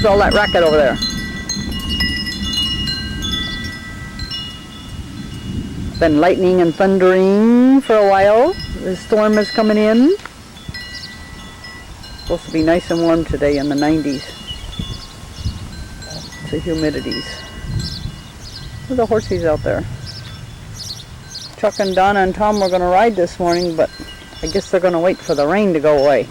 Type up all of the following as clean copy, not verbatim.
all that racket over there? Been lightning and thundering for a while. The storm is coming in. Supposed to be nice and warm today in the 90s. It's the humidities. Look at the horsies out there. Chuck and Donna and Tom were going to ride this morning, but I guess they're going to wait for the rain to go away.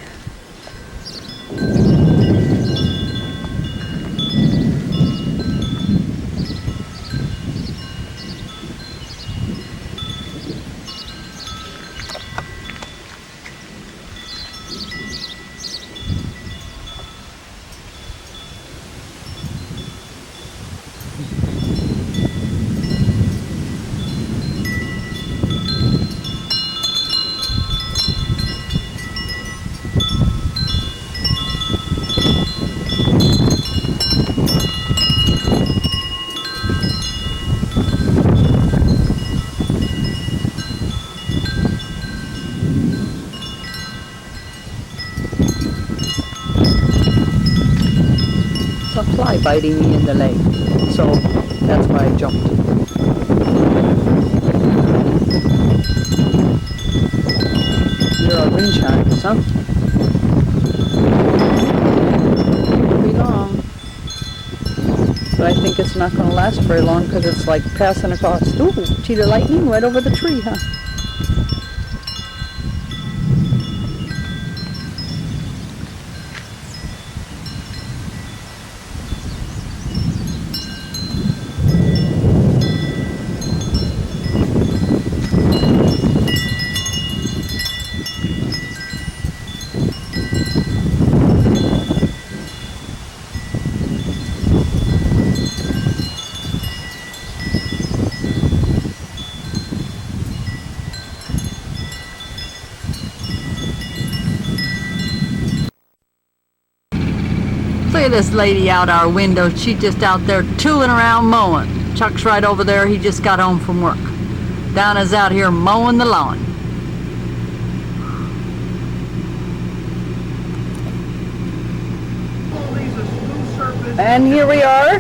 A fly biting me in the leg, so that's why I jumped. There are wind chimes, huh? Won't be long, but I think it's not going to last very long because it's like passing across. Ooh, see the lightning right over the tree, huh? Look at this lady out our window. She's just out there tooling around mowing. Chuck's right over there. He just got home from work. Donna's out here mowing the lawn. And here we are,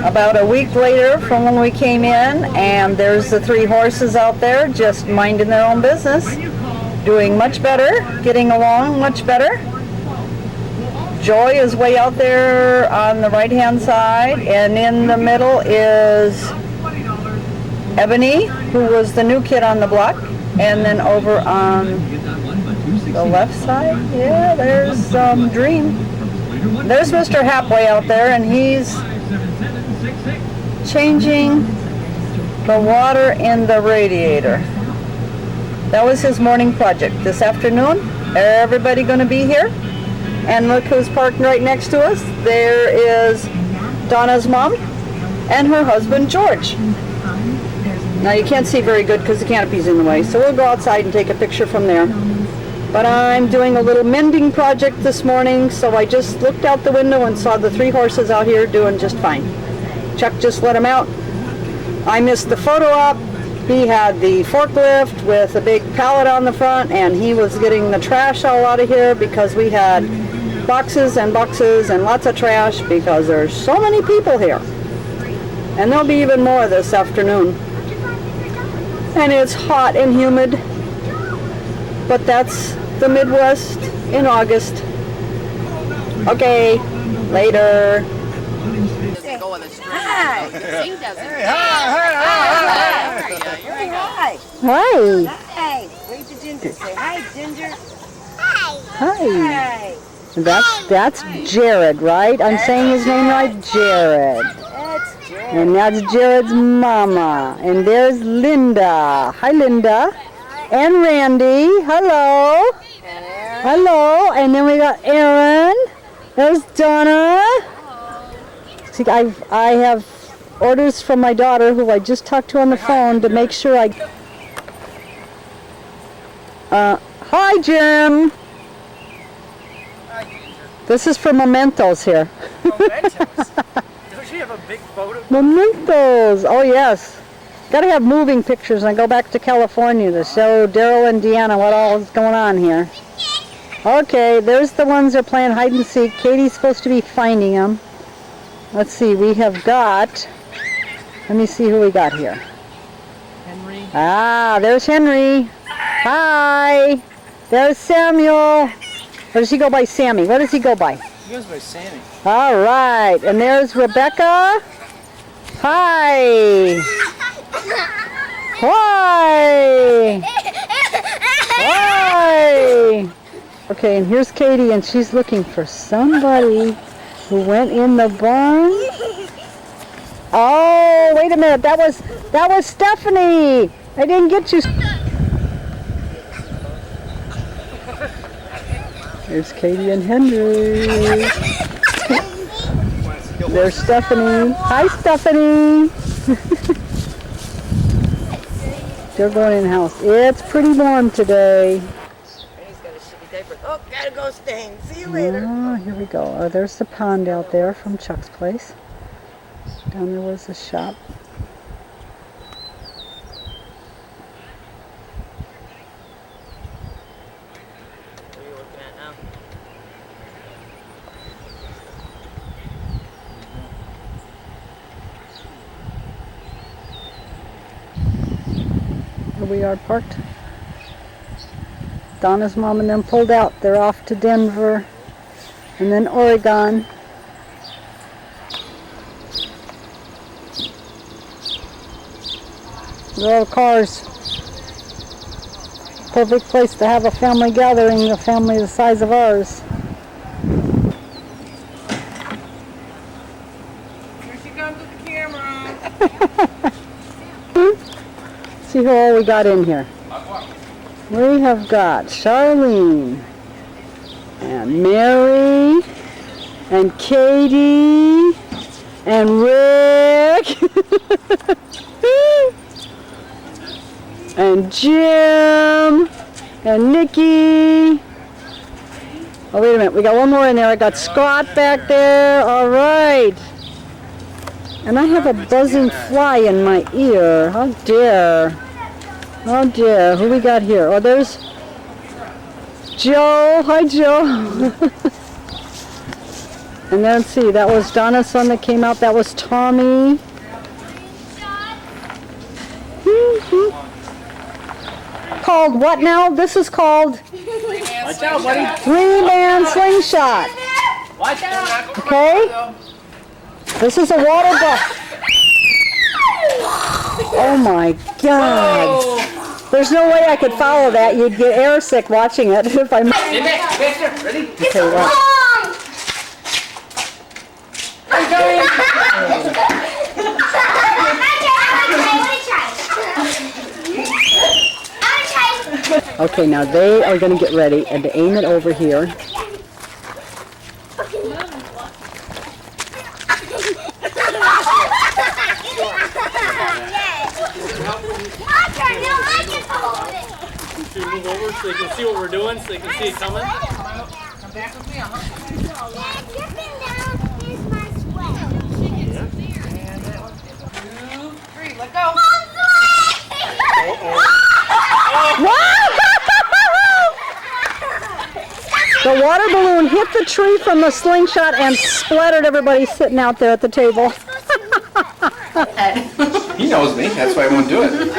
about a week later from when we came in, and there's the three horses out there just minding their own business, doing much better, getting along much better. Joy is way out there on the right hand side, and in the middle is Ebony, who was the new kid on the block, and then over on the left side, yeah, there's Dream. There's Mr. Hapway out there, and he's changing the water in the radiator. That was his morning project. This afternoon, everybody going to be here. And look who's parked right next to us. There is Donna's mom and her husband, George. Now you can't see very good because the canopy's in the way, so we'll go outside and take a picture from there. But I'm doing a little mending project this morning, so I just looked out the window and saw the three horses out here doing just fine. Chuck just let them out. I missed the photo op. He had the forklift with a big pallet on the front, and he was getting the trash all out of here because we had boxes and boxes and lots of trash because there's so many people here. And there'll be even more this afternoon. And it's hot and humid, but that's the Midwest in August. Okay, later. Hi. Hi. Hi. Wave to Ginger. Say hi, Ginger. Hi. That's Jared, right? I'm saying his name right, Jared. That's Jared. And that's Jared's mama. And there's Linda. Hi, Linda. And Randy. Hello. Hello. And then we got Aaron. There's Donna. See, I have orders from my daughter, who I just talked to on the phone, to make sure I... hi, Jim. Hi, Ginger. This is for mementos here. Mementos? Don't you have a big photo? Mementos. Oh, yes. Got to have moving pictures and go back to California to show Daryl and Deanna what all is going on here. Okay, there's the ones that are playing hide and seek. Katie's supposed to be finding them. Let's see, we have got, let me see who we got here. Henry. Ah, there's Henry. Hi. There's Samuel. Or does he go by Sammy? What does he go by? He goes by Sammy. All right, and there's Rebecca. Hi. Hi. Hi. Okay, and here's Katie, and she's looking for somebody who went in the barn. Oh, wait a minute. That was Stephanie. I didn't get you. There's Katie and Henry. There's Stephanie. Hi, Stephanie. They're going in the house. It's pretty warm today. He's got a shitty diaper. Oh, gotta go stain. See you later. Oh, here we go. Oh, there's the pond out there from Chuck's place. Down there was the shop. What are you looking at now? Here we are parked. Donna's mom and them pulled out. They're off to Denver and then Oregon. Little cars. Perfect place to have a family gathering, a family the size of ours. Here she comes with the camera. See who all we got in here. We have got Charlene and Mary and Katie and Rick and Jim and Nikki. Oh, wait a minute. We got one more in there. I got Scott back there. All right. And I have a buzzing fly in my ear. How dare. Oh dear, who we got here? Oh, there's Joe. Hi, Joe. And then, let's see, that was Donna's son that came out. That was Tommy. Called what now? This is called Watch out, buddy. 3-man slingshot. Watch out. Okay? This is a water buff. Oh my God. There's no way I could follow that. You'd get airsick watching it if I... Hey, Victor, ready? Okay, well, okay, now they are going to get ready and to aim it over here. Should we move over so they can see what we're doing, so they can see it coming? Come back with me, Dripping down is my sweat. 2, 3, let go. The water balloon hit the tree from the slingshot and splattered everybody sitting out there at the table. He knows me, that's why I won't do it.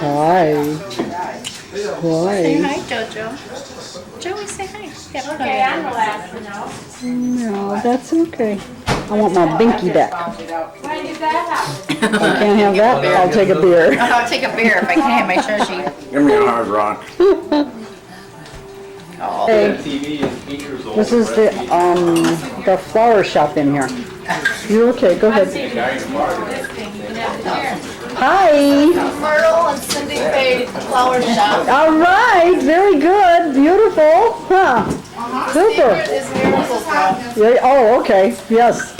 Hi. Say Hi. hi, Jojo. Joey, say hi. Okay, I'm the last one now. No, that's okay. I want my binky back. Why did that happen? If I can't have that, I'll take a beer. I'll take a beer if I can't have my sushi. Give me a hard rock. Hey, TV is 8 years old. this is the flower shop in here. You okay? Go ahead. Hi. Myrtle and Cindy Bay Flower Shop. All right. Very good. Beautiful. Huh. Super. Is Miracle Grow. Yeah, oh, okay. Yes.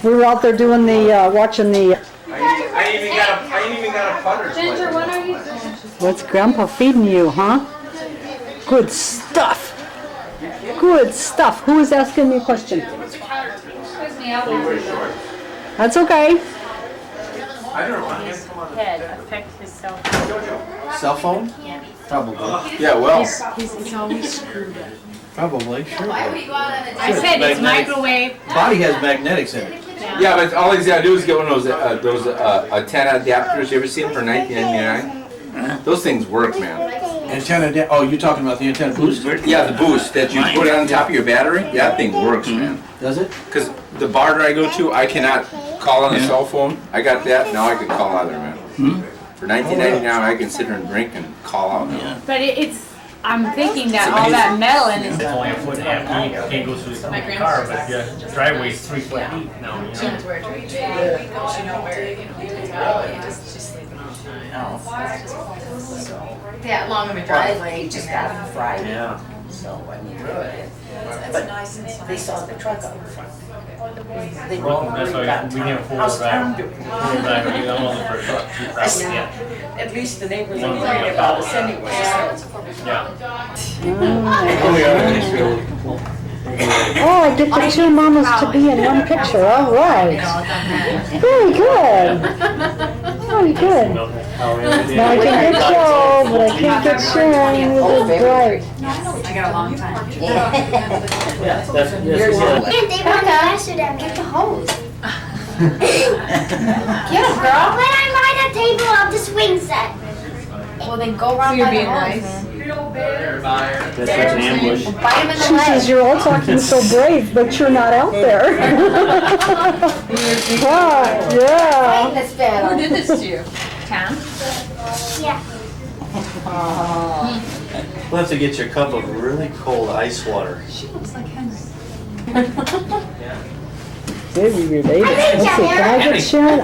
We were out there doing the, watching the, I ain't even got a putter. Ginger, What are you doing? what's Grandpa feeding you, huh? Good stuff. Good stuff. Who is asking me a question? That's okay. I don't know. head affect his cell Cell phone? Probably. Yeah, well. It's always screwed up. Probably, sure. Why would you go out on a I said it's Magnetic. microwave. Body has magnetics in it. Yeah, but all he's gotta do is get one of those antenna adapters. You ever seen them for $19.99? Those things work, man. Antenna, oh, you're talking about the antenna booster? Yeah, the boost that you put on top of your battery. That thing works, man. Does it? Because the bar that I go to, I cannot call on a cell phone. I got that. Now I can call out there, man. For $19.99, I can sit here and drink and call out. But I'm thinking that all that metal in It's it. only a foot and a half deep. You can't go through the car, but the driveway's 3 foot deep now, you know? She knows where to be. She knows where, you know, she's sleeping all the time. That long of a driveway, you just got it fried. Yeah. So, I mean, but they saw the truck up front. They were Well, all that's worried why about we can't afford how's that. town doing? You don't want to for a truck, you probably can't. At least the neighbors are worried about us anyway, so. Yeah. Oh, I get the two mamas to be in one picture. All right. Very good. Very good. Now I can get Joe, but I can't get Sharon with his bright. I got a long time. Yeah, that's, And they run faster than Get the hose. Get him, girl. When I ride a table of the swing set. Well, then go around by the hose. That's such an ambush. Bite him in the She leg. says, you're all talking so brave, but you're not out there. Wow, yeah. This bad. Who did this to you? Tom? Yeah. We'll have to get you a cup of really cold ice water. She looks like Henry. Maybe related. Let's see, can I get Sharon?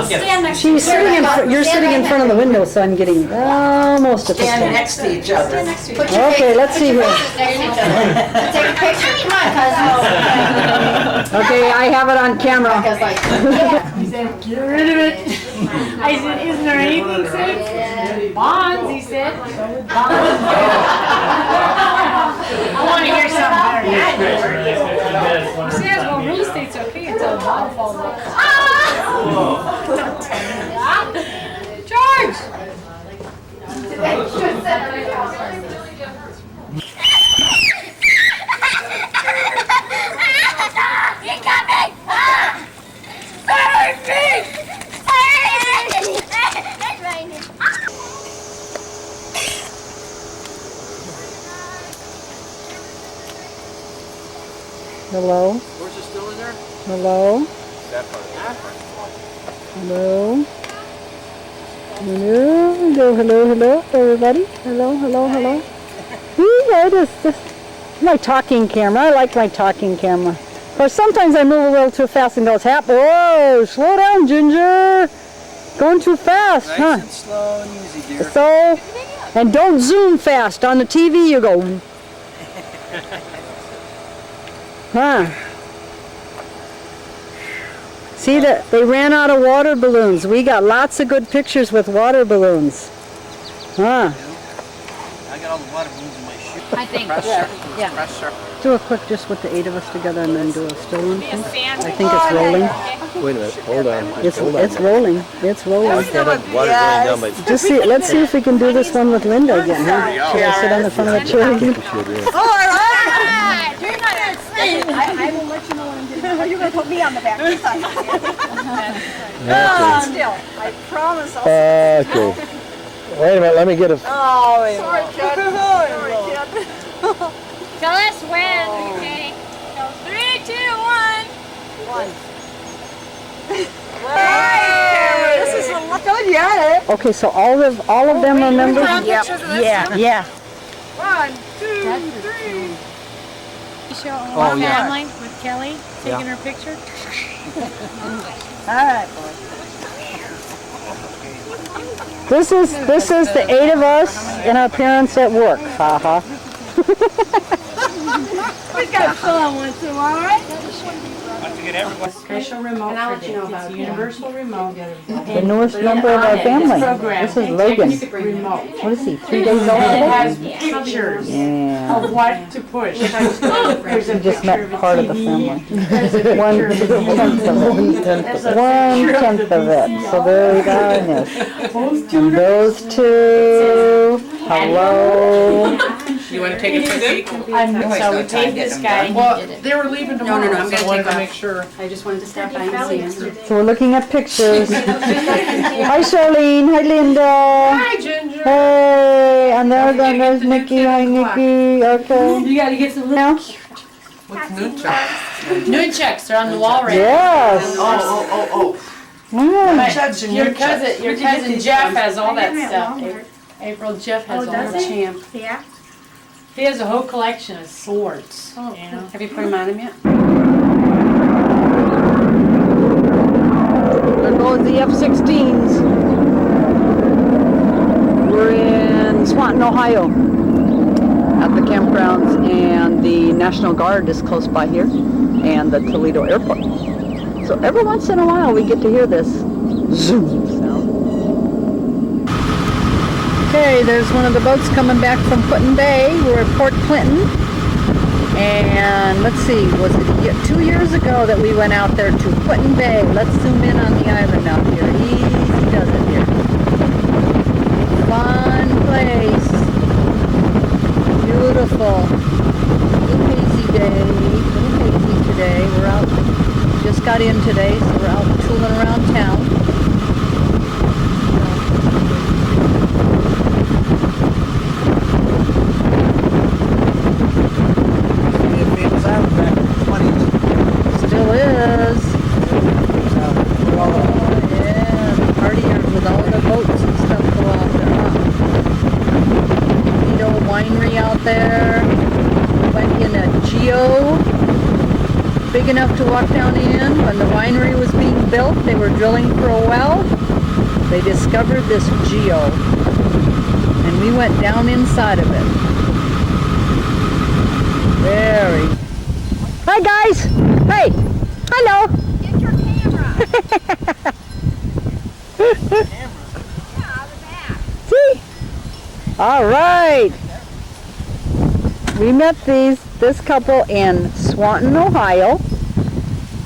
Stand next She's sitting in, you're sitting in front of the window, so I'm getting almost a Stand picture. next to each other. Put your Okay, let's see here. faces next to each other. Take a picture. Come on, cousin. Okay, I have it on camera. Because like, He said, get rid of it. I said, isn't there anything safe? Bonds, he said. Bonds. I want to hear something better than that. He says, well, real estate's okay until the bottom falls off. George! You got me! Save me! It's raining. Hello? Where's it still in there? Hello? That part. Hello? Hello, everybody. Hello. Yeah, this my talking camera. I like my talking camera. Of course, sometimes I move a little too fast and goes, whoa, slow down, Ginger. Going too fast, huh? Nice and slow and easy, dear. So, and don't zoom fast. On the TV, you go, huh? See that they ran out of water balloons. We got lots of good pictures with water balloons. Huh? I got all the water balloons in my shoe. I think. Yeah. Do a quick just with the 8 of us together and then do a still one. Please. I think it's rolling. Wait a minute, hold on. It's rolling. It's rolling. Water going down my... Just see. Let's see if we can do this one with Linda again. Huh? Should I sit on the front of the chair again? I will let you know when I'm doing. You're going to put me on the back this time. Still, I promise I'll... Okay. Wait a minute, let me get a... Oh, wait. Sorry, kid. Sorry, kid. Tell us when, okay? So 3, 2, 1. Hey, this is a good, yeah. Okay, so all of them remember? Yeah. 1, 2, 3. Show on Oh, yeah. family with Kelly taking her picture. All right, This is the 8 of us and our parents at work. Haha. we got fun with them, all right? Special remote for Dick. It's a universal remote. The newest member of our family. This is Logan. Remote. What is he, 3 days old? And it has pictures Yeah. of what to push. There's a He just picture met of a part of the TV. family. There's a picture of a TV. There's a picture 1/10 of it. So very nice. Those two. And those two. Hello. You want to take a picture? So we paid this guy. Well, they were leaving tomorrow, I'm so gonna I wanted take to off. make sure. I just wanted to stop by and see him. So we're looking at pictures. Hi Charlene. Hi Linda. Hi, Ginger. Hey. And there's Nikki. Hi Nikki. Okay. You gotta get some Now. What's nunchucks? nunchucks. They're on the wall right Yes. Oh. Mm. Nunchucks and Your nunchucks. cousin Jeff has all that stuff. April Jeff has all the champ. Yeah. He has a whole collection of swords. You know? Have you put them on him yet? There goes the F-16s. We're in Swanton, Ohio at the campgrounds, and the National Guard is close by here, and the Toledo Airport. So every once in a while we get to hear this zoom sound. Okay, there's one of the boats coming back from Clinton Bay. We're at Port Clinton. And let's see, was it 2 years ago that we went out there to Clinton Bay? Let's zoom in on the island out here. Easy does it here. Fun place. Beautiful. Little hazy day. Little hazy today. We're out, just got in today, so we're out tooling around town. Still is. Oh yeah, the partiers with all the boats and stuff go out there, huh? Neat old winery out there. Went in a geo, big enough to walk down in. When the winery was being built, they were drilling for a well. They discovered this geo, and we went down inside of it. Very. Hi guys! Hey! Hello! Get your camera. See? Alright! We met this couple in Swanton, Ohio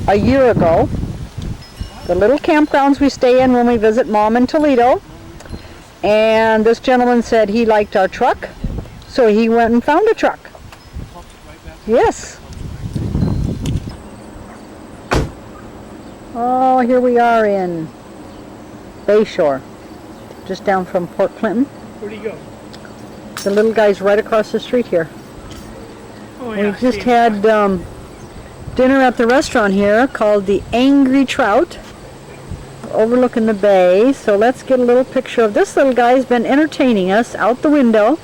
a year ago. The little campgrounds we stay in when we visit Mom in Toledo. And this gentleman said he liked our truck, so he went and found a truck. Yes. Oh, here we are in Bayshore, just down from Port Clinton. Where'd he go? The little guy's right across the street here. Oh, We just had dinner at the restaurant here called the Angry Trout, overlooking the bay. So let's get a little picture of this little guy. Has been entertaining us out the window.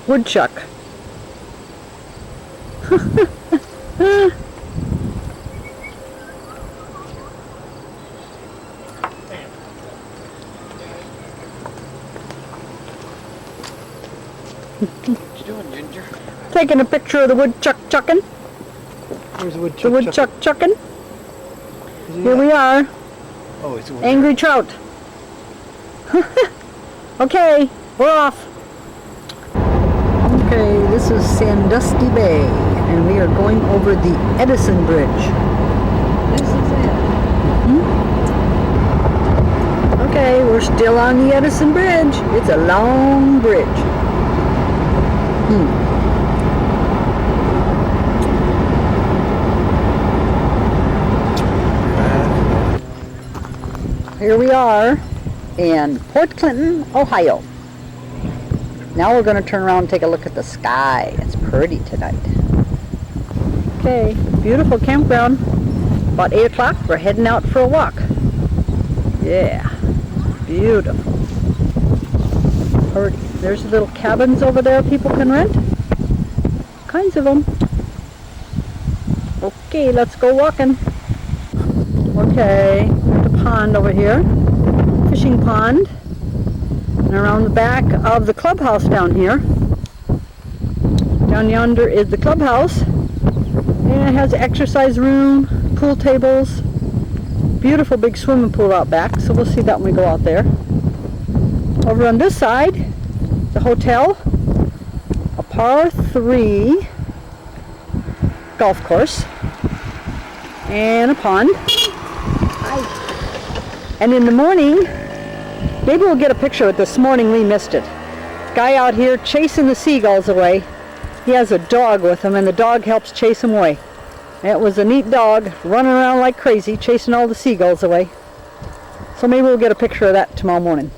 Woodchuck. What you doing, Ginger? Taking a picture of the woodchuck chucking. Where's the woodchuck? The woodchuck chucking. Here we are. Oh, it's one. Angry trout. Okay, we're off. Okay, this is Sandusky Bay, and we are going over the Edison Bridge. This is it. Okay, we're still on the Edison Bridge. It's a long bridge. Here we are in Port Clinton, Ohio. Now we're going to turn around and take a look at the sky. It's pretty tonight. Okay, beautiful campground. About 8 o'clock, we're heading out for a walk. Yeah, beautiful. Pretty. There's little cabins over there people can rent. Kinds of them. Okay, let's go walking. Okay, there's a pond over here. Fishing pond. And around the back of the clubhouse down here. Down yonder is the clubhouse. And it has exercise room, pool tables, beautiful big swimming pool out back, so we'll see that when we go out there. Over on this side, the hotel, a par 3 golf course, and a pond. And in the morning, maybe we'll get a picture of it. This morning we missed it. Guy out here chasing the seagulls away. He has a dog with him and the dog helps chase him away. It was a neat dog running around like crazy chasing all the seagulls away. So maybe we'll get a picture of that tomorrow morning.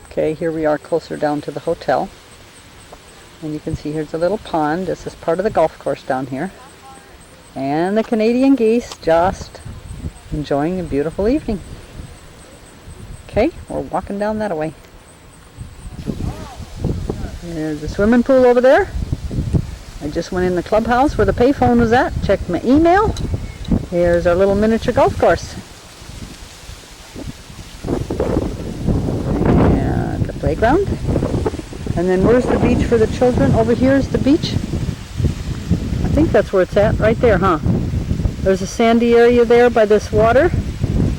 Okay, here we are closer down to the hotel. And you can see here's a little pond. This is part of the golf course down here. And the Canadian geese just enjoying a beautiful evening. Okay, we're walking down that way. There's the swimming pool over there. I just went in the clubhouse where the payphone was at, checked my email. Here's our little miniature golf course. And the playground. And then where's the beach for the children? Over here is the beach. I think that's where it's at, right there, huh? There's a sandy area there by this water,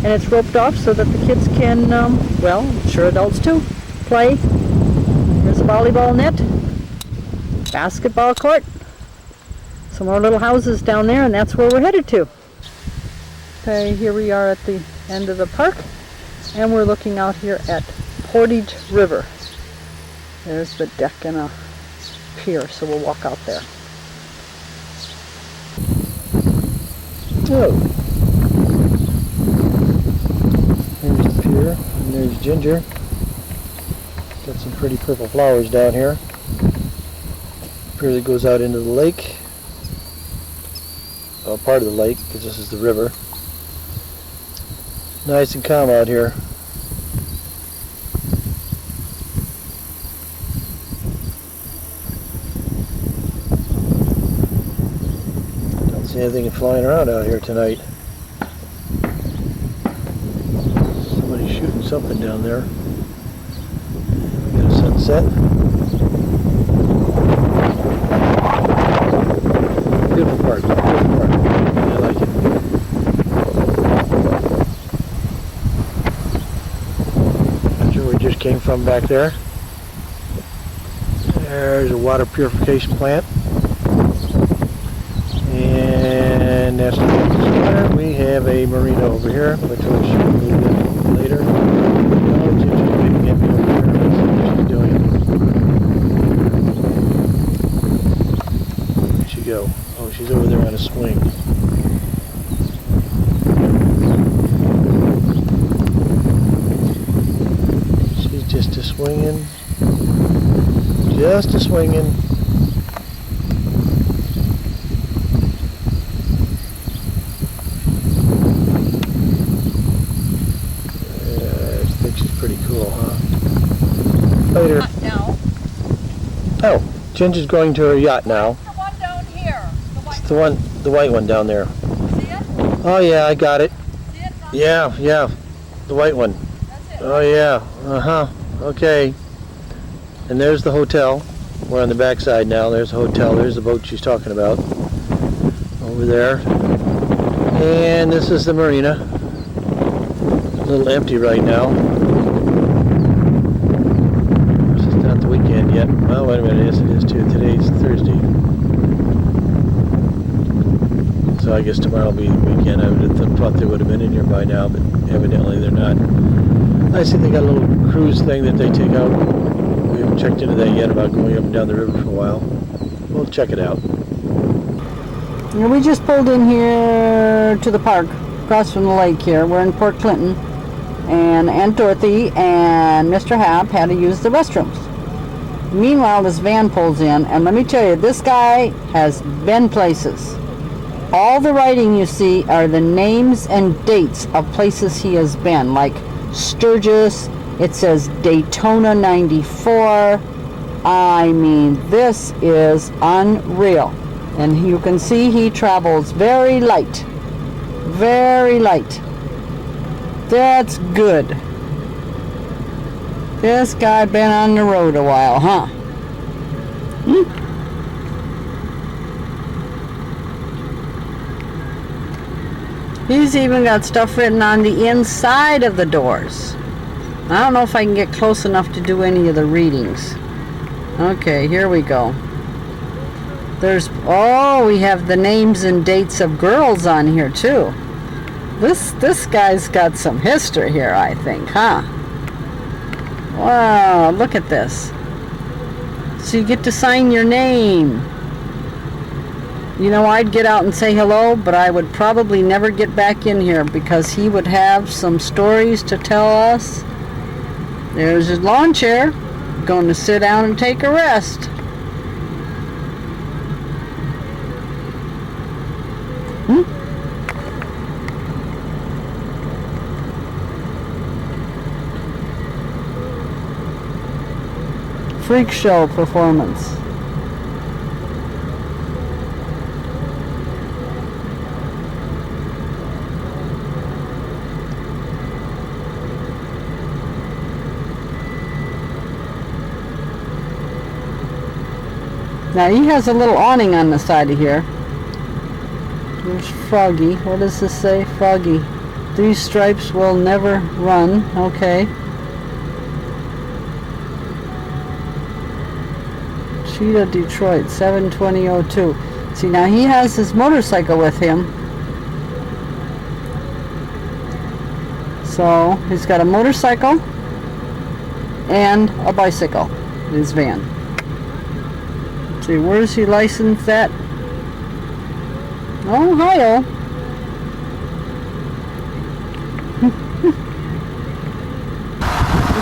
and it's roped off so that the kids can, well, I'm sure adults too, play. There's a volleyball net, basketball court, some more little houses down there, and that's where we're headed to. Okay, here we are at the end of the park, and we're looking out here at Portage River. There's the deck and a pier, so we'll walk out there. Oh. There's the pier, and there's Ginger. Got some pretty purple flowers down here. Pier that goes out into the lake. Well, part of the lake, because this is the river. Nice and calm out here. Anything flying around out here tonight. Somebody's shooting something down there. We got a sunset. Beautiful park. Beautiful park. I like it. That's where we just came from back there. There's a water purification plant. And that's the water. We have a marina over here, which we'll show you a little bit later. Oh, Ginger's waving at me over here. Let's see what she's doing. Where'd she go? Oh, she's over there on a swing. She's just a-swinging. Just a-swinging. Pretty cool, huh? Later. Now. Oh, Ginger's going to her yacht now. The one down here. It's the white one down there. See it? Oh yeah, I got it. See it? Yeah, the white one. That's it. Oh yeah, okay. And there's the hotel. We're on the back side now. There's the hotel. There's the boat she's talking about. Over there. And this is the marina. A little empty right now. Weekend yet. Well, wait a minute, yes it is too. Today's Thursday. So I guess tomorrow will be the weekend. I would have thought they would have been in here by now, but evidently they're not. I see they got a little cruise thing that they take out. We haven't checked into that yet about going up and down the river for a while. We'll check it out. Yeah, we just pulled in here to the park, across from the lake here. We're in Port Clinton, and Aunt Dorothy and Mr. Hap had to use the restrooms. Meanwhile, this van pulls in, and let me tell you, this guy has been places. All the writing you see are the names and dates of places he has been, like Sturgis, it says Daytona 94. I mean, this is unreal. And you can see he travels very light. Very light. That's good. This guy been on the road a while, huh? He's even got stuff written on the inside of the doors. I don't know if I can get close enough to do any of the readings. Okay, here we go. We have the names and dates of girls on here too. This guy's got some history here, I think, huh? Wow, look at this. So you get to sign your name. You know, I'd get out and say hello, but I would probably never get back in here because he would have some stories to tell us. There's his lawn chair. Going to sit down and take a rest. Freak show performance. Now he has a little awning on the side of here. There's Froggy. What does this say? Froggy. 3 stripes will never run. Okay. Cheetah Detroit 72002. See, now he has his motorcycle with him. So he's got a motorcycle and a bicycle in his van. See, where is he licensed at? Ohio.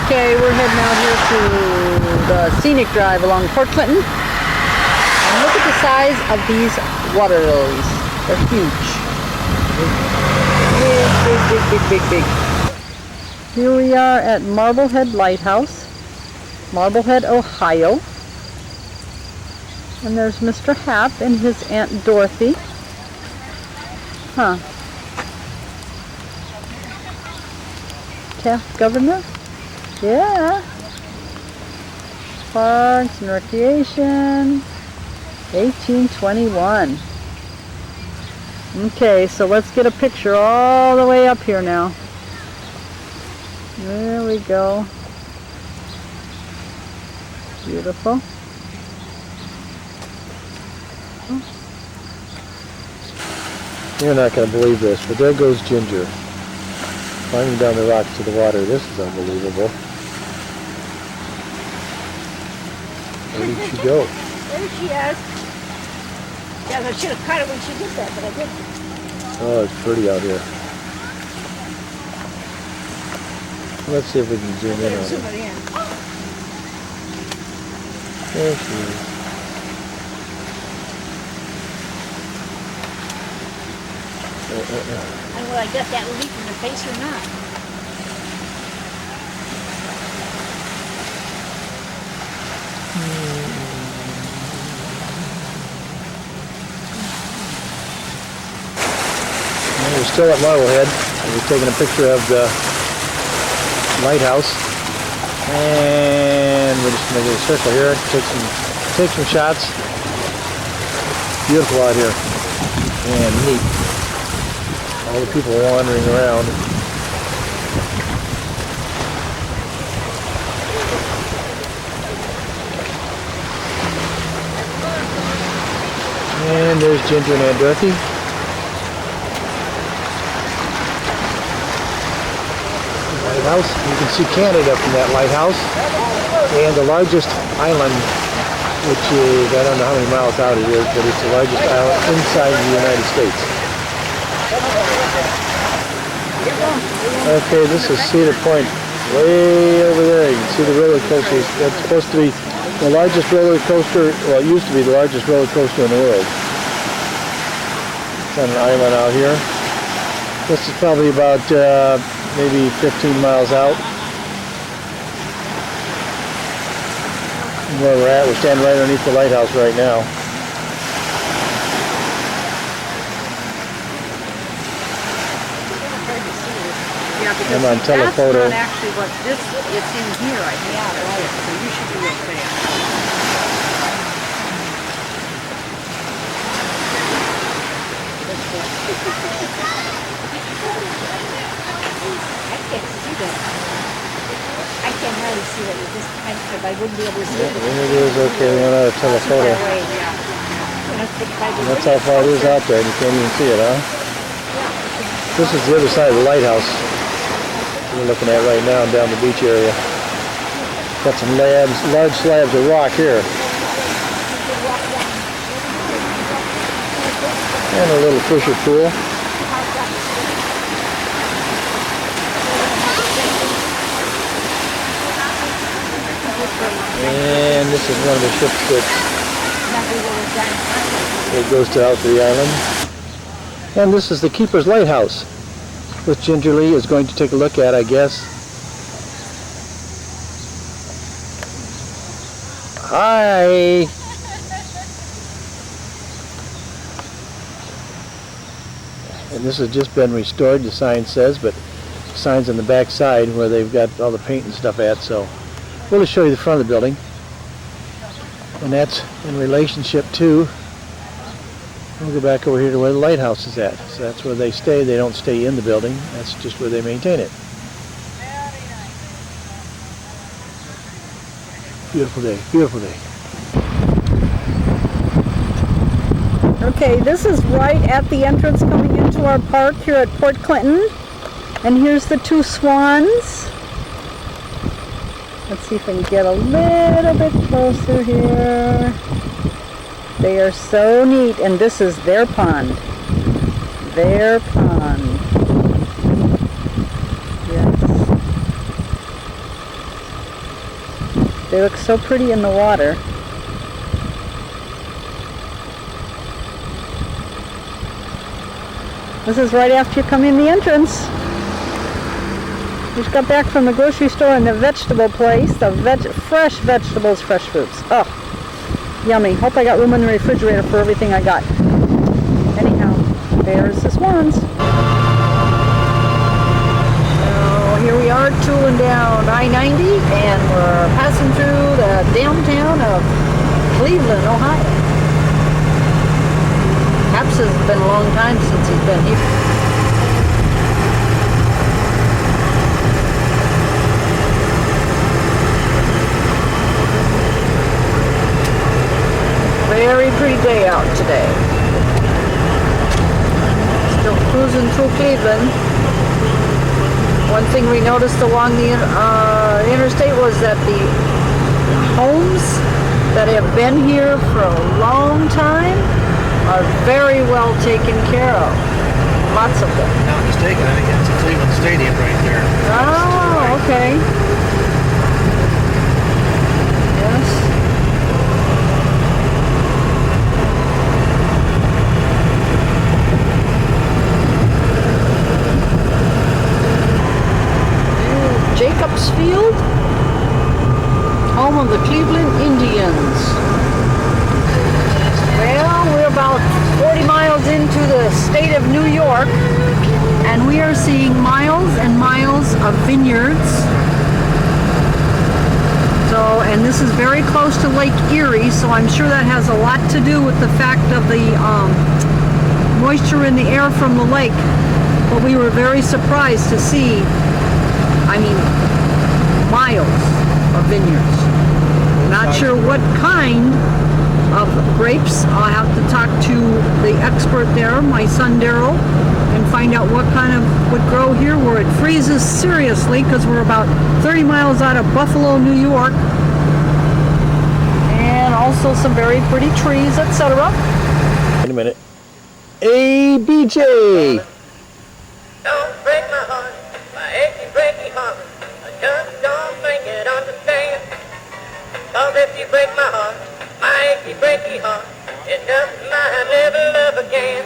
Okay, we're heading out here to the scenic drive along Port Clinton. And look at the size of these water lilies. They're huge. Big. Here we are at Marblehead Lighthouse, Marblehead, Ohio. And there's Mr. Happ and his Aunt Dorothy. Huh. Taft Governor? Yeah. Parks and Recreation. 1821. Okay, so let's get a picture all the way up here now. There we go. Beautiful. You're not going to believe this, but there goes Ginger. Climbing down the rocks to the water. This is unbelievable. Where did she go? There she is. Yeah, I should have caught her when she did that, but I didn't. Oh, it's pretty out here. Let's see if we can zoom in on Zoom her. it in. There she is. And will I get that leaf in the face or not? We're still at Marblehead. We're taking a picture of the lighthouse. And we're just going to do a circle here. Take some shots. Beautiful out here. And neat. All the people wandering around. And there's Ginger and Aunt Dorothy. Lighthouse. You can see Canada from that lighthouse. And the largest island, which is, I don't know how many miles out it is, but it's the largest island inside the United States. Okay, this is Cedar Point, way over there. You can see the roller coasters. That's supposed to be the largest roller coaster, well, it used to be the largest roller coaster in the world. It's on an island out here. This is probably about maybe 15 miles out. Where we're at, we're standing right underneath the lighthouse right now. Yeah, because I'm on that's telephoto. not actually what this, it's in here, I think. Yeah, right. So you should be okay. can't see that. I can hardly see it. It just kind of, I wouldn't be able to see it. There it is. Okay, we went out of telephoto. That's how far it is out there, and you can't even see it, huh? This is the other side of the lighthouse we're looking at right now down the beach area. Got some large slabs of rock here. And a little fisher pool. And this is one of the ships that goes out to the island. And this is the Keeper's Lighthouse, which Gingerly is going to take a look at, I guess. Hi! And this has just been restored, the sign says, but the sign's on the back side where they've got all the paint and stuff at, so we'll just show you the front of the building. And that's in relationship to, we'll go back over here to where the lighthouse is at. So that's where they stay. They don't stay in the building. That's just where they maintain it. Beautiful day, beautiful day. Okay, this is right at the entrance coming into our park here at Port Clinton. And here's the two swans. Let's see if I can get a little bit closer here. They are so neat, and this is their pond. Their pond. Yes. They look so pretty in the water. This is right after you come in the entrance. We just got back from the grocery store and the vegetable place. The fresh vegetables, fresh fruits. Oh, yummy. Hope I got room in the refrigerator for everything I got. Anyhow, there's the swans. So here we are tooling down I-90, and we're passing through the downtown of Cleveland, Ohio. Perhaps it's been a long time since he's been here. Very pretty day out today. Still cruising through Cleveland. One thing we noticed along the interstate was that the homes that have been here for a long time are very well taken care of. Lots of them. Not mistaken, I think that's the Cleveland Stadium right there. Oh, okay. Yes. Jacobs Field, home of the Cleveland Indians. Well, we're about 40 miles into the state of New York, and we are seeing miles and miles of vineyards. So, and this is very close to Lake Erie, so I'm sure that has a lot to do with the fact of the moisture in the air from the lake. But we were very surprised to see, I mean, miles of vineyards. Not sure what kind of grapes. I'll have to talk to the expert there, my son Daryl, and find out what kind of would grow here where it freezes seriously, because we're about 30 miles out of Buffalo, New York. And also some very pretty trees, etc. Wait a minute. Hey, BJ! Don't break my heart, my achy, breaky heart. I just don't think it understand. 'Cause if you break my heart, my achy, breaky heart, it just might never love again.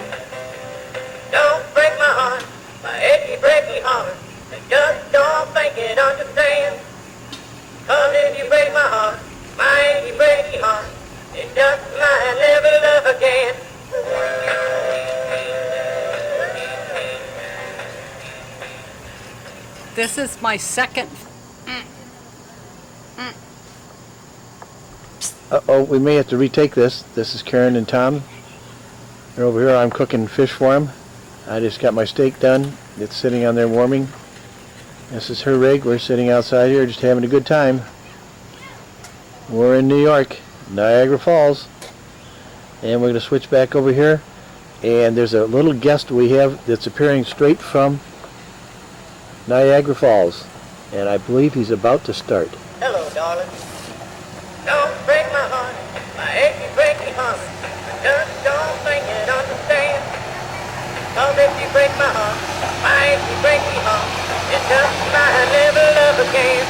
Don't break my heart, my achy, breaky heart. I just don't think it understand. 'Cause if you break my heart, my achy, breaky heart, it just might never love again. This is my second. Uh-oh, we may have to retake this. This is Karen and Tom. They're over here. I'm cooking fish for them. I just got my steak done. It's sitting on there warming. This is her rig. We're sitting outside here just having a good time. We're in New York, Niagara Falls. And we're going to switch back over here. And there's a little guest we have that's appearing straight from Niagara Falls. And I believe he's about to start. Hello, darling. Don't break my heart, my achy, breaky heart. I just don't think you'd understand. 'Cause if you break my heart, my achy, breaky heart, it's just might never love again.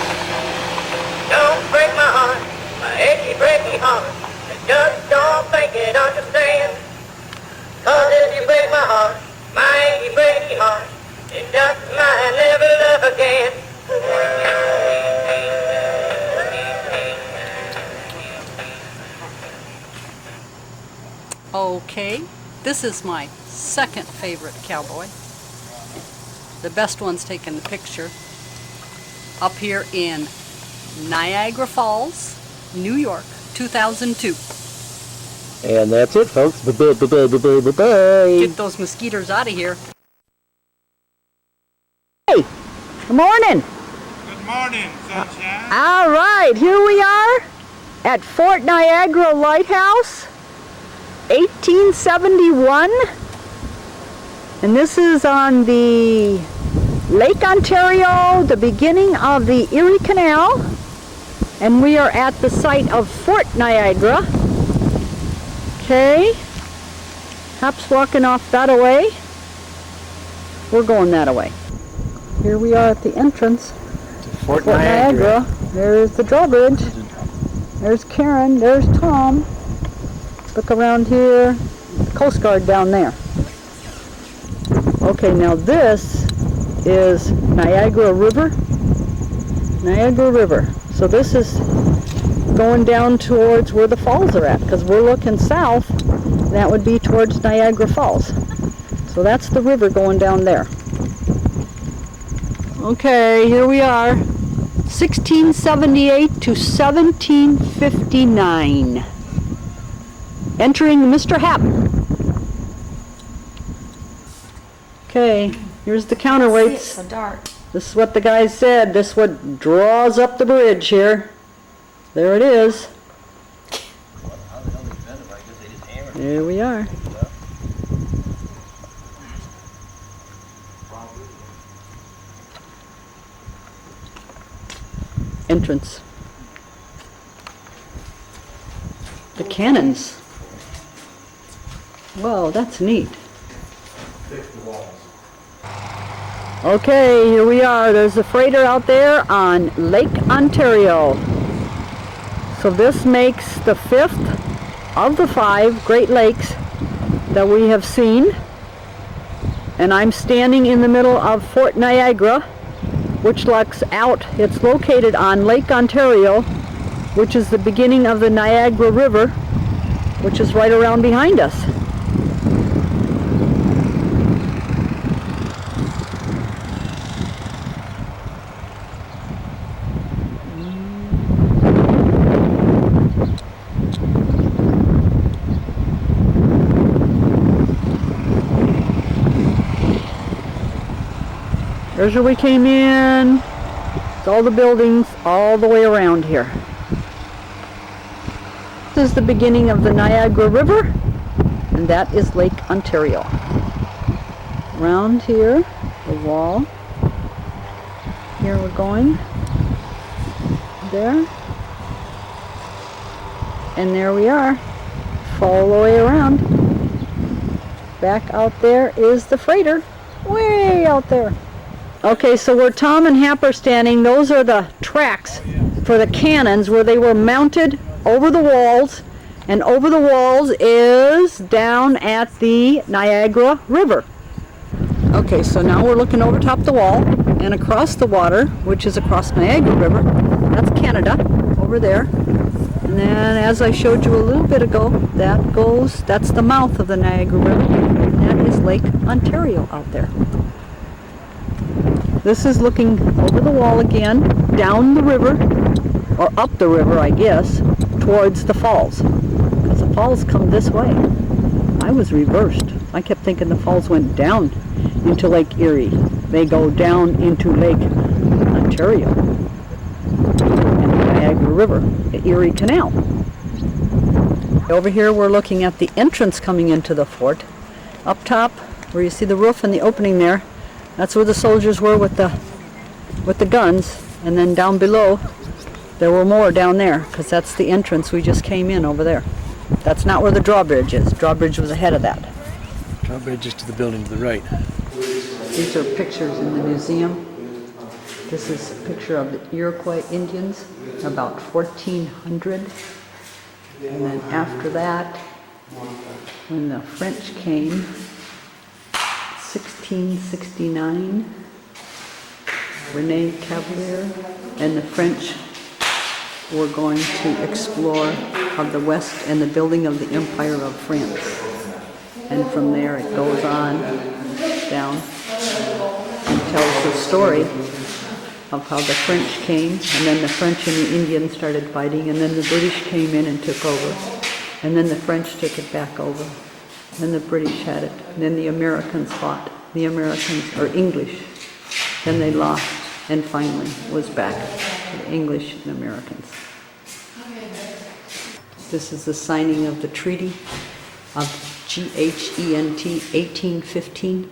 Don't break my heart, my achy, breaky heart. I just don't think you'd understand. 'Cause if you break my heart, my achy, breaky heart, it's just might never love again. Okay, this is my second favorite cowboy. The best one's taking the picture. Up here in Niagara Falls, New York, 2002. And that's it, folks. Bye-bye. Get those mosquitoes out of here. Hey, good morning. Good morning, sunshine. All right, here we are at Fort Niagara Lighthouse, 1871. And this is on the Lake Ontario, the beginning of the Erie Canal. And we are at the site of Fort Niagara. Okay, Hop's walking off that way. We're going that way. Here we are at the entrance. Fort Niagara. There's the drawbridge. There's Karen. There's Tom. Look around here. Coast Guard down there. Okay, now this is Niagara River. Niagara River. So this is going down towards where the falls are at, because we're looking south. That would be towards Niagara Falls. So that's the river going down there. Okay, here we are. 1678 to 1759. Entering Mr. Hap. Okay, here's the counterweights. So dark. This is what the guy said. This is what draws up the bridge here. There it is. There we are. Entrance. The cannons. Whoa, that's neat. Okay, here we are. There's a freighter out there on Lake Ontario. So this makes the 5th of the 5 Great Lakes that we have seen. And I'm standing in the middle of Fort Niagara, which looks out. It's located on Lake Ontario, which is the beginning of the Niagara River, which is right around behind us. There's where we came in. It's all the buildings all the way around here. This is the beginning of the Niagara River, and that is Lake Ontario. Around here, the wall. Here we're going. There. And there we are. Follow the way around. Back out there is the freighter. Way out there. Okay, so where Tom and Hap are standing, those are the tracks for the cannons where they were mounted over the walls, and over the walls is down at the Niagara River. Okay, so now we're looking over top the wall and across the water, which is across Niagara River. That's Canada over there. And then, as I showed you a little bit ago, that's the mouth of the Niagara River. And that is Lake Ontario out there. This is looking over the wall again, down the river, or up the river, I guess, towards the falls. Because the falls come this way. I was reversed. I kept thinking the falls went down into Lake Erie. They go down into Lake Ontario and the Niagara River, the Erie Canal. Over here we're looking at the entrance coming into the fort. Up top, where you see the roof and the opening there, that's where the soldiers were with the guns. And then down below, there were more down there, because that's the entrance we just came in over there. That's not where the drawbridge is. Drawbridge was ahead of that. Drawbridge is to the building to the right. These are pictures in the museum. This is a picture of the Iroquois Indians, about 1400. And then after that, when the French came, 1669, Rene Cavalier and the French were going to explore of the West and the building of the Empire of France. And from there it goes on down and tells the story of how the French came, and then the French and the Indians started fighting, and then the British came in and took over, and then the French took it back over, then the British had it, and then the Americans fought. The Americans, or English, then they lost, and finally was back to the English and Americans. This is the signing of the Treaty of Ghent 1815.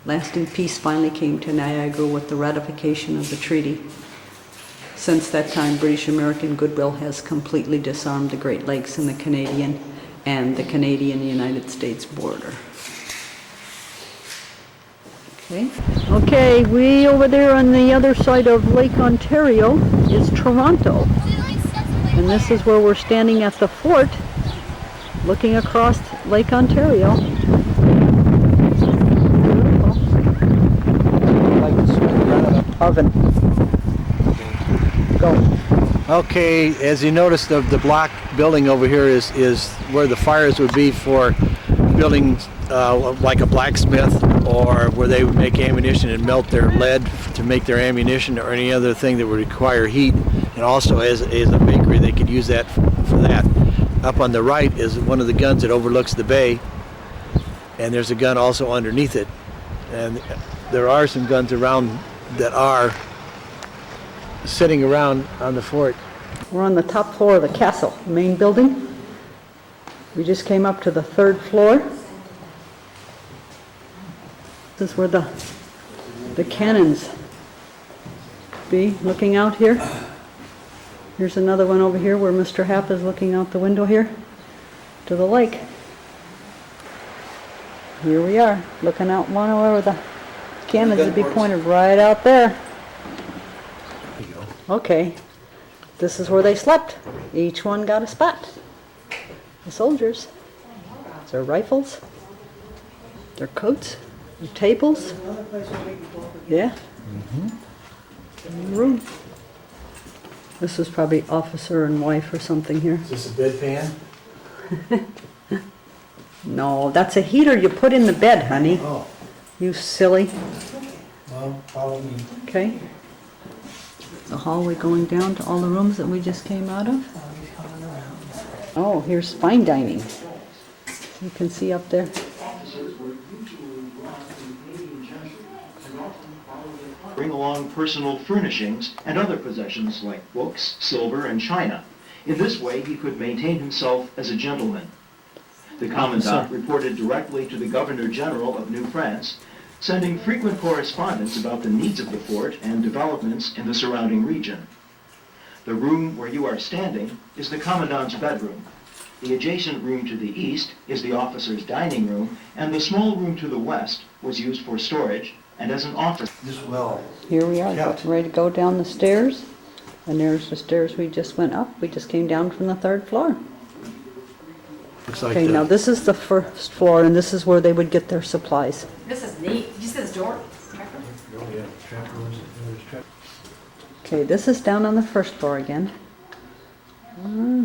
Lasting peace finally came to Niagara with the ratification of the treaty. Since that time, British-American goodwill has completely disarmed the Great Lakes and the Canadian-United States border. Okay, way over there on the other side of Lake Ontario is Toronto. And this is where we're standing at the fort, looking across Lake Ontario. Oven. Go. Okay, as you noticed, the block building over here is where the fires would be for building like a blacksmith, or where they would make ammunition and melt their lead to make their ammunition, or any other thing that would require heat. And also as a bakery, they could use that for that. Up on the right is one of the guns that overlooks the bay, and there's a gun also underneath it. And there are some guns around that are sitting around on the fort. We're on the top floor of the castle, the main building. We just came up to the 3rd floor. This is where the cannons be, looking out here. Here's another one over here where Mr. Happ is looking out the window here to the lake. Here we are, looking out one where the cannons would be pointed right out there. Okay, this is where they slept. Each one got a spot. The soldiers, their rifles, their coats, their tables. Yeah. In the room. This is probably officer and wife or something here. Is this a bedpan? No, that's a heater you put in the bed, honey. Oh. You silly. Well, follow me. Okay. The hallway going down to all the rooms that we just came out of. Oh, here's fine dining. You can see up there. Bring along personal furnishings and other possessions like books, silver, and china. In this way, he could maintain himself as a gentleman. The Commandant reported directly to the Governor General of New France, sending frequent correspondence about the needs of the fort and developments in the surrounding region. The room where you are standing is the Commandant's bedroom. The adjacent room to the east is the officer's dining room, and the small room to the west was used for storage and as an office. Here we are, ready to go down the stairs. And there's the stairs we just went up. We just came down from the 3rd floor. Looks like Okay, now this is the 1st floor, and this is where they would get their supplies. This is neat. Did you see this door? Okay, this is down on the 1st floor again.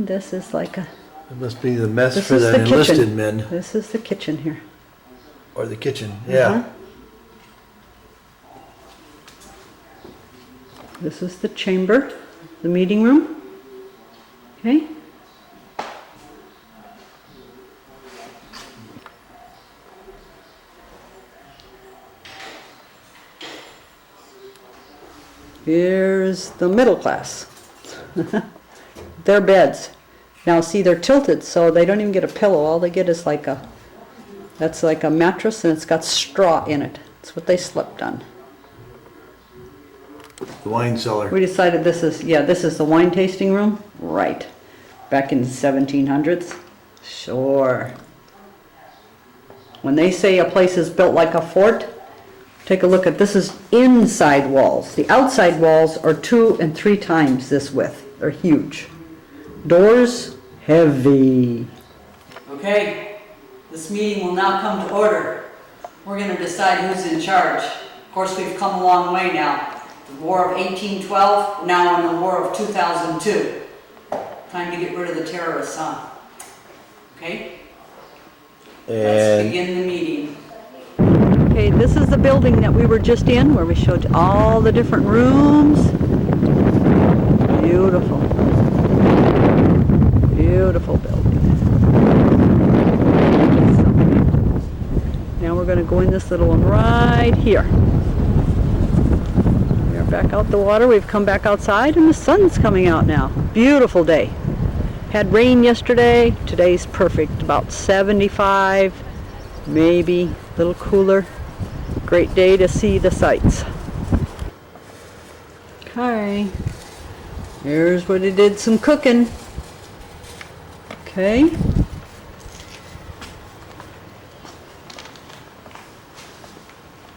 This is like a... It must be the mess This for is the the enlisted kitchen. men. This is the kitchen here. Or the kitchen, yeah. This is the chamber, the meeting room. Okay. Here's the middle class. Their beds. Now see, they're tilted, so they don't even get a pillow. All they get is like that's like a mattress, and it's got straw in it. That's what they slept on. The wine cellar. We decided this is the wine tasting room? Right. Back in the 1700s? Sure. When they say a place is built like a fort, take a look at this is inside walls. The outside walls are 2 and 3 times this width. They're huge. Doors, heavy. Okay, this meeting will now come to order. We're going to decide who's in charge. Of course, we've come a long way now. The War of 1812, now in the War of 2002. Time to get rid of the terrorists, huh? Okay? Let's begin the meeting. Okay, this is the building that we were just in, where we showed you all the different rooms. Beautiful. Beautiful building. Now we're going to go in this little one right here. We're back out the water. We've come back outside and the sun's coming out now. Beautiful day. Had rain yesterday. Today's perfect. About 75, maybe a little cooler. Great day to see the sights. Okay. Here's where they did some cooking. Okay.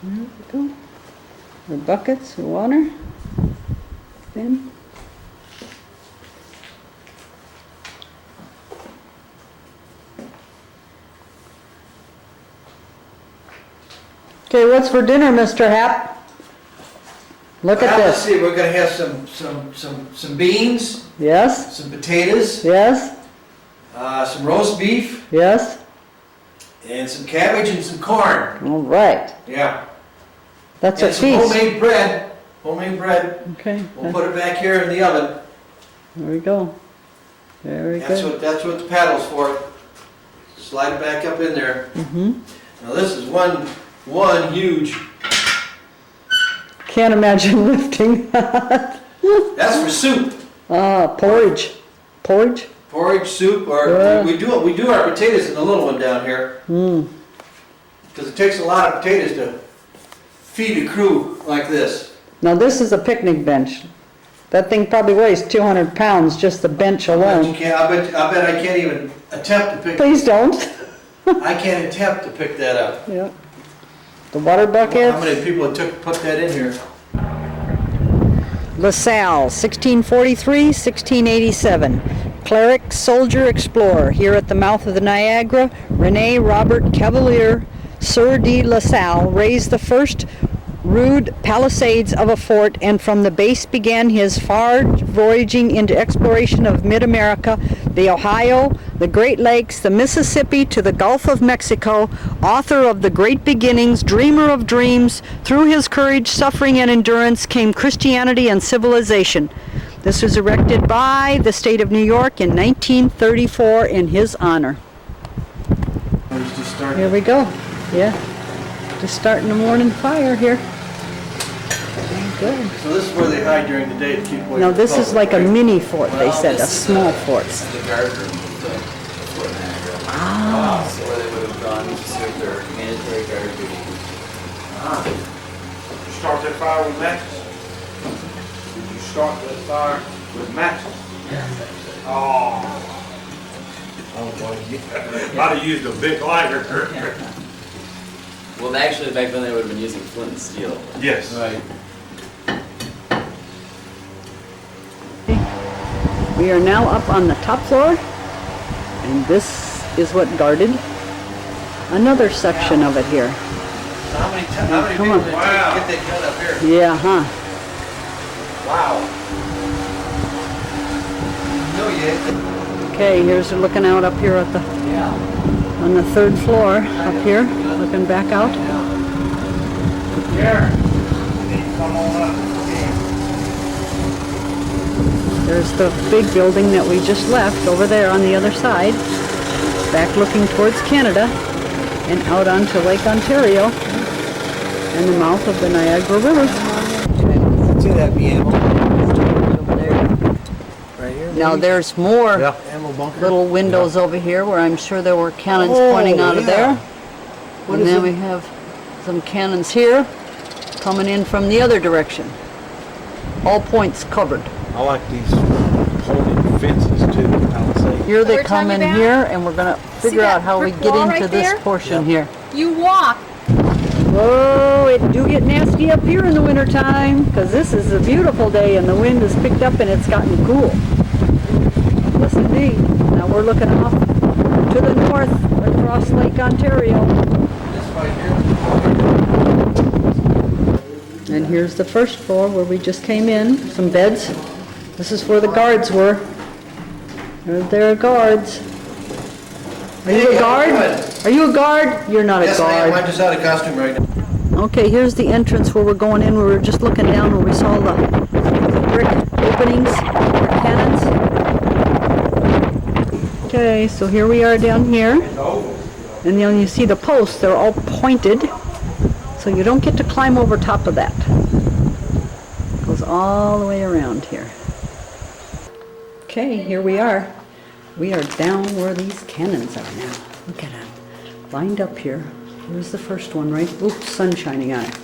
There we go. Our buckets of water. Then. Okay, what's for dinner, Mr. Happ? Look at Let's this. see, we're gonna have some beans, Yes, some potatoes, yes, some roast beef, yes. and some cabbage and some corn. All right. Yeah. That's and a some feast. homemade bread. Homemade bread. Okay. We'll put it back here in the oven. There we go. Very good. That's what the paddle's for. Slide it back up in there. Mm-hmm. Now this is one huge. Can't imagine lifting that. That's for soup. Porridge. Porridge? Porridge, soup, or Yeah. we do our potatoes in the little one down here. Because it takes a lot of potatoes to feed a crew like this. Now this is a picnic bench. That thing probably weighs 200 pounds, just the bench alone. I bet I can't even attempt to pick. Please don't. I can't attempt to pick that up. Yeah. The water bucket. How many people it took to put that in here? LaSalle, 1643, 1687. Cleric, soldier, explorer. Here at the mouth of the Niagara, Rene Robert Cavalier, Sieur de LaSalle, raised the first rude palisades of a fort, and from the base began his far voyaging into exploration of mid-America, the Ohio, the Great Lakes, the Mississippi, to the Gulf of Mexico. Author of The Great Beginnings, dreamer of dreams, through his courage, suffering, and endurance came Christianity and civilization. This was erected by the state of New York in 1934 in his honor. Here we go. Yeah. Just starting the morning fire here. Good. So this is where they hide during the day to keep away. Now from this the is like a public, mini fort, they said, a this is small fort. This is the guard room of the Fort Niagara. Ah. So where they would have gone to serve their mandatory guard duty. Start that fire with matches? Did you start that fire with matches? Oh. Oh boy, I'd have used a big lighter. Well, actually, back then they would have been using flint and steel. Yes. Right. We are now up on the top floor, and this is what guarded another section of it here. So how many Come people on. did it take to get that gun up here? Yeah, huh? Wow. No, yeah. Okay, here's her looking out up here at the on the 3rd floor up here, looking back out. Here. Come on up. There's the big building that we just left over there on the other side, back looking towards Canada and out onto Lake Ontario and the mouth of the Niagara River. See that? that be ammo? Right here? Now maybe? there's more Ammo bunker. little windows over here where I'm sure there were cannons pointing out of there. What And is then it? we have some cannons here coming in from the other direction. All points covered. I like these holding fences too, palisade. Here they We're come in talking about- here and we're gonna figure that out how we brick get wall into right this there? portion here. You walk. Whoa, it do get nasty up here in the wintertime, because this is a beautiful day and the wind has picked up and it's gotten cool. Yes indeed. Now we're looking off to the north across Lake Ontario. And here's the first floor where we just came in, some beds. This is where the guards were. There are guards. Are you a guard? Are you a guard? You're not a Yes, I am. I guard. just out of costume right now. Okay, here's the entrance where we're going in. We were just looking down where we saw the brick openings for cannons. Okay, so here we are down here. And then you see the posts, they're all pointed. So you don't get to climb over top of that. It goes all the way around here. Okay, here we are. We are down where these cannons are now. Look at them. Lined up here. Here's the first one, right? Oops, sun shining on it.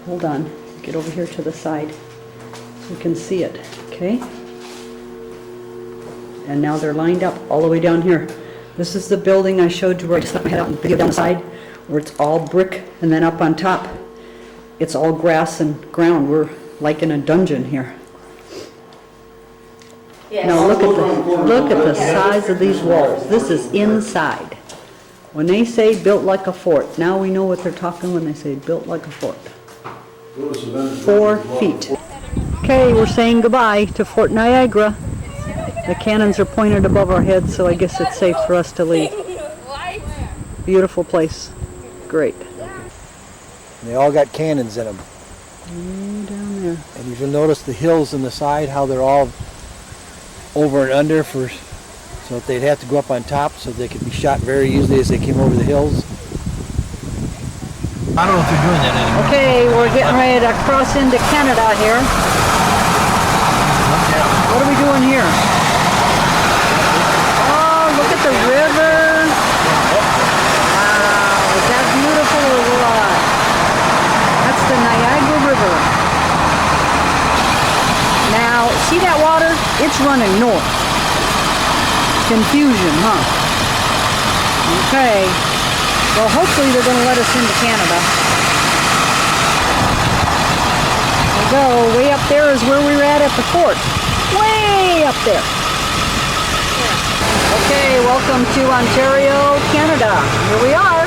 Hold on. Get over here to the side so we can see it. Okay? And now they're lined up all the way down here. This is the building I showed you where I stuck my head out and video down the side, where it's all brick, and then up on top, it's all grass and ground. We're like in a dungeon here. Now look at the size of these walls. This is inside. When they say built like a fort, now we know what they're talking when they say built like a fort. 4 feet. Okay, we're saying goodbye to Fort Niagara. The cannons are pointed above our heads, so I guess it's safe for us to leave. Beautiful place. Great. They all got cannons in them. Down there. And if you'll notice the hills on the side, how they're all over and under so that they'd have to go up on top so they could be shot very easily as they came over the hills. I don't know if they're doing that anymore. Okay, we're getting ready to cross into Canada here. What are we doing here? Oh, look at the river. Wow, is that beautiful or what? That's the Niagara River. Now, see that water? It's running north. Confusion, huh? Okay. Well, hopefully they're going to let us into Canada. There we go. Way up there is where we were at the fort. Way up there. Okay, welcome to Ontario, Canada. Here we are.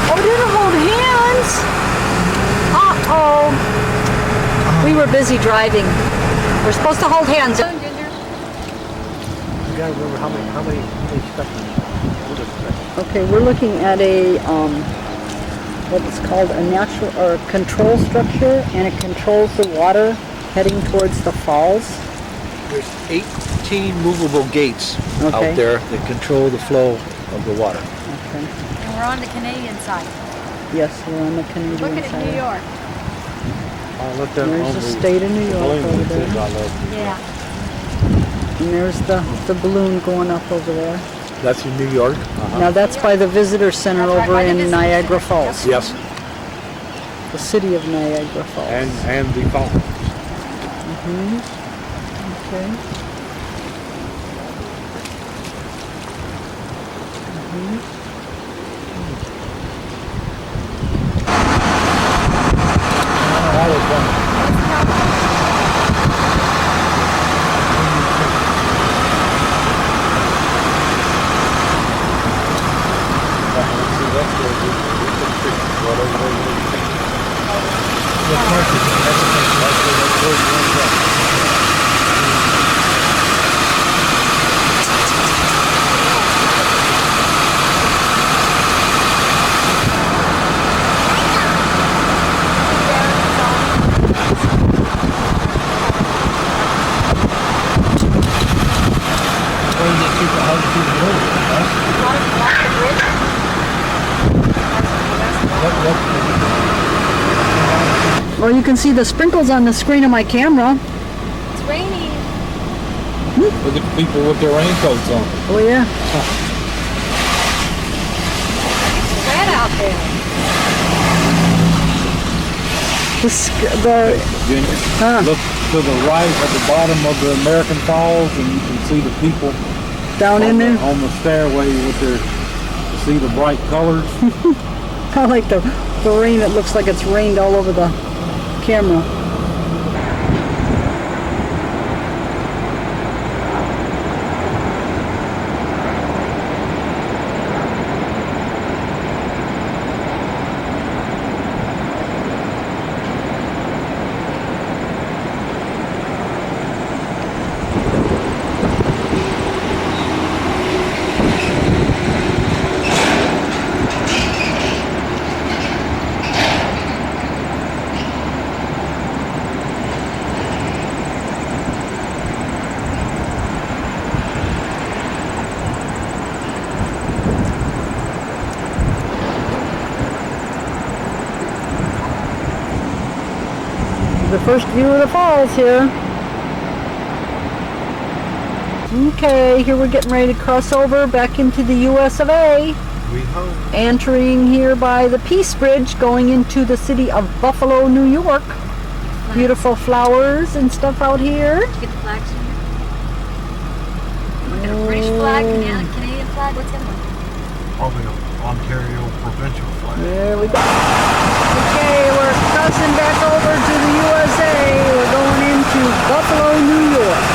Oh, we didn't hold hands. Uh-oh. We were busy driving. We're supposed to hold hands. You gotta remember how many specimens. Okay, we're looking at a what is called a natural or control structure, and it controls the water heading towards the falls. There's 18 movable gates Okay. out there that control the flow of the water. Okay. And we're on the Canadian side. Yes, we're on the Canadian Look at side. New York. There's the state of New York over there. Yeah. And there's the balloon going up over there. That's in New York. Now that's by the visitor center over in Niagara Falls. Yes. The city of Niagara Falls. And the fountain. Okay. Well, you can see the sprinkles on the screen of my camera. It's raining. Look at the people with their raincoats on. Oh yeah. It's wet out there. Junior, look to the right at the bottom of the American Falls, and you can see the people down in there on the stairway with their. See the bright colors. I like the rain. It looks like it's rained all over the camera. The first view of the falls here. Okay, here we're getting ready to cross over back into the US of A. Entering here by the Peace Bridge, going into the city of Buffalo, New York. Beautiful flowers and stuff out here. Get the flags in here. Got a British flag, Canadian flag. What's the other one? Probably an Ontario provincial flag. There we go. Okay, we're crossing back over to the USA. We're going into Buffalo, New York.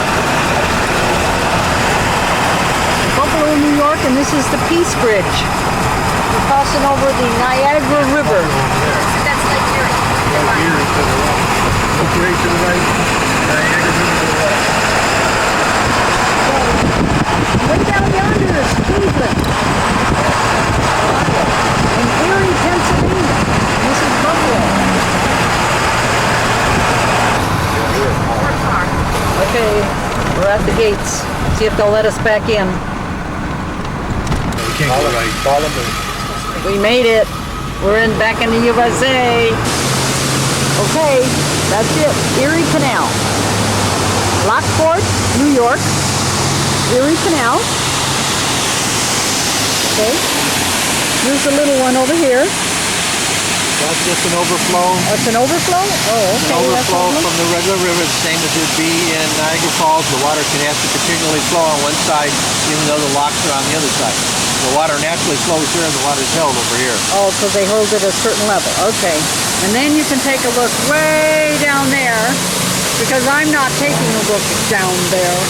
Buffalo, New York, and this is the Peace Bridge. We're crossing over the Niagara River. That's Lake Erie. Lake Erie to the right. Lake Erie to the right. Niagara River to the left. Way down yonder is Cleveland. In Erie, Pennsylvania. This is Buffalo. Okay, we're at the gates. See if they'll let us back in. We can't go right. Follow me. We made it. We're back in the USA. Okay, that's it. Erie Canal. Lockport, New York. Erie Canal. Okay. Here's the little one over here. That's just an overflow. Oh, it's an overflow? Oh, okay. An overflow from the regular river, the same as it would be in Niagara Falls. The water can have to continually flow on one side, even though the locks are on the other side. The water naturally flows here, and the water's held over here. Oh, so they hold it at a certain level. Okay. And then you can take a look way down there, because I'm not taking a look down there.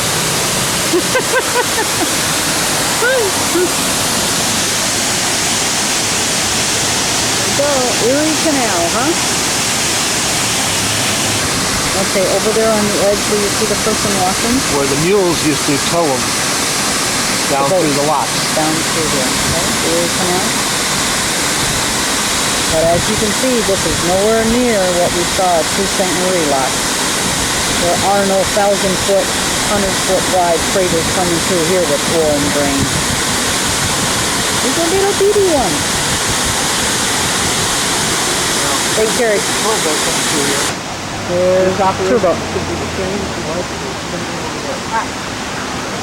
So, Erie Canal, huh? Okay, over there on the edge where you see the person walking. Where the mules used to tow them down through the locks. Down through there, okay? Erie Canal. But as you can see, this is nowhere near what we saw at Sault Ste. Marie lock. There are no 1,000-foot, 100-foot wide freighters coming through here with oil and grain. These are little bitty ones. They carry. There's turbo.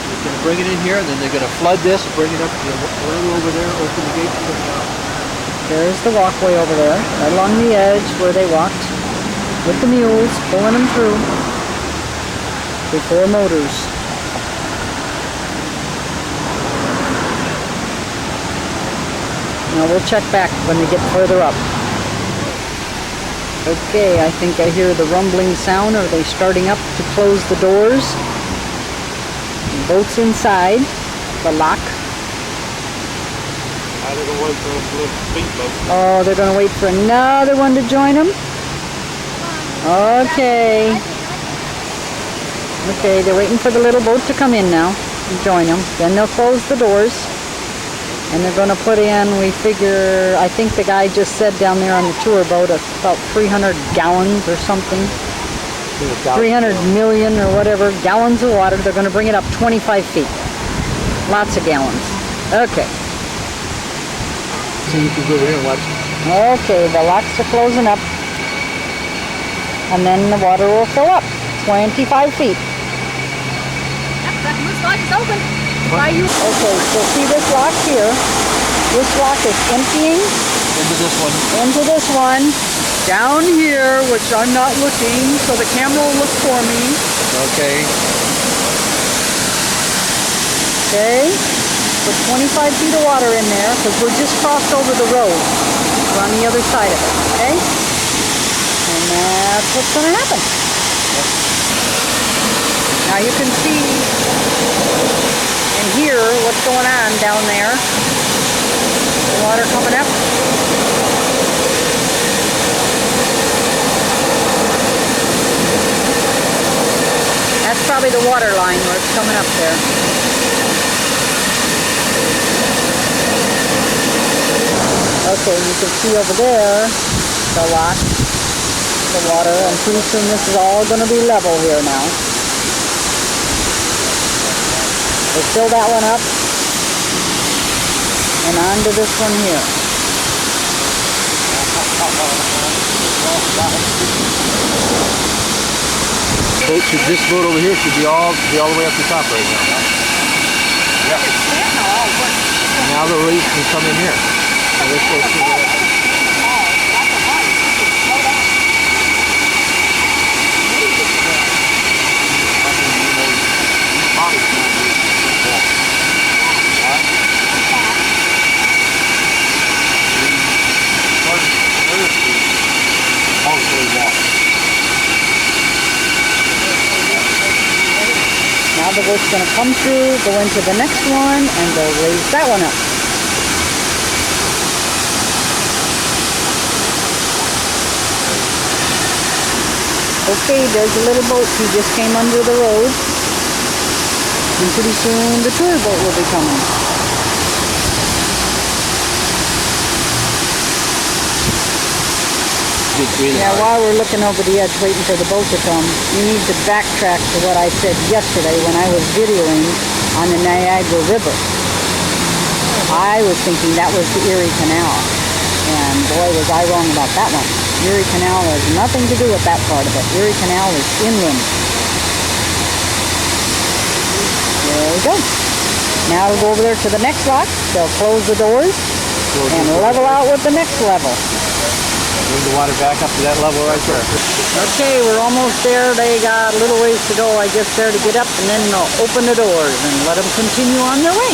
They're going to bring it in here, and then they're going to flood this and bring it up to the road over there, open the gates, and bring it out. There's the walkway over there, right along the edge where they walked, with the mules, pulling them through. Before motors. Now we'll check back when we get further up. Okay, I think I hear the rumbling sound. Are they starting up to close the doors? The boat's inside the lock. Oh, they're going to wait for another one to join them? Okay. Okay, they're waiting for the little boat to come in now and join them. Then they'll close the doors. And they're going to put in, we figure, I think the guy just said down there on the tour boat, about 300 gallons or something. 300 million or whatever gallons of water. They're going to bring it up 25 feet. Lots of gallons. Okay. So you can go over here and watch. Okay, the locks are closing up. And then the water will fill up, 25 feet. That looks like it's open. Why you? Okay, so see this lock here? This lock is emptying Into this one. into this one, down here, which I'm not looking, so the camera will look for me. Okay. Okay, put 25 feet of water in there, because we're just crossed over the road. We're on the other side of it, okay? And that's what's going to happen. Now you can see and hear what's going on down there. The water coming up. That's probably the water line where it's coming up there. Okay, you can see over there the lock, the water, and pretty soon this is all going to be level here now. We'll fill that one up and onto this one here. This boat over here should be all the way up the top right now. Huh? Yeah. Now the relief can come in here. So let's go see that. Now the boat's going to come through, go into the next one, and they'll raise that one up. Okay, there's a little boat. He just came under the road. And pretty soon the tour boat will be coming. Yeah, while we're looking over the edge waiting for the boat to come, you need to backtrack to what I said yesterday when I was videoing on the Niagara River. I was thinking that was the Erie Canal. And boy, was I wrong about that one. Erie Canal has nothing to do with that part of it. Erie Canal is inland. There we go. Now we'll go over there to the next lock. They'll close the doors and level out with the next level. Bring the water back up to that level right there. Okay, we're almost there. They got a little ways to go, I guess, there to get up, and then they'll open the doors and let them continue on their way.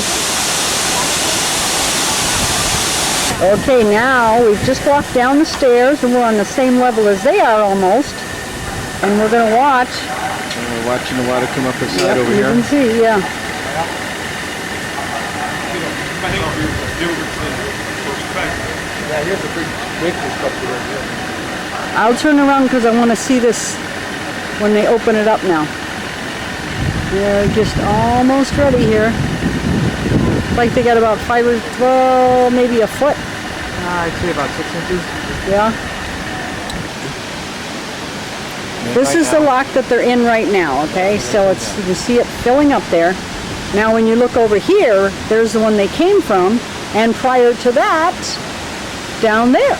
Okay, now we've just walked down the stairs, and we're on the same level as they are almost. And we're going to watch. And we're watching the water come up the side over here. You can see, yeah. Yeah, here's a big breakthrough structure right here. I'll turn around because I want to see this when they open it up now. They're just almost ready here. Like they got about 5 or 12, maybe a foot. I'd say about 6 inches. Yeah. This is the lock that they're in right now, okay? So it's, you can see it filling up there. Now when you look over here, there's the one they came from, and prior to that, down there.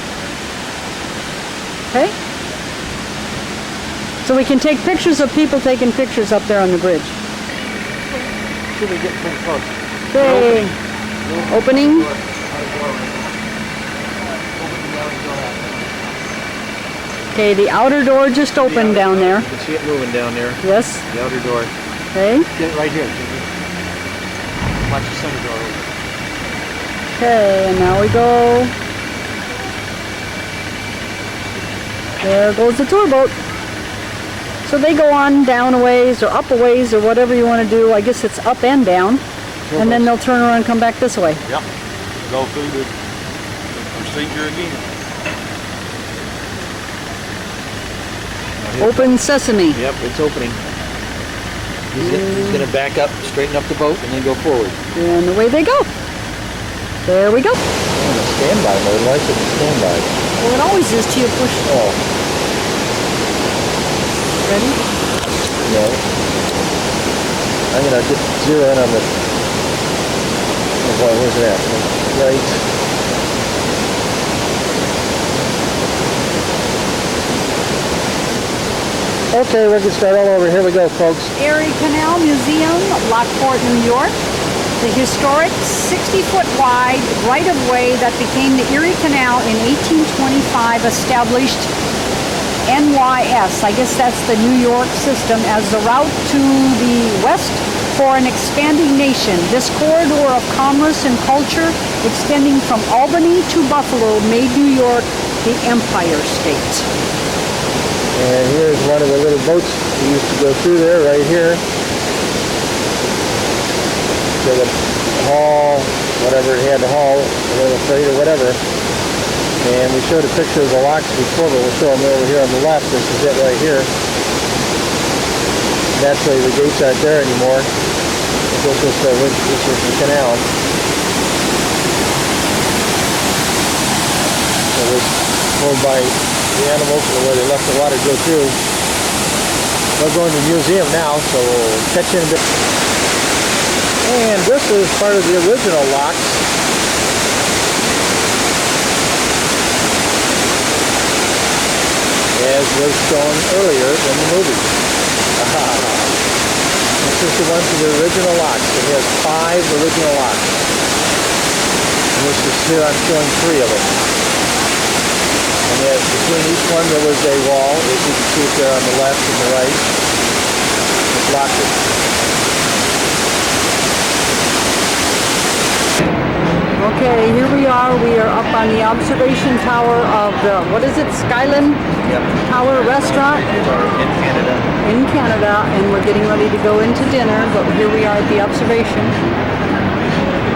Okay? So we can take pictures of people taking pictures up there on the bridge. Should we get pretty close? Okay. Opening. Okay, the outer door just opened down there. You can see it moving down there. Yes. The outer door. Okay. Get it right here. Watch the center door open. Okay, and now we go. There goes the tour boat. So they go on down a ways or up a ways or whatever you want to do. I guess it's up and down. And then they'll turn around and come back this way. Yep. Go through the procedure again. Open sesame. Yep, it's opening. He's going to back up, straighten up the boat, and then go forward. And away they go. There we go. Standby mode. Why is it standby? Well, it always is till you push. Oh. Ready? No. I'm going to just zero in on the... Oh boy, where's it at? Right. Okay, we can start all over. Here we go, folks. Erie Canal Museum, Lockport, New York. The historic 60-foot wide right-of-way that became the Erie Canal in 1825 established NYS, I guess that's the New York system, as the route to the west for an expanding nation. This corridor of commerce and culture extending from Albany to Buffalo made New York the Empire State. And here's one of the little boats we used to go through there, right here. To the haul, whatever it had to haul, a little freight or whatever. And we showed a picture of the locks before, but we'll show them over here on the left. This is it right here. Naturally, the gates aren't there anymore. This is the canal. It was pulled by the animals where they left the water go through. We're going to the museum now, so we'll catch you in a bit. And this is part of the original locks. As was shown earlier in the movie. This is the one for the original locks. It has 5 original locks. And this is here I'm showing 3 of them. And yet between each one there was a wall, as you can see it there on the left and the right. It locked it. Okay, here we are. We are up on the observation tower of the, what is it, Skyland Tower Restaurant? In Canada. In Canada, and we're getting ready to go into dinner, but here we are at the observation.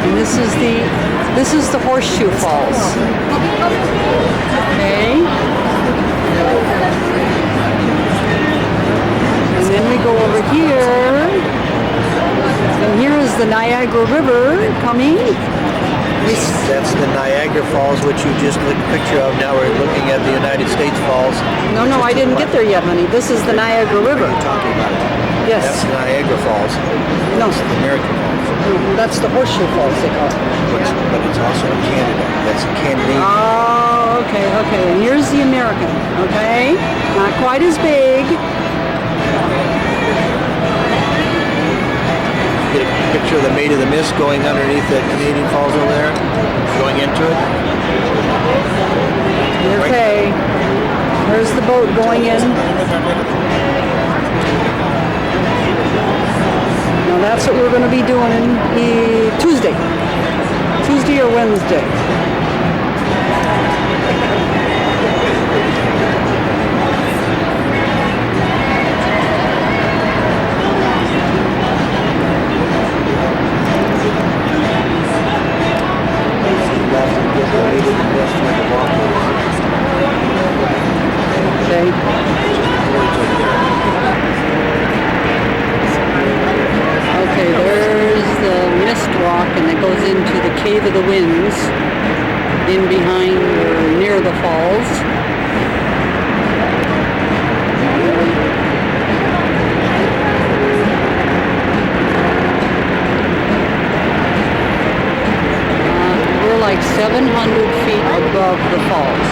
And this is the Horseshoe Falls. Okay. And then we go over here. And here is the Niagara River coming. That's the Niagara Falls, which you just took a picture of. Now we're looking at the United States Falls. No, I didn't get there yet, honey. This is the Niagara River. What are you talking about? Yes. That's the Niagara Falls. No. That's the American Falls. That's the Horseshoe Falls, they call it. But it's also in Canada. That's Canadian. Oh, okay. And here's the American, okay? Not quite as big. Get a picture of the Maid of the Mist going underneath the Canadian Falls over there, going into it. Okay, there's the boat going in. Now that's what we're going to be doing Tuesday or Wednesday. Okay, there's the mist walk, and it goes into the Cave of the Winds, in behind or near the falls. We're like 700 feet above the falls.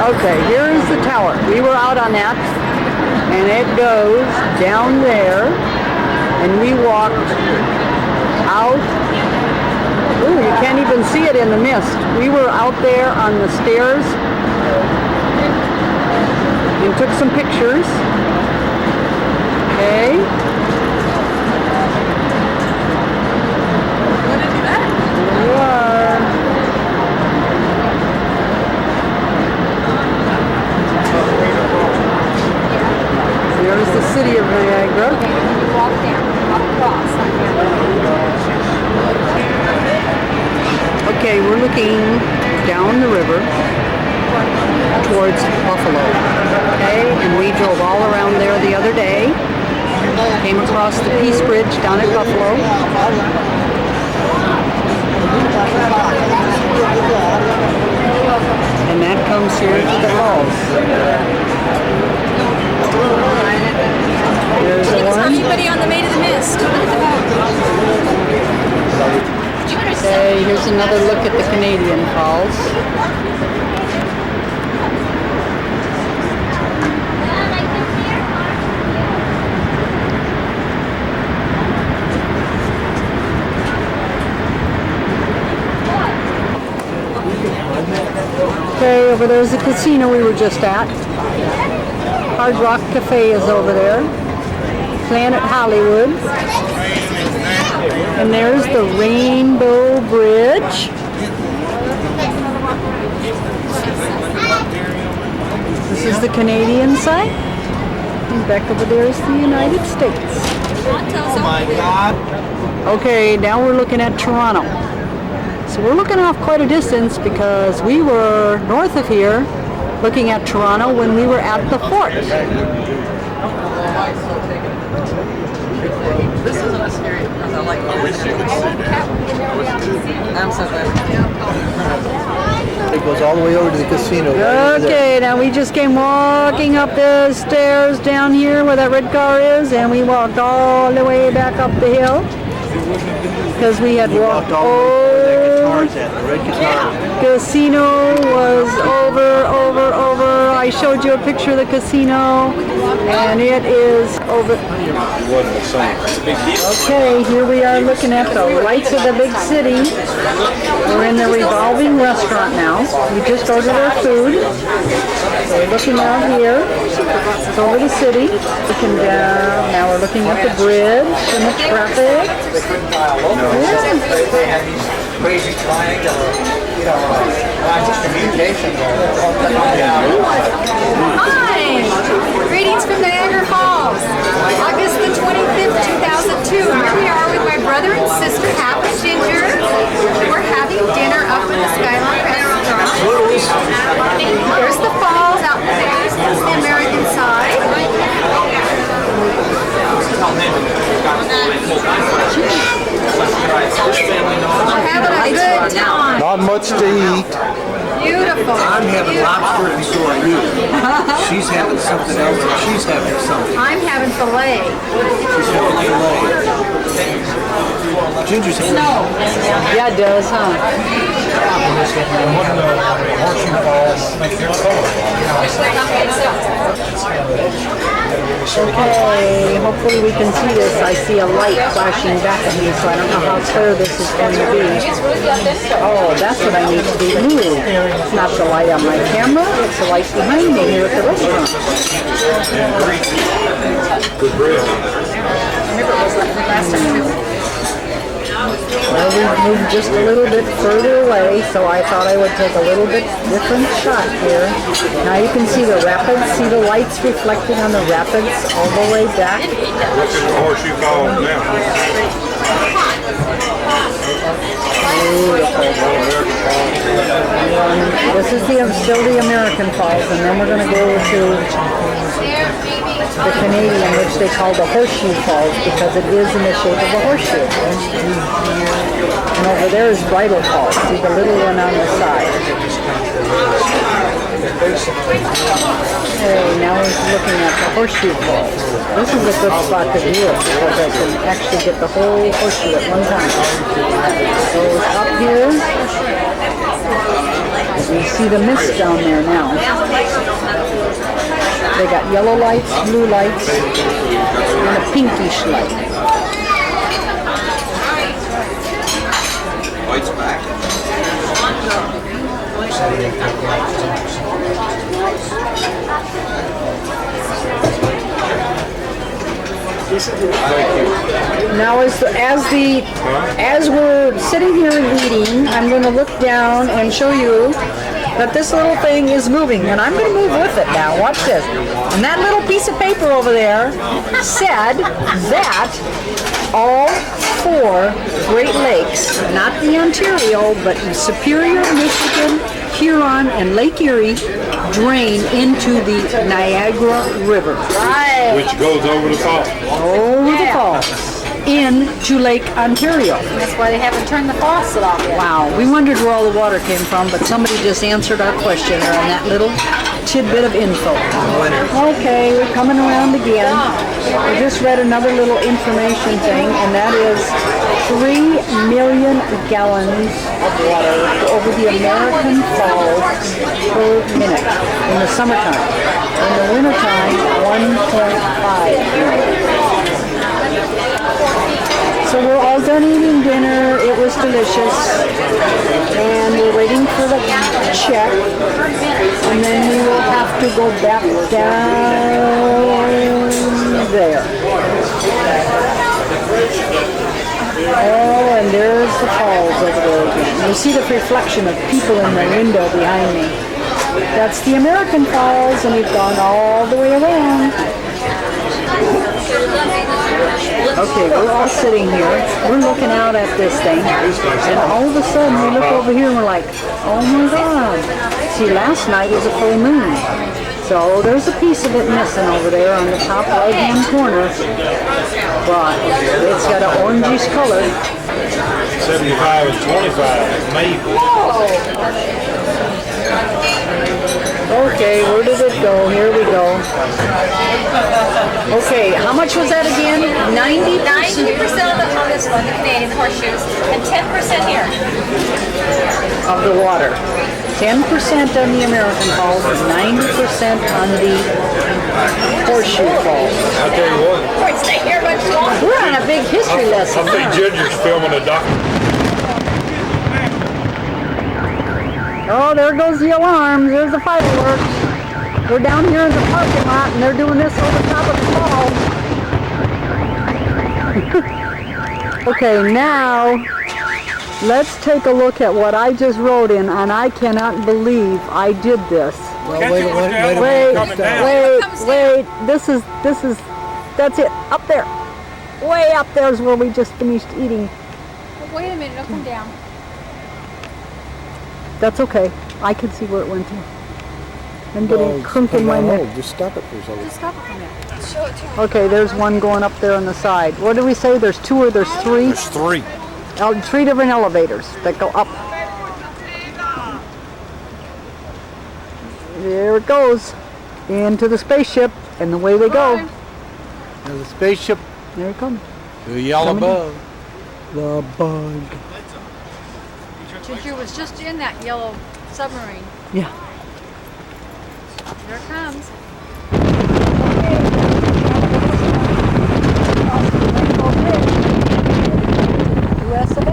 Okay, here's the tower. We were out on that, and it goes down there, and we walked out. Ooh, you can't even see it in the mist. We were out there on the stairs and took some pictures. Okay. There you are. There's the city of Niagara. Okay, we're looking down the river towards Buffalo. Okay, and we drove all around there the other day. Came across the Peace Bridge down at Buffalo. And that comes here to the falls. There's the one. Everybody on the Maid of the Mist. Canadian Falls. Okay, over there's the casino we were just at. Hard Rock Cafe is over there. Planet Hollywood. And there's the Rainbow Bridge. This is the Canadian side. And back over there is the United States. Oh my God. Okay, now we're looking at Toronto. So we're looking off quite a distance because we were north of here looking at Toronto when we were at the fort. This isn't as scary because I like it. I wish you could see that. I'm so glad. It goes all the way over to the casino. Okay, now we just came walking up the stairs down here where that red car is, and we walked all the way back up the hill because we had walked over. The red guitar. Casino was over. I showed you a picture of the casino, and it is over. Okay, here we are looking at the lights of the big city. We're in the revolving restaurant now. We just ordered our food. So we're looking out here. It's over the city. Looking down. Now we're looking at the bridge and the traffic. They have these crazy triangular, lines of communication. Hi! Greetings from Niagara Falls. August the 25th, 2002. Here we are with my brother and sister, Hap and Ginger. We're having dinner up in the Skyline Restaurant. There's the falls out there. This is the American side. We're having a good time. Not much to eat. Beautiful. I'm having lobster and so are you. She's having something else and she's having something. I'm having filet. She's having filet. Ginger's having Yeah, it does, huh? Okay, hopefully we can see this. I see a light flashing back at me, so I don't know how clear this is going to be. Oh, that's what I need to do. Ooh, it's not the light on my camera, it's the light behind me here at the restaurant. Good bread. Well, we moved just a little bit further away, so I thought I would take a little bit different shot here. Now you can see the rapids, see the lights reflecting on the rapids all the way back. What's in the horseshoe falls now? This is still the American Falls, and then we're going to go to the Canadian, which they call the Horseshoe Falls because it is in the shape of a horseshoe. And over there is Bridal Falls. See the little one on the side. Okay, now we're looking at the Horseshoe Falls. This is a good spot to view it because I can actually get the whole horseshoe at one time. So up here, you see the mist down there now. They got yellow lights, blue lights, and a pinkish light. Lights back. Now as we're sitting here and eating, I'm going to look down and show you that this little thing is moving, and I'm going to move with it now. Watch this. And that little piece of paper over there said that all 4 Great Lakes, not the Ontario, but Superior, Michigan, Huron, and Lake Erie, drain into the Niagara River. Right. Which goes over the falls. Over the falls. Into Lake Ontario. That's why they haven't turned the faucet off yet. Wow, we wondered where all the water came from, but somebody just answered our question there on that little tidbit of info. Okay, we're coming around again. I just read another little information thing, and that is 3 million gallons of water over the American Falls per minute in the summertime. In the wintertime, 1.5 million. So we're all done eating dinner. It was delicious. And we're waiting for the check. And then we will have to go back down there. Oh, and there's the falls over there again. You see the reflection of people in the window behind me. That's the American Falls, and we've gone all the way around. Okay, we're all sitting here. We're looking out at this thing, and all of a sudden we look over here and we're like, oh my God. See, last night was a full moon. So there's a piece of it missing over there on the top right-hand corner. But it's got an orangish color. 75 and 25, maybe. Okay, where did it go? Here we go. Okay, how much was that again? 90%? 90% on this one, the Canadian horseshoes, and 10% here. Of the water. 10% on the American Falls, 90% on the Horseshoe Falls. I'll tell you what. We're on a big history lesson. I think Ginger's filming a doc. Oh, there goes the alarms. There's the fireworks. We're down here in the parking lot, and they're doing this over top of the falls. Okay, now let's take a look at what I just wrote in, and I cannot believe I did this. Wait. This is, that's it. Up there. Way up there is where we just finished eating. Wait a minute, it'll come down. That's okay. I can see where it went to. I'm getting a crunk in my neck. Just stop it for a second. Just stop it for a minute. Show it to me. Okay, there's one going up there on the side. What do we say? There's two or there's three? There's three. Three different elevators that go up. There it goes. Into the spaceship, and away they go. There's a spaceship. There it comes. The yellow bug. The bug. Ginger was just in that yellow submarine. Yeah. There it comes. US of A.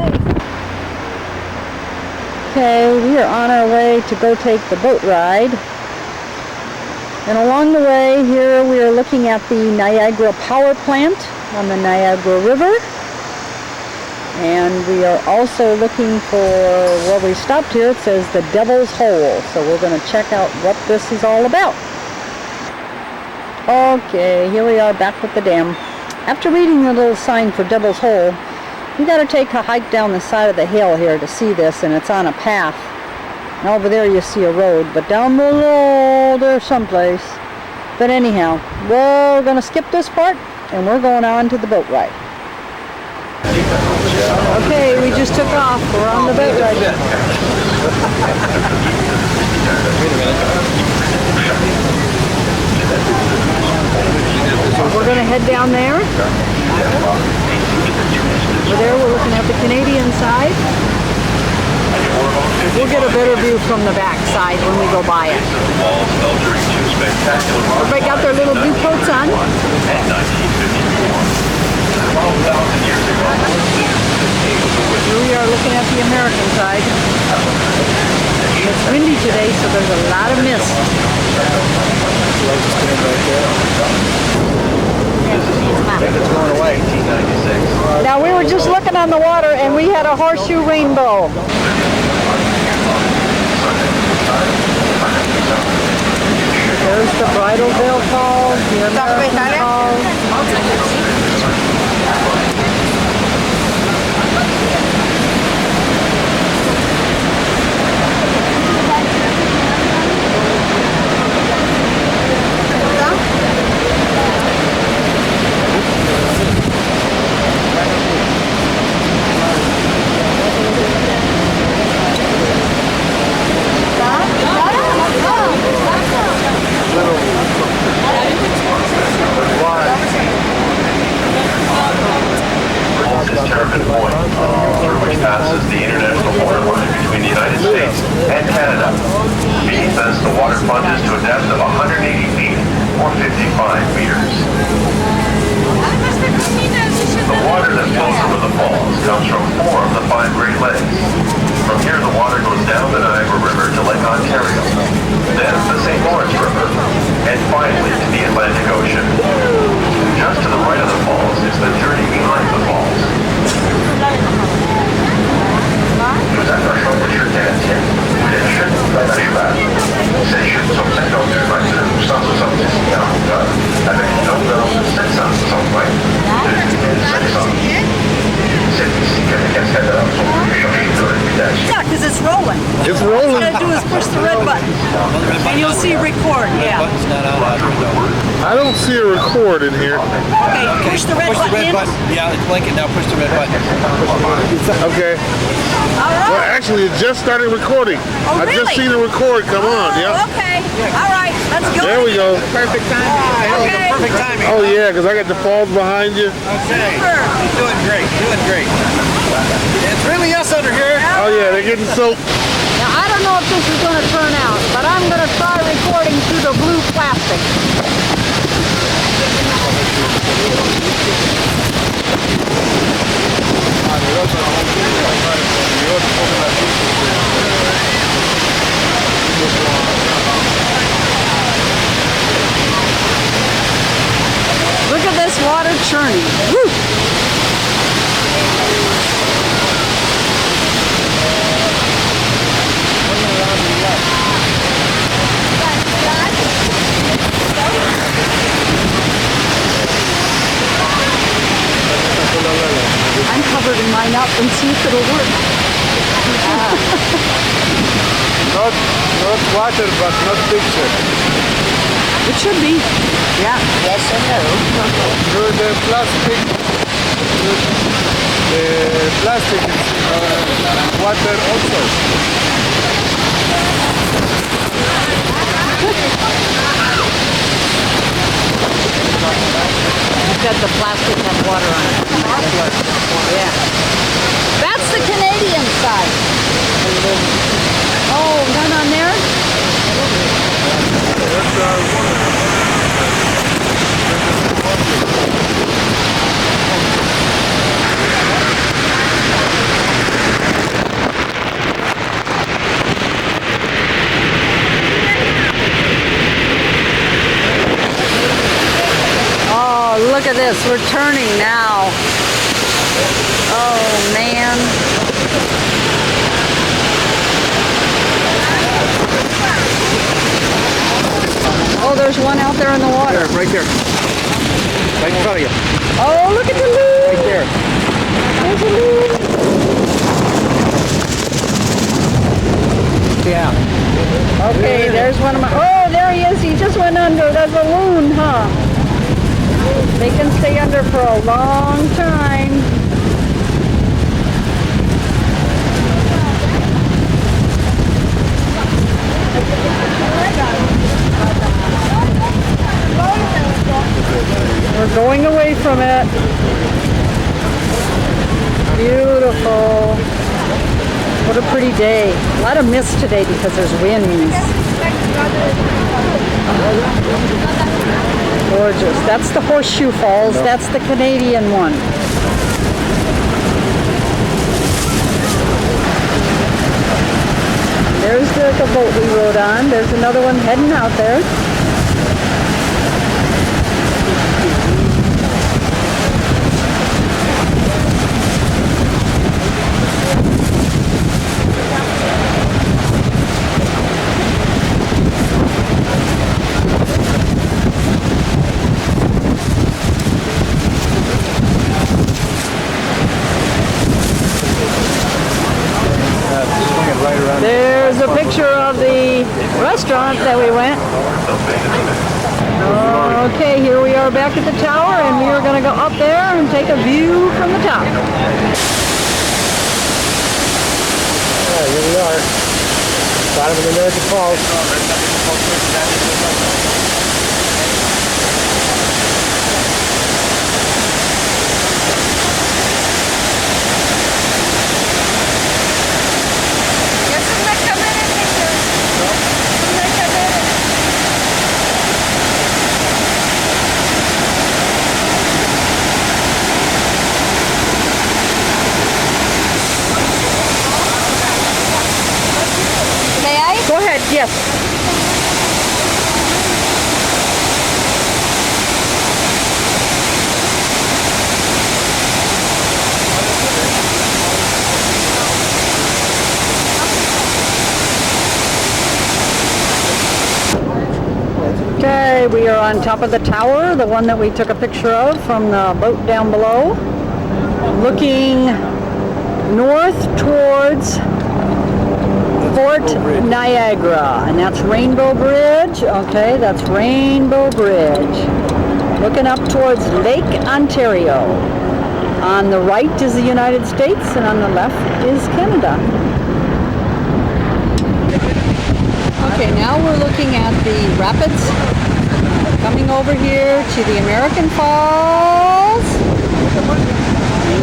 Okay, we are on our way to go take the boat ride. And along the way here we are looking at the Niagara Power Plant on the Niagara River. And we are also looking for, where we stopped here, it says the Devil's Hole. So we're going to check out what this is all about. Okay, here we are back with the dam. After reading the little sign for Devil's Hole, you got to take a hike down the side of the hill here to see this, and it's on a path. And over there you see a road, but down below there's someplace. But anyhow, we're going to skip this part, and we're going on to the boat ride. Okay, we just took off. We're on the boat ride. So we're going to head down there. Over there we're looking at the Canadian side. We'll get a better view from the back side when we go by it. Everybody got their little blue coats on. Here we are looking at the American side. It's windy today, so there's a lot of mist. Now we were just looking on the water and we had a horseshoe rainbow. There's the Bridalveil Falls, the American Falls. and Canada. Beneath us, the water plunges to a depth of 180 feet or 55 meters. The water that flows over the falls comes from 4 of the 5 Great Lakes. From here, the water goes down the Niagara River to Lake Ontario, then the St. Lawrence River, and finally to the Atlantic Ocean. Just to the right of the falls is the journey behind the falls. Nous attachons sur terrestre, les chutes dans la cheval. Ces chutes sont 52 mètres ou 170 pieds en hauteur, avec une longueur de 760 mètres, de 2500 pieds. C'est ici que les cascadeurs sont venus chercher de la réputation. Yeah, because it's rolling. It's All rolling. you gotta do is push the red button. And you'll see record, yeah. I don't see a record in here. Okay, push the red Push the button red in. button. Yeah, it's blinking now. Push the red button. Okay. All right. Well, actually, it just started recording. Oh, I just really? seen the record come on. Oh, Yeah. okay. All right, let's go. There we go. Perfect timing. Okay. Perfect timing. Oh yeah, because I got the falls behind you. Okay. Super. You're doing great. Doing great. It's really us under here. Oh yeah, they're getting soaked. Now, I don't know if this is going to turn out, but I'm going to try recording through the blue plastic. Look at this water churning. Woo! I'm covering mine up and see if it'll work. Not water, but not picture. It should be. Yeah. Yes and no. Through the plastic. The plastic is water also. You've got the plastic and water on it. Yeah. That's the Canadian side. Oh, none on there? Oh, look at this. We're turning now. Oh, man. Oh, there's one out there in the water. Right there. Right in front of you. Oh, look at the loon. Right there. There's a loon. Yeah. Okay, there's one of my... Oh, there he is. He just went under. That's a loon, huh? They can stay under for a long time. We're going away from it. Beautiful. What a pretty day. A lot of mist today because there's winds. Gorgeous. That's the Horseshoe Falls. That's the Canadian one. There's the boat we rode on. There's another one heading out there. There's a picture of the restaurant that we went. Okay, here we are back at the tower, and we are going to go up there and take a view from the top. Here we are. Bottom of the American Falls. Isn't that coming Yes. Okay, we are on top of the tower, the one that we took a picture of from the boat down below, looking north towards Fort Niagara, and that's Rainbow Bridge. Okay, that's Rainbow Bridge. Looking up towards Lake Ontario. On the right is the United States, and on the left is Canada. Okay, now we're looking at the rapids. Coming over here to the American Falls.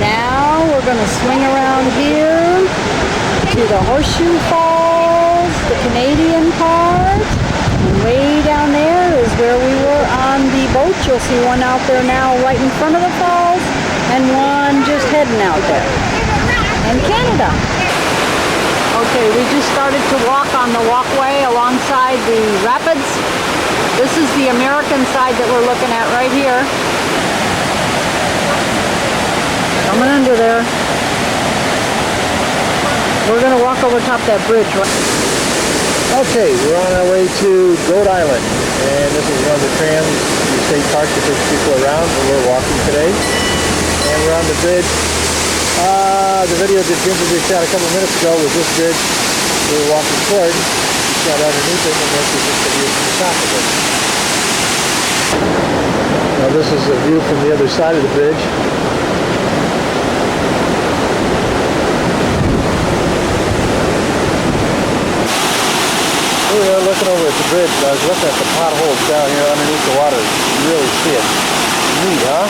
Now we're going to swing around here to the Horseshoe Falls, the Canadian part. And way down there is where we were on the boat. You'll see one out there now right in front of the falls and one just heading out there. And Canada. Okay, we just started to walk on the walkway alongside the rapids. This is the American side that we're looking at right here. Coming under there. We're going to walk over top that bridge. Okay, we're on our way to Goat Island, and this is one of the trams, the state park that takes people around, and we're walking today. And we're on the bridge. The video that Ginger just shot a couple minutes ago was this bridge we were walking toward. We shot underneath it, and this is just the view from the top of it. Now this is the view from the other side of the bridge. We were looking over at the bridge, and I was looking at the potholes down here underneath the water. You really see it. Neat, huh?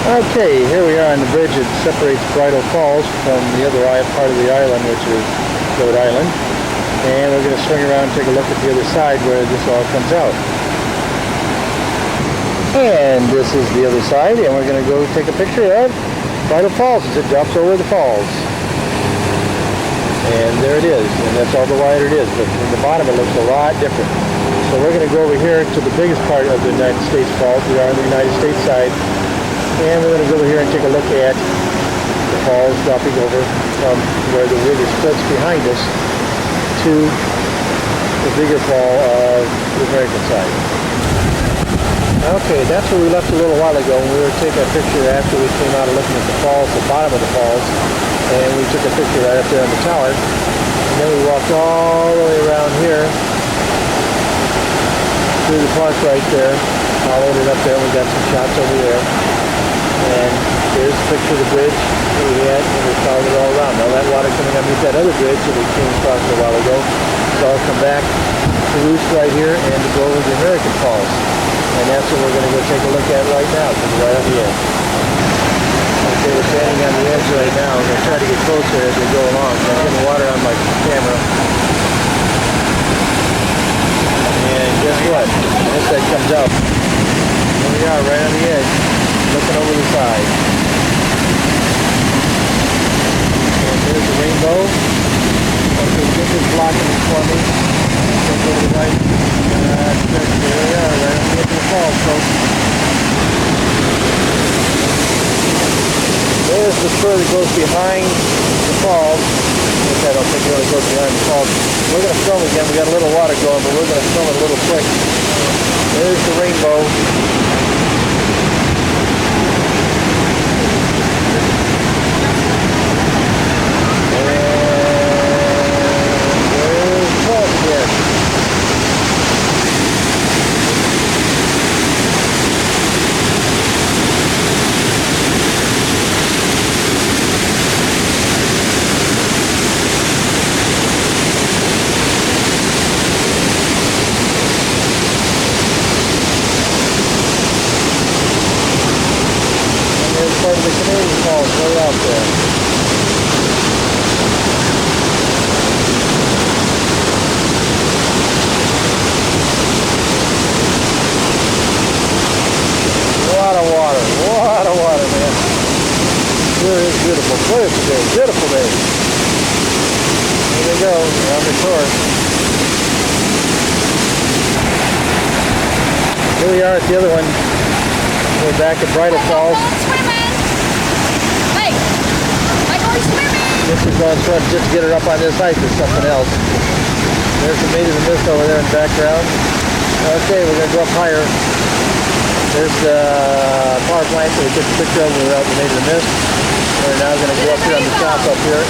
Okay, here we are on the bridge that separates Bridal Falls from the other part of the island, which is Goat Island. And we're going to swing around and take a look at the other side where this all comes out. And this is the other side, and we're going to go take a picture of Bridal Falls as it drops over the falls. And there it is, and that's all the wider it is, but from the bottom it looks a lot different. So we're going to go over here to the biggest part of the United States Falls. We are on the United States side. And we're going to go over here and take a look at the falls dropping over from where the river splits behind us to the bigger fall of the American side. Okay, that's where we left a little while ago when we were taking a picture after we came out and looking at the falls, the bottom of the falls, and we took a picture right up there on the tower. And then we walked all the way around here through the park right there, followed it up there, and we got some shots over there. And there's a picture of the bridge that we had, and we followed it all around. Now that water coming underneath that other bridge that we came across a while ago, it's all come back to roost right here and to go over the American Falls. And that's what we're going to go take a look at right now, because we're right on the edge. Okay, we're standing on the edge right now. We're going to try to get closer as we go along. I'm getting water on my camera. And guess what? Once that comes out, here we are right on the edge, looking over the side. And there's the rainbow. Okay, Ginger's blocking it for me. Go to the right. There we are, right on the edge of the falls, folks. There's the spur that goes behind the falls. Which I don't think it really goes behind the falls. We're going to film again. We got a little water going, but we're going to film it a little quick. There's the rainbow. Part of the Canadian Falls right out there. beautiful, beautiful day, beautiful day. Here we go, we're on the tour. Here we are at the other one. We're back at Bridal Falls. Hey, I'm going swimming. This is going swimming just to get her up on this ice or something else. There's the Maid of the Mist over there in the background. Okay, we're going to go up higher. There's the power plant that we took a picture of when we were out in the Maid of the Mist. We're now going to go up here on the top up here.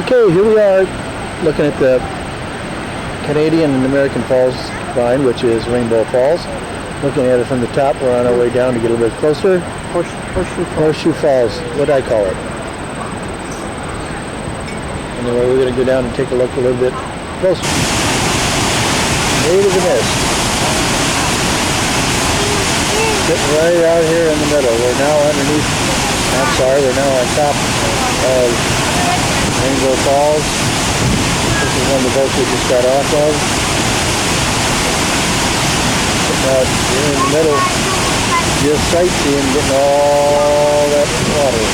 Okay, here we are looking at the Canadian and American Falls combined, which is Rainbow Falls. Looking at it from the top, we're on our way down to get a little bit closer. Horseshoe Falls, what I call it. Anyway, we're going to go down and take a look a little bit closer. Maid of the Mist. Sitting right out here in the middle. We're now underneath, we're now on top of Rainbow Falls. This is one of the boats we just got off of. Sitting out here in the middle, just sightseeing, getting all that water.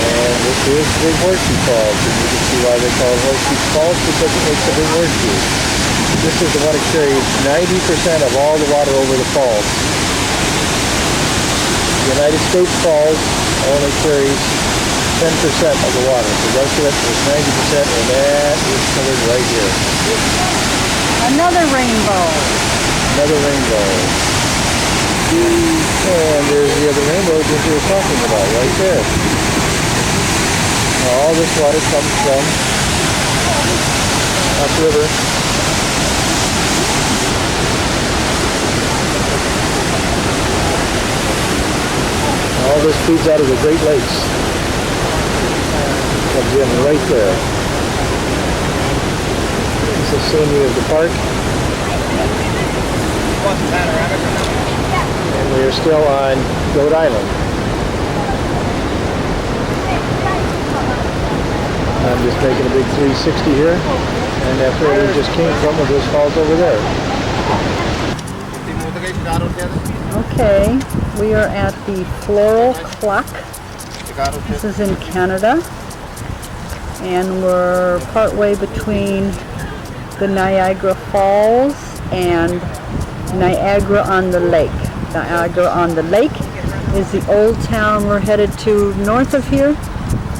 And this is Big Horseshoe Falls, and you can see why they call it Horseshoe Falls, because it makes a big horseshoe. This is the one that carries 90% of all the water over the falls. The United States Falls only carries 10% of the water. The rest of it is 90%, and that is covered right here. Another rainbow. Another rainbow. And there's the other rainbow that we were talking about, right there. All this water comes from upriver. All this feeds out of the Great Lakes. Comes in right there. This is the scenery of the park. And we are still on Goat Island. I'm just making a big 360 here. And that's where we just came from, with those falls over there. Okay, we are at the Floral Clock. This is in Canada. And we're partway between the Niagara Falls and Niagara on the Lake. Niagara on the Lake is the old town we're headed to north of here.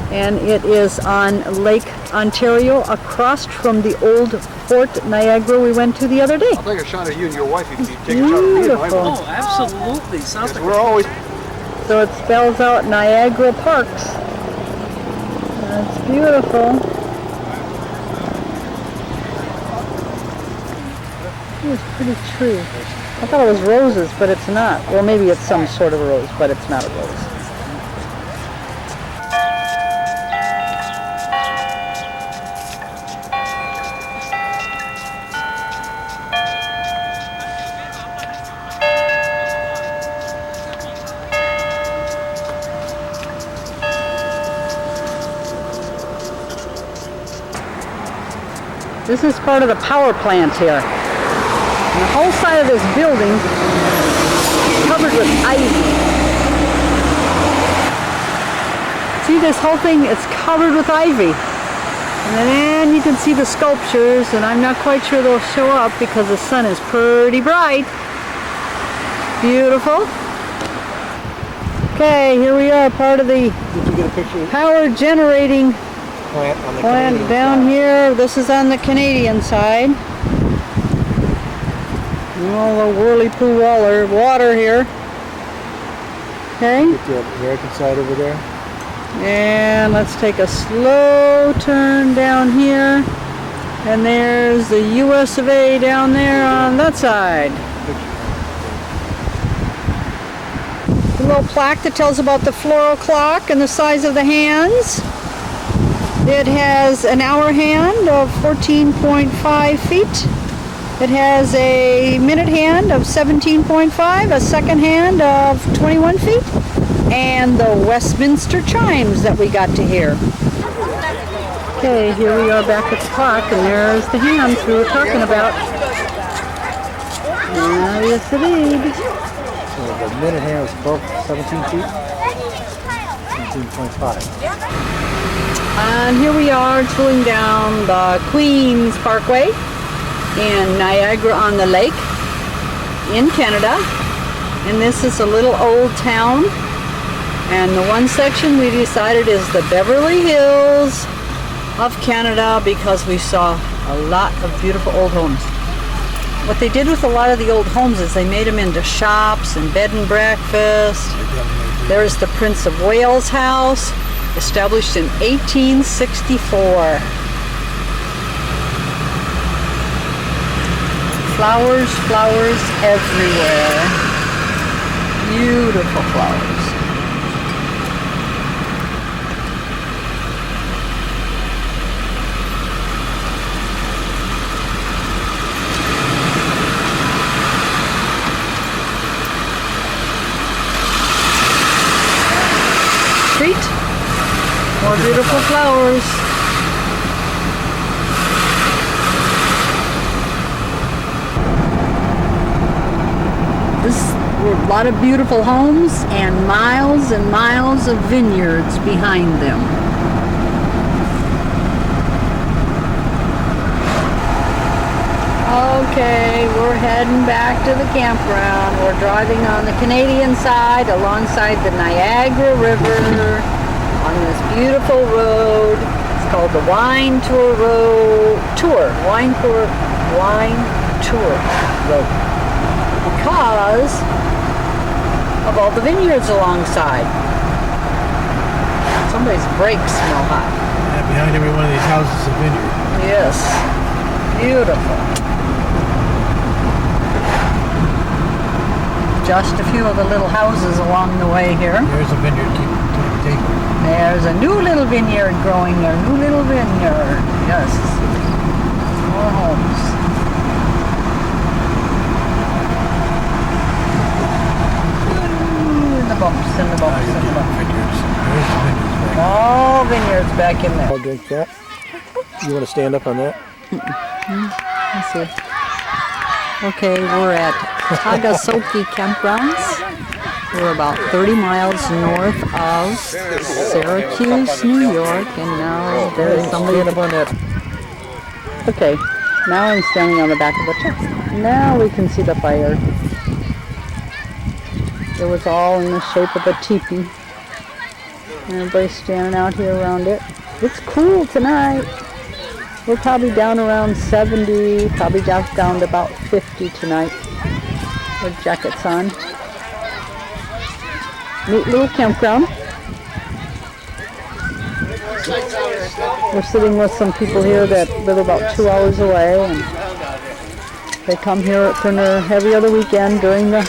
And it is on Lake Ontario, across from the old Fort Niagara we went to the other day. I'll take a shot of you and your wife if you take a shot of me and my wife. Oh, absolutely. Sounds like we're always... So it spells out Niagara Parks. That's beautiful. It's a pretty tree. I thought it was roses, but it's not. Well, maybe it's some sort of rose, but it's not a rose. This is part of the power plant here. And the whole side of this building is covered with ivy. See this whole thing? It's covered with ivy. And then you can see the sculptures, and I'm not quite sure they'll show up because the sun is pretty bright. Beautiful. Okay, here we are, part of the power generating plant down here. This is on the Canadian side. All the whirly-poo water here. Okay. Get the American side over there. And let's take a slow turn down here. And there's the US of A down there on that side. A little plaque that tells about the floral clock and the size of the hands. It has an hour hand of 14.5 feet. It has a minute hand of 17.5, a second hand of 21 feet, and the Westminster chimes that we got to hear. Okay, here we are back at the clock, and there's the hands we were talking about. Yes, indeed. So the minute hand was 17 feet? 17.5. And here we are touring down the Queens Parkway in Niagara-on-the-Lake in Canada. And this is a little old town. And the one section we decided is the Beverly Hills of Canada because we saw a lot of beautiful old homes. What they did with a lot of the old homes is they made them into shops and bed and breakfast. There's the Prince of Wales house, established in 1864. Flowers, flowers everywhere. Beautiful flowers. Street. More beautiful flowers. This were a lot of beautiful homes and miles of vineyards behind them. Okay, we're heading back to the campground. We're driving on the Canadian side alongside the Niagara River on this beautiful road. It's called the Wine Tour Road. Wine Tour Road. Because of all the vineyards alongside. Somebody's brakes smell hot. Yeah, behind every one of these houses is a vineyard. Yes, beautiful. Just a few of the little houses along the way here. There's a vineyard table. There's a new little vineyard growing there. New little vineyard. Yes. More homes. Ooh, the bumps and the bumps and the bumps. There's the vineyards back. All vineyards back in there. I'll drink that. You want to stand up on that? Let's see. Okay, we're at Tagasoki Campgrounds. We're about 30 miles north of Syracuse, New York, and now there's somebody up on that. Okay, now I'm standing on the back of the truck. Now we can see the fire. It was all in the shape of a teepee. And everybody's standing out here around it. It's cool tonight. We're probably down around 70, probably down to about 50 tonight. With jackets on. Neat little campground. We're sitting with some people here that live about 2 hours away, and they come here for every other weekend during the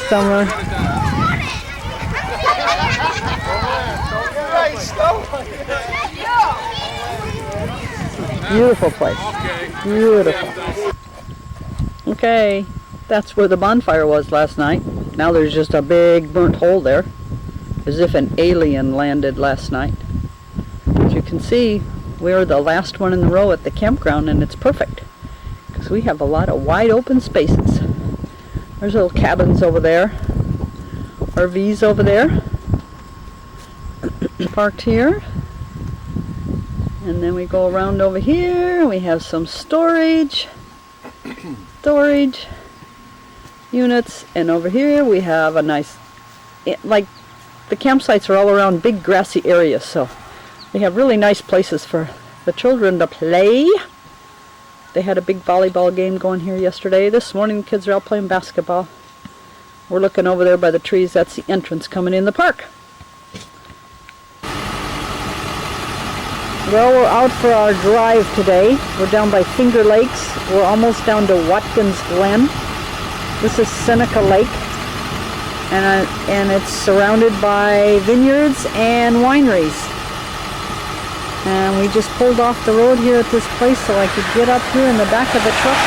summer. Beautiful place. Beautiful. Okay, that's where the bonfire was last night. Now there's just a big burnt hole there, as if an alien landed last night. As you can see, we're the last one in the row at the campground, and it's perfect because we have a lot of wide open spaces. There's little cabins over there, RVs over there, parked here. And then we go around over here, and we have some storage units, and over here we have a nice, like, the campsites are all around big grassy areas, so we have really nice places for the children to play. They had a big volleyball game going here yesterday. This morning the kids are out playing basketball. We're looking over there by the trees. That's the entrance coming in the park. Well, we're out for our drive today. We're down by Finger Lakes. We're almost down to Watkins Glen. This is Seneca Lake, and it's surrounded by vineyards and wineries. And we just pulled off the road here at this place so I could get up here in the back of the truck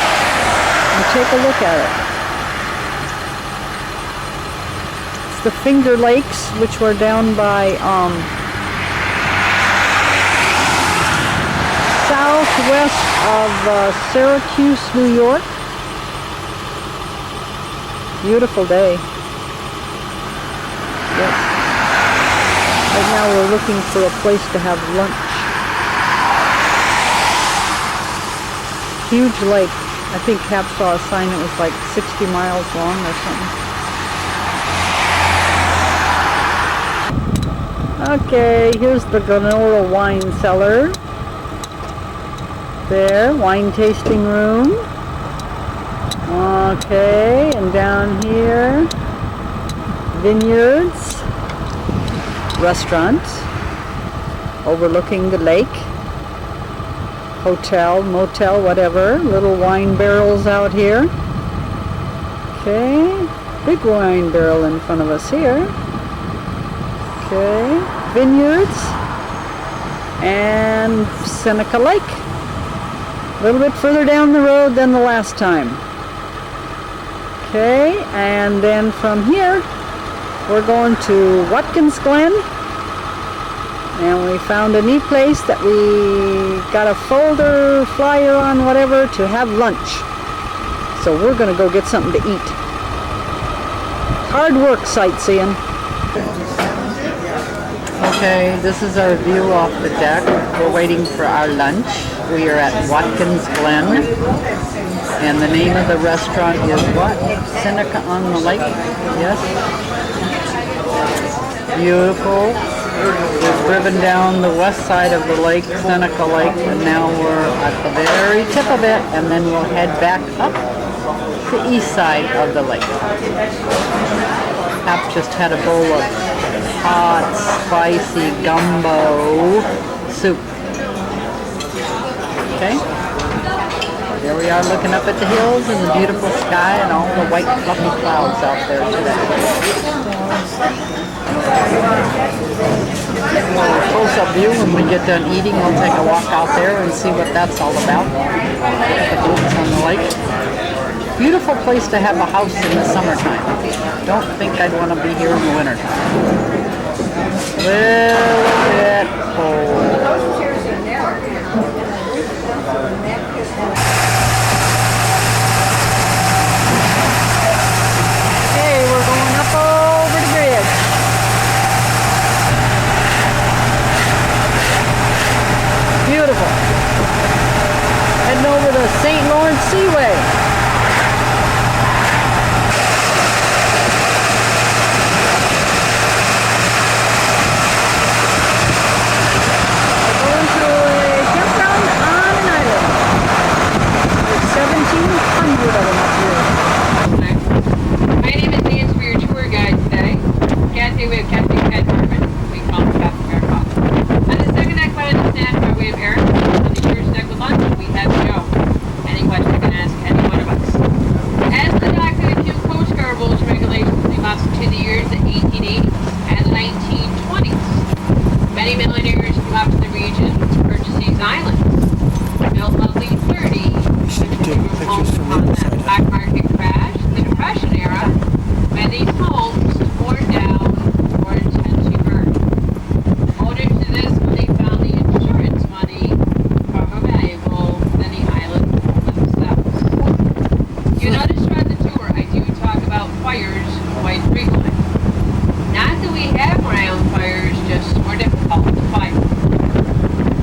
and take a look at it. It's the Finger Lakes, which were down by southwest of Syracuse, New York. Beautiful day. Yes. Right now we're looking for a place to have lunch. Huge lake. I think Cap saw a sign that was like 60 miles long or something. Okay, here's the Glenora wine cellar. There, wine tasting room. Okay, and down here, vineyards, restaurant, overlooking the lake, hotel, motel, whatever, little wine barrels out here. Okay, big wine barrel in front of us here. Okay, vineyards, and Seneca Lake. A little bit further down the road than the last time. Okay, and then from here, we're going to Watkins Glen. And we found a neat place that we got a folder, flyer on, whatever, to have lunch. So we're going to go get something to eat. Hard work sightseeing. Okay, this is our view off the deck. We're waiting for our lunch. We are at Watkins Glen. And the name of the restaurant is what? Seneca on the Lake? Yes. Beautiful. We've driven down the west side of the lake, Seneca Lake, and now we're at the very tip of it, and then we'll head back up the east side of the lake. Hap just had a bowl of hot, spicy gumbo soup. Okay? There we are looking up at the hills and the beautiful sky and all the white fluffy clouds out there today. Close-up view. When we get done eating, we'll take a walk out there and see what that's all about. The boats on the lake. Beautiful place to have a house in the summertime. Don't think I'd want to be here in the wintertime. Little bit cold. Hey, we're going up over the bridge. Beautiful. Heading over the St. Lawrence Seaway. We're going to a campground on an island. There's 1,700 of them up here. My name is Nancy, we're your tour guide today. Kathy, we have Kathy Cat Harmon. We call her Captain Bearpaw. On the second deck, by the stand, we have Eric. On the first deck with lunch, we have Joe. Any question you can ask any one of us. As the document of Coast Guard rules and regulations, we must to the years the 1880s and the 1920s. Many millionaires came up to the region to purchase these islands. Built lovely 30. Homes upon the black market crash, the Depression era, when these homes torn down or intend to burn. Owners to this money found the insurance money far more valuable than the island themselves. You notice throughout the tour I do talk about fires quite frequently. Not that we have around fires, just more difficult to fight.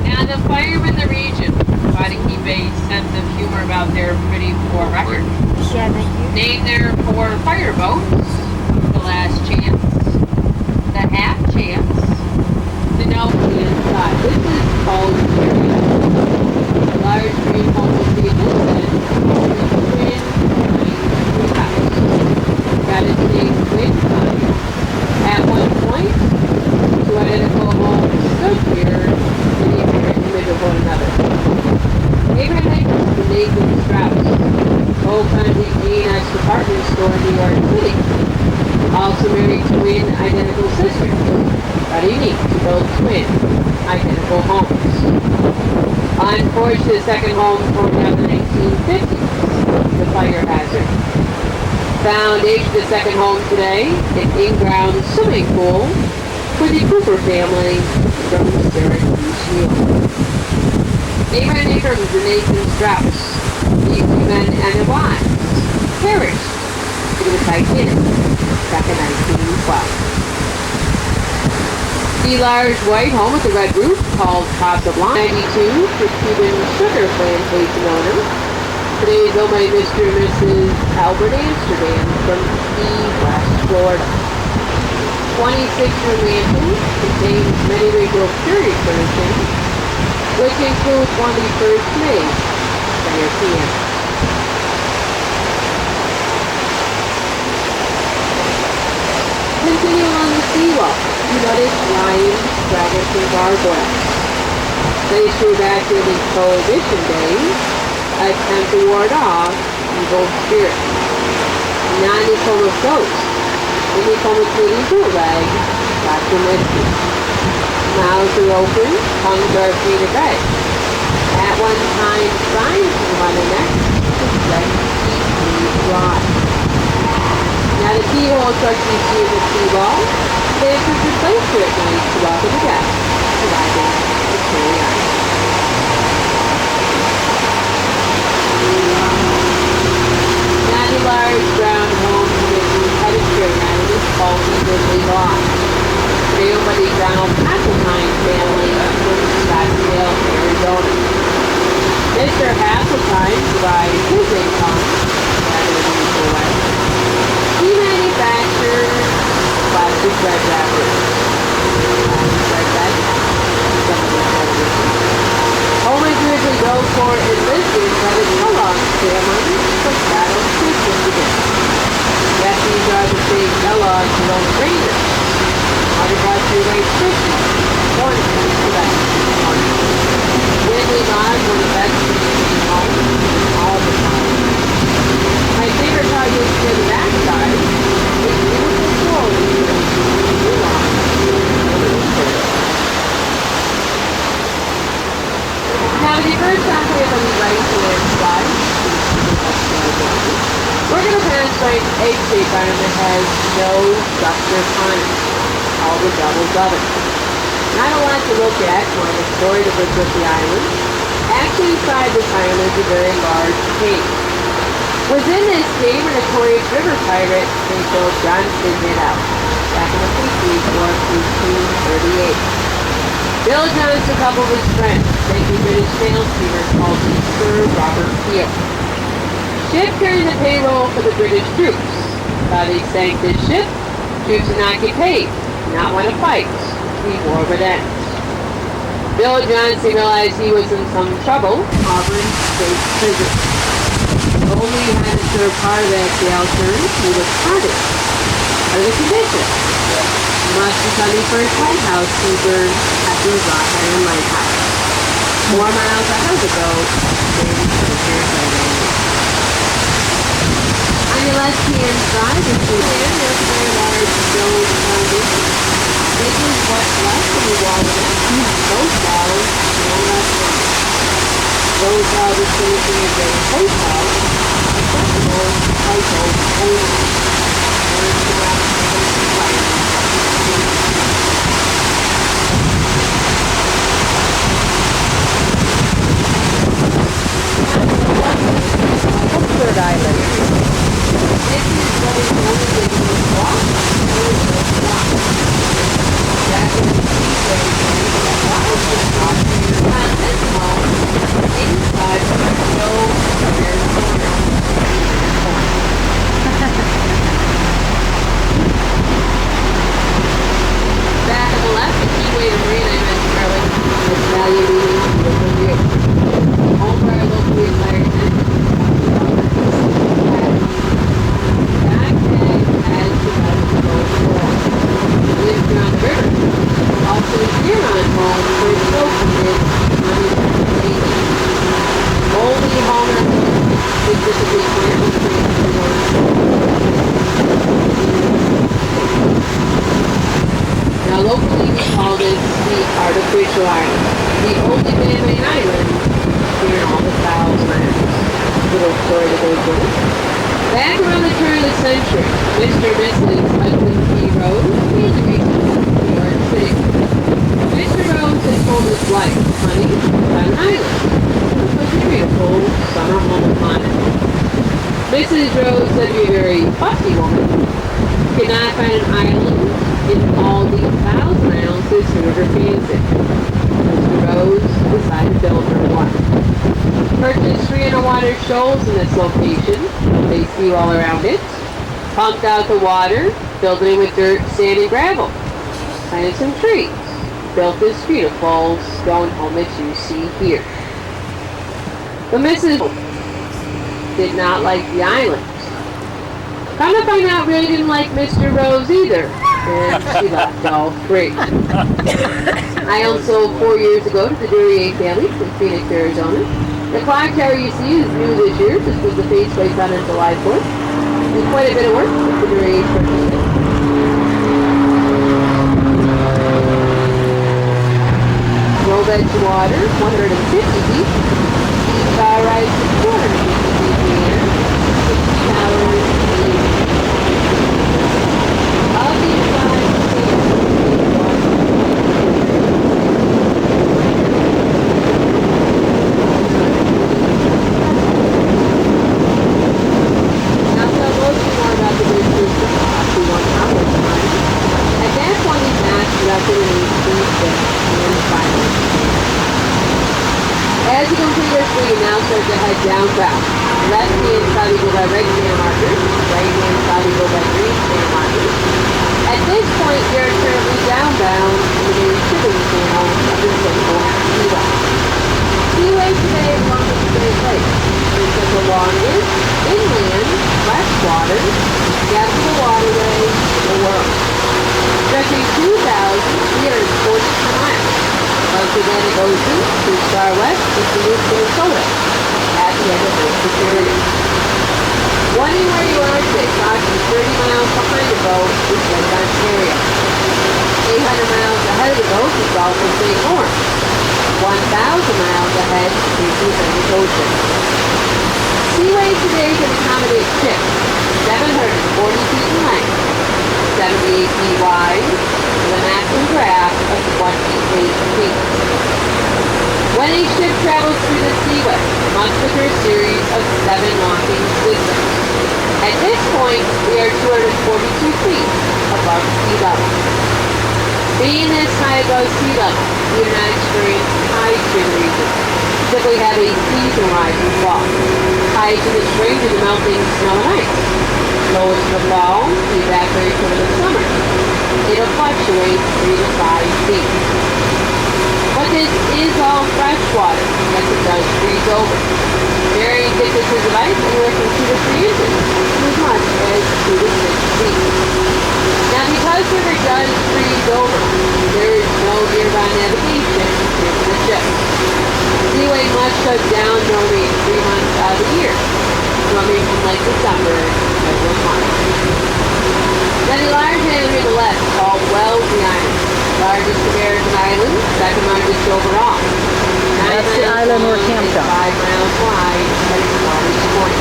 Now the firemen in the region try to keep a sense of humor about their pretty poor record. Name their 4 fire boats, the last chance, the half chance, the no inside. This is called a large green home will be this end, twin house. Got a state twin sign. At one point, 2 identical homes stood here in the apparent image of one another. Abraham Lincoln and Nathan Strauss, co-founding G&S department store in New York City. Also married twin identical sisters, but unique to both twin identical homes. Unfortunately, the second home formed out in the 1950s, the fire hazard. Foundation of the second home today, an in-ground swimming pool for the Cooper family from Syracuse, New York. Abraham Lincoln and Nathan Strauss, these 2 men and their wives, perished due to flagged in it back in 1912. The large white home with the red roof called Casa Blanca 92 for Cuban sugar plantation owner. Today is owned by Mr. and Mrs. Albert Amsterdam from Key West, Florida. 26-room mansion contains many regular period furnishings, which includes one of the first made by your piano. Continue along the seawall, you notice lions, dragons, and gargoyles. Placed here back during Prohibition days, attempt to ward off evil spirits. Not in the form of ghosts, in the form of Canadian bootleg, Dr. Mystery. Mouths are open, tongues are painted red. At one time, signs on the neck to let keep dry. Now the keyhole trucks you see in the seawall, they have been replaced here at night to welcome the guests, providing the cherry ice. Now the large brown home with the pedestal around is called the Ridley Lawn. They owned by the Donald Hasseltine family from Scottsdale, Arizona. Mr. Hasseltine provides his income rather than the way. He manufactures plastic bread wrappers. Home is usually built for enlisted by the Kellogg family from Battle Creek, Michigan. Nephews are the same Kellogg who own Raiders. Horticulture raised Christmas. One is the best. Whitney Lodge, one of the best in home all the time. My favorite part is to the backside. It's beautiful flowers. Now the first time we have on the right-hand side, we're going to pass by an egg-shaped iron that has no structure time. All the doubles of it. Not a lot to look at when the story that lives with the island. Actually inside this island is a very large cave. Within this cave, a notorious river pirate named Bill Johnson hid out back in the 50s or 1838. Bill Johnson, a couple of his friends, sank a British mail steamer called the Sir Robert Peel. Ship carrying the payroll for the British troops. While they sank this ship, troops did not get paid, not want to fight. The war would end. Bill Johnson realized he was in some trouble, Auburn State Prison. Only had to serve part of that jail term, he was punished. Under the condition, he must become the first lighthouse keeper at the Rock Island Lighthouse. 4 miles ahead of the boat, on the left-hand side, you see there's a very large stone foundation. This is what's left of the wall of it. Those walls, no restaurant. Those are the finishing of the hotel, accessible household only. Third Island. This is what is known as a walk. Back in the seaway, on this home, inside there are no rear corners. Back on the left, the keyway to Marina I mentioned earlier, is value leading to the view. Home where I locally acquired it. Back then, as the Mexico War. Lived around the river. Also the Huron home where it's located on the Canadian. Only home that specifically planned to Now locally we call this the artificial island. The only man-made island here in all the South lands. Little story that goes with it. Back around the turn of the century, Mr. and Mrs. Hudson P. Rose came to New York City. Mr. Rose had told his wife, honey, on an island, which was a beautiful summer home upon it. Mrs. Rose said to be a very fussy woman. Could not find an island in all the 1,000 islands the river fancied. Mr. Rose decided to build her one. Purchased 3 underwater shoals in this location. They sea all around it. Pumped out the water, filled it in with dirt, sand, and gravel. Planted some trees. Built this beautiful stone home that you see here. But Mrs. did not like the island. Come to find out, really didn't like Mr. Rose either, and she left all three. I also 4 years ago to the Duryea family in Phoenix, Arizona. The clock tower you see is new this year. This was the faceplate done on July 4th. And quite a bit of work with the Duryea purchased it. Roll bed to water, 150 feet. Star rise to 250 feet in the air. 60 towers. Of these 5 Now tell most of you more about the bridge system. We want hours time. At that point, these maps directed in and final. As you complete your swing, now start to head down south. Left hand side we go by red sand markers. Right hand side we go by green sand markers. At this point, we are currently downbound in the main shipping channel of the Central Seaway. Seaway today is along the Great Lakes. It's the longest inland freshwater navigable waterway in the world. Stretching 2,342 miles. Of the Atlantic Ocean to far west to Duluth, Minnesota, at the end of Lake Superior. Wondering where you are today, approximately 30 miles behind the boat is Lake Ontario. 800 miles ahead of the boat is Gulf of St. Lawrence. 1,000 miles ahead is the Atlantic Ocean. Seaway today can accommodate ships 740 feet in length, 78 feet wide, with a maximum draft of 28 feet. When a ship travels through the seaway, it must go through a series of 7 locking systems. At this point, we are 242 feet above sea level. Being this high above sea level, we do not experience tides during the region. We typically have a seasonal rise and fall. Tides in the spring due to melting snow and ice. Lowest in the fall, the evaporation over the summer. It'll fluctuate 3 to 5 feet. But this is all fresh water, yes it does freeze over. Varying thicknesses of ice anywhere from 2 to 3 inches, to as much as 2 to 6 feet. Now because the river does freeze over, there is no nearby navigation to the ship. Seaway must shut down normally 3 months out of the year, swimming from late December to March. Then the large island on the left, called Wellesley Island, largest American island, second largest overall. That's the island we're camped on. 5 miles wide at its largest point.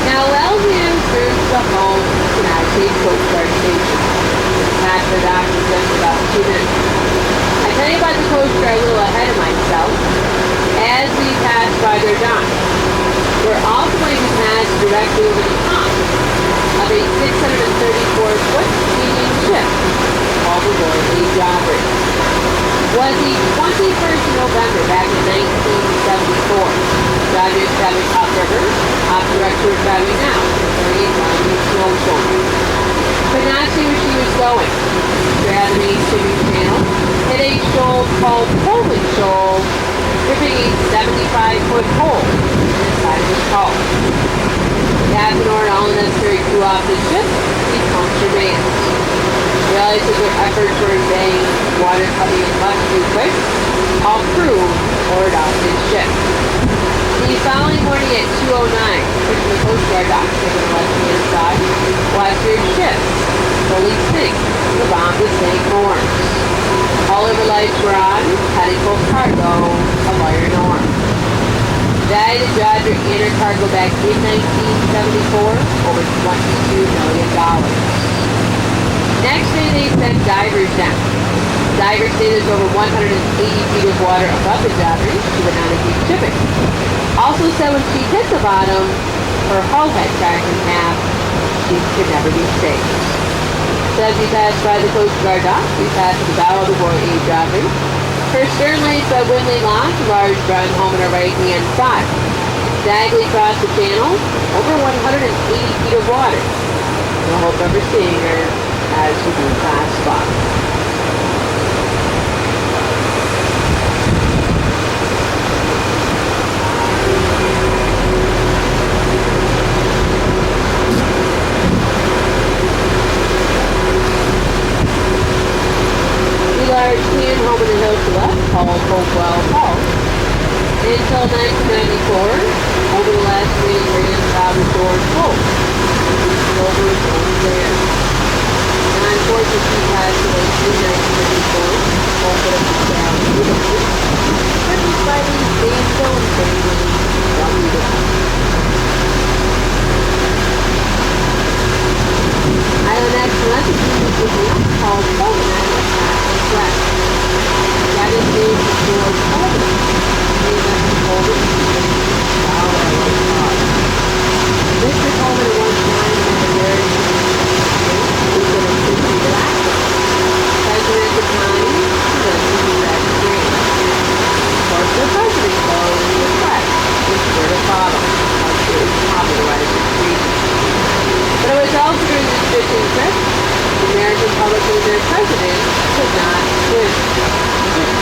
Now Wellesley Island serves the home of the United States Coast Guard Station. That's the dock in just about 2 minutes. I tell you about the Coast Guard a little ahead of myself. As we pass by their dock, we're also going to pass directly over the top of a 634-foot steaming ship called the Royal Joffrey. Was the 21st of November back in 1974. Driving established upriver, off direction we're driving now, carrying on the snowstorm. Could not see where she was going. Grabbed the main shipping channel, hit a shoal called Pullman Shoal, ripping a 75-foot hole in the side of the hull. Captain ordered all the necessary crew off the ship, he punctured bands. Realized that their efforts were in vain, water coming in much too quick, all crew ordered off the ship. The following morning at 2:09, pushing the Coast Guard dock on the left-hand side, watched their ships fully sink to the bottom of St. Lawrence. All of the lights were on, heading for cargo of iron ore. Died the Dodger and her cargo back in 1974, over $22 million. Next day they sent divers down. Divers say there's over 180 feet of water above the Dodger, she would not have keep shipping. Also said when she hit the bottom, her hull cracked in half. She could never be saved. So as we pass by the Coast Guard dock, we pass the bow of the Royal A. Joffrey. Her stern lights by Winley Lock, a large brown home on our right-hand side. Diagonally across the channel, over 180 feet of water. We'll hope ever seeing her as we do pass by. Large tan home in the hills to left, called Hopewell Hall. Until 1994, over the last 3 years, Bobby George Holt. Over his own there. And unfortunately, he passed away in 1994. Holt put up the crowd in the written by the Danville and Bailey W. Island Excellence is called Golden Island. That is named George Coleman. Mr. Coleman once signed in a very president at the time, of course, the president goes in the flag, Mr. Bottle, popularized the street. But it was also during this fishing trip, the American public and their president could not swim.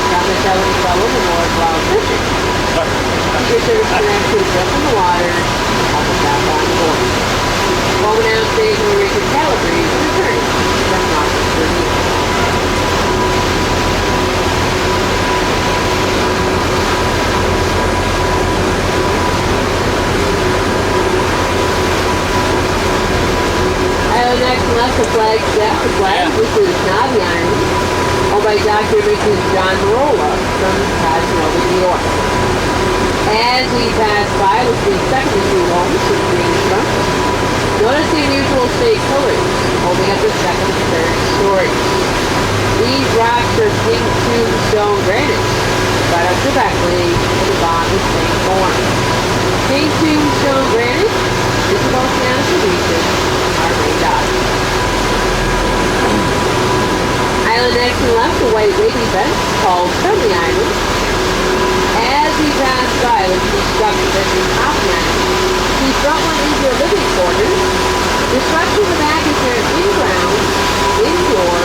Thomas Ellen Fellow Memorial Wild Fishing. Secret Service connected just in the water, up and back on the board. Well, now stays in the Rick and Calabrese and returning from Marcus Bernier. Next left, the flag step, the flag, which is Navi Island, owned by Dr. and Mrs. John Marola from Casanova, New York. As we pass by, we'll see second two homes with green front. Notice the unusual state colors holding up the second and third stories. These rocks are pink tombstone granite, right up directly to the bottom of St. Lawrence. Pink tombstone granite is the volcanic region. Island next and left, a white wavy fence called Friendly Island. As we pass by, let's construct this in top of the island. The front one is your living quarters. The structure in the back is your in-ground, indoor,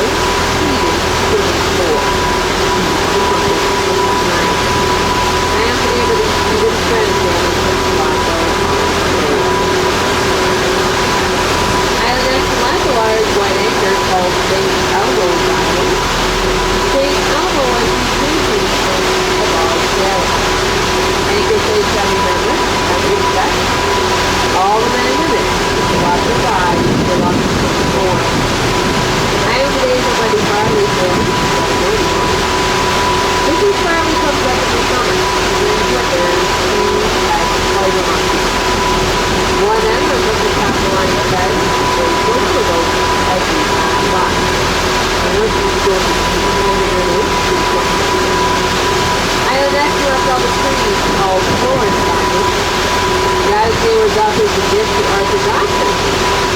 heated swimming pool. I am the neighbor of the good friends there in Toronto. Island next and left, a large white anchor called St. Elmo's Island. St. Elmo is the changing above sail. Anchor says family members, every respect. All the men and women, to watch the ride, the love of the storm. I am today's by the Farley family. Mrs. Farley comes up in the summer. One end of the top line of bed, very close to those as we pass by. Island next left all the trees called Florence Island. Gratitude was offered the gift to Arthur Johnson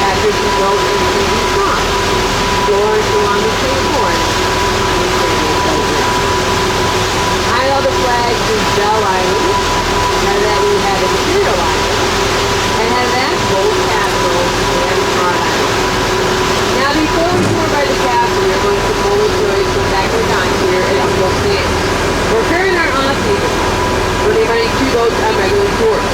after she built a treaty song. Florence along the same horse. I know the flag is Bell Island, and that we had a Imperial Island, and had an actual capital and Hard Island. Now before we tour by the capital, we're going to pull the stories from back to down here at Uncle Sam. We're currently our off-season. We're running 2 boats on regular tours.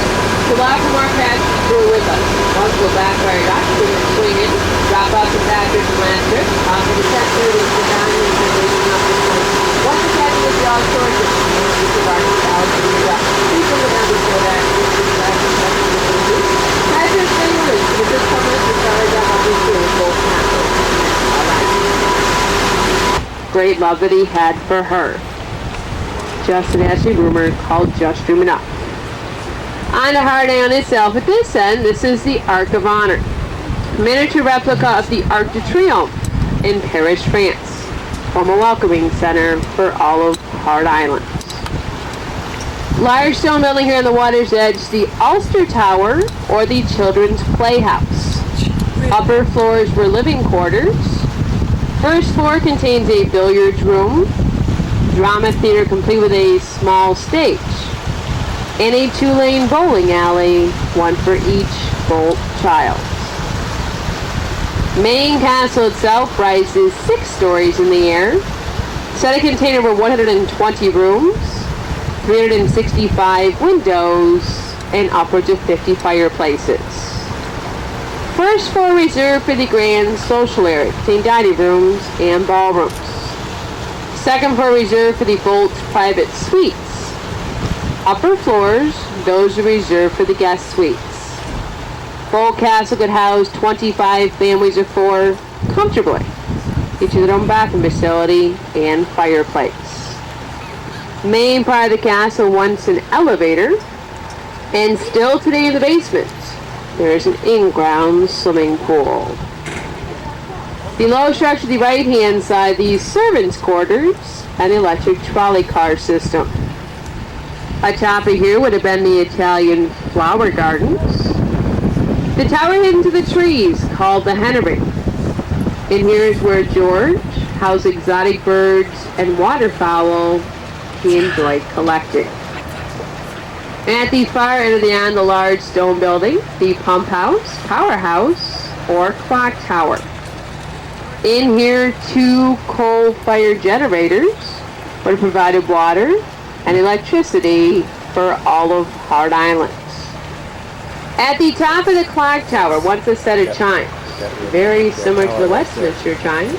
So welcome our passengers tour with us. Once we'll back by our dock, we're going to swing in, drop off the passengers from last trip, off to the center, and sit down here and then waiting up the point. Once the captain is all sorted, we'll get the bar to the house and the dock. Please come down before that. As you're staying with us, if this comes to start down on this tour, both capitals. Great love that he had for her. Just an Ashley rumor called Just Dreaming Up. On the hard island itself, at this end, this is the Arc of Honor, a miniature replica of the Arc de Triomphe in Paris, France, from a welcoming center for all of Hard Islands. Large stone building here on the water's edge, the Ulster Tower, or the Children's Playhouse. Upper floors were living quarters. First floor contains a billiards room, drama theater complete with a small stage, and a 2-lane bowling alley, one for each full child. Main castle itself rises 6 stories in the air. Said it contained over 120 rooms, 365 windows, and upwards of 50 fireplaces. First floor reserved for the grand social area, containing dining rooms and ballrooms. Second floor reserved for the Bolt's private suites. Upper floors, those are reserved for the guest suites. Bolt Castle could house 25 families of 4 comfortably, each with their own bathroom facility and fireplace. Main part of the castle once an elevator, and still today in the basement, there is an in-ground swimming pool. Below structure, the right-hand side, the servants' quarters and the electric trolley car system. Atop of here would have been the Italian flower gardens. The tower hidden to the trees, called the Hennery. And here is where George housed exotic birds and waterfowl he enjoyed collecting. At the far end of the island, the large stone building, the pump house, powerhouse, or clock tower. In here, 2 coal-fired generators would have provided water and electricity for all of Hard Island. At the top of the clock tower, once a set of chimes, very similar to the Westminster chimes,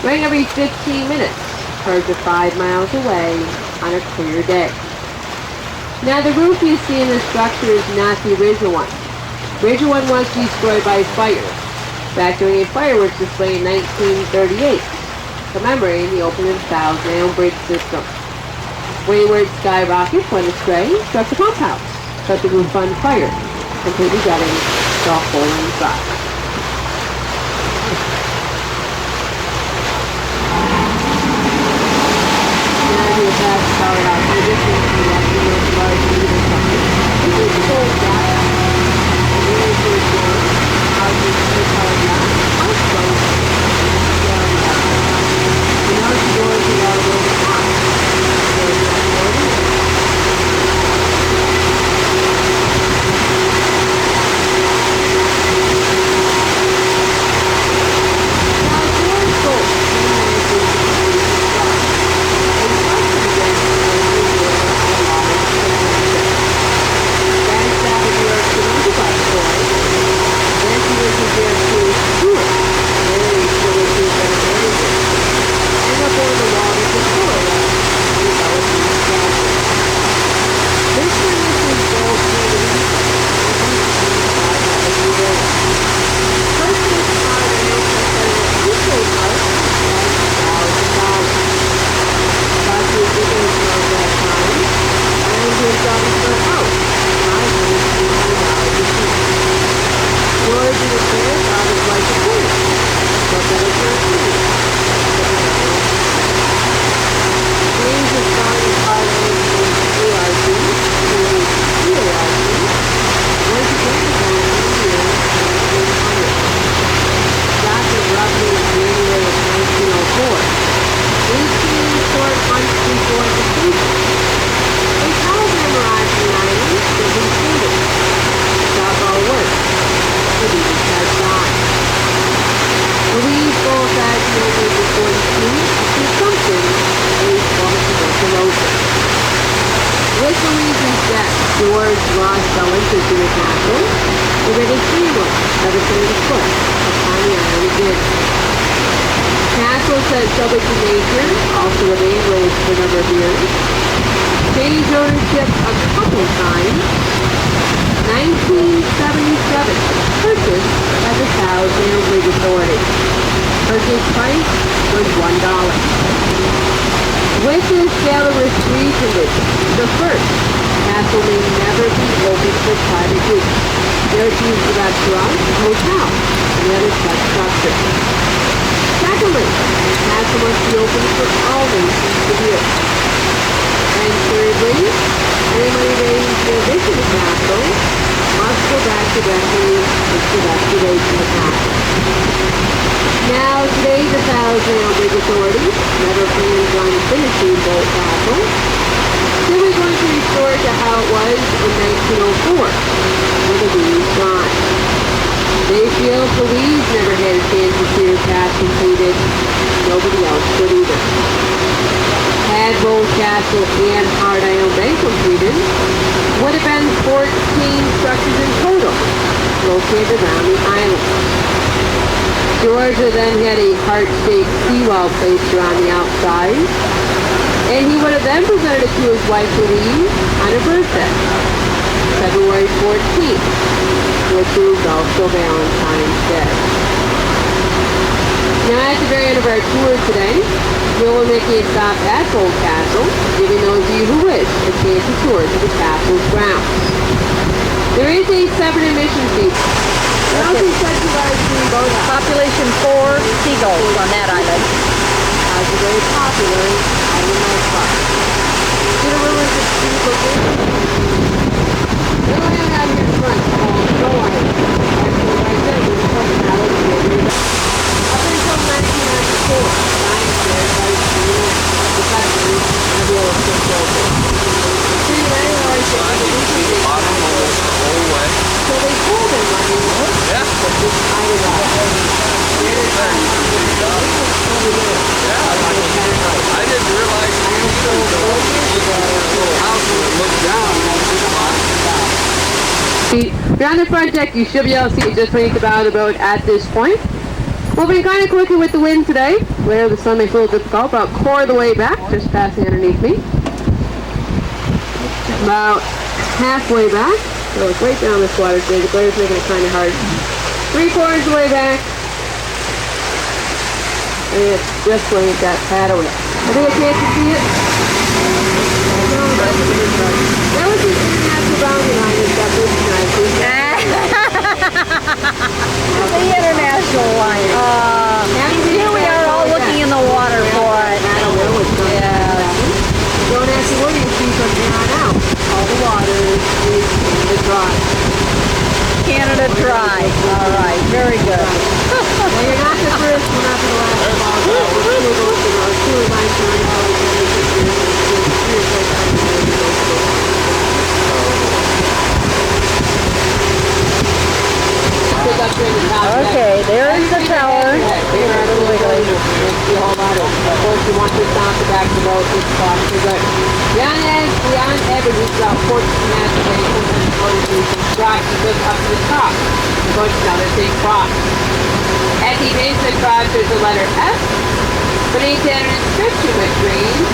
rang every 15 minutes, heard to 5 miles away on a clear day. Now the roof you see in the structure is not the original one. The original one was destroyed by fire, back during a fireworks display in 1938, commemorating the opening of the Thousand Island Bridge system. Wayward skyrockets went astray, struck the pump house, set the roof on fire, completely gutting the whole inside. Now I do a fast power out. So this is the large meter company. This is the old gas. And here is the door. Out of the power gas. Also, and now the doors are all over the top. George Ross fell into the castle, the British England, 730 foot, upon the island again. Castle said subject to nature, also remained raised for a number of years. Changed ownership a couple times. 1977, purchased by the Thousand Island Bridge Authority. Purchase price was $1. With this sale, there were 3 conditions. The first, castle may never be open for private use. There is used as a restaurant, hotel, and other such structures. Secondly, the castle must be open for all nations to view. And thirdly, anybody raised in addition to capital must go back directly into excavation of capital. Now, today the Thousand Bridge Authority never plans on finishing boat capital. They're going to restore it to how it was in 1904, when the weeds gone. They feel the weeds never had a chance to see their task completed. Nobody else could either. Had Bold Castle and Hard Iron Bank completed, would have been 14 structures in total, located around the island. Georgia then had a heart-shaped seawall placed around the outside, and he would have then presented it to his wife Louise on her birthday, February 14th, which is also Valentine's Day. Now at the very end of our tour today, we will make a stop at Bold Castle, giving those of you who wish a chance to tour to the castle's grounds. There is a separate admission fee. Population 4 seagulls on that island. As a very popular island spot. You know, we're just we don't have it out here in front. No island. Actually, like I said, we're just talking about it. Up until 1994, science there, the country, and the old control. So they pulled their money. Yeah. But this I didn't realize if you're on the front deck, you should be able to see just beneath the bow of the boat at this point. Moving kind of quickly with the wind today, where the sun makes it a little difficult, about a quarter of the way back, just passing underneath me. About halfway back, so it's right down this water today. The glare's making it kind of hard. 3/4 of the way back. And it's just where you've got paddle. I think I can't see it. That was the international boundary line that's got this tonight. The international line. Here we are all looking in the water for it. Yeah. Don't ask me where you see from here on out. All the water is dry. Canada dry. All right. Very good. Well, you're not the first, we're not the last. Okay, there is the tower. Of course, you want to stop the back of the boat, it's costly, but beyond average, it's about 14 activations and cross just up to the top. You're going to know this big cross. At the base of the cross, there's the letter F. Beneath that, an inscription which reads,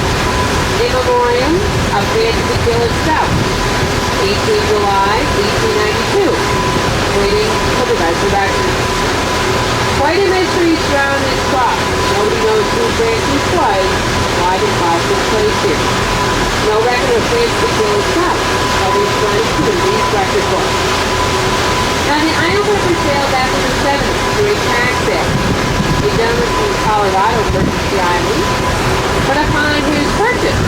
In Memoriam of Francis Village South, 18 July, 1892. Waiting for the resurrection. Quite a mystery surrounding this cross. Nobody knows who Francis was, why the cross was placed here. No record of Francis Village South. Others trying to these record books. Now the island was for sale back in the 70s through a tax act. A gentleman from Colorado purchased the island, but upon his purchase,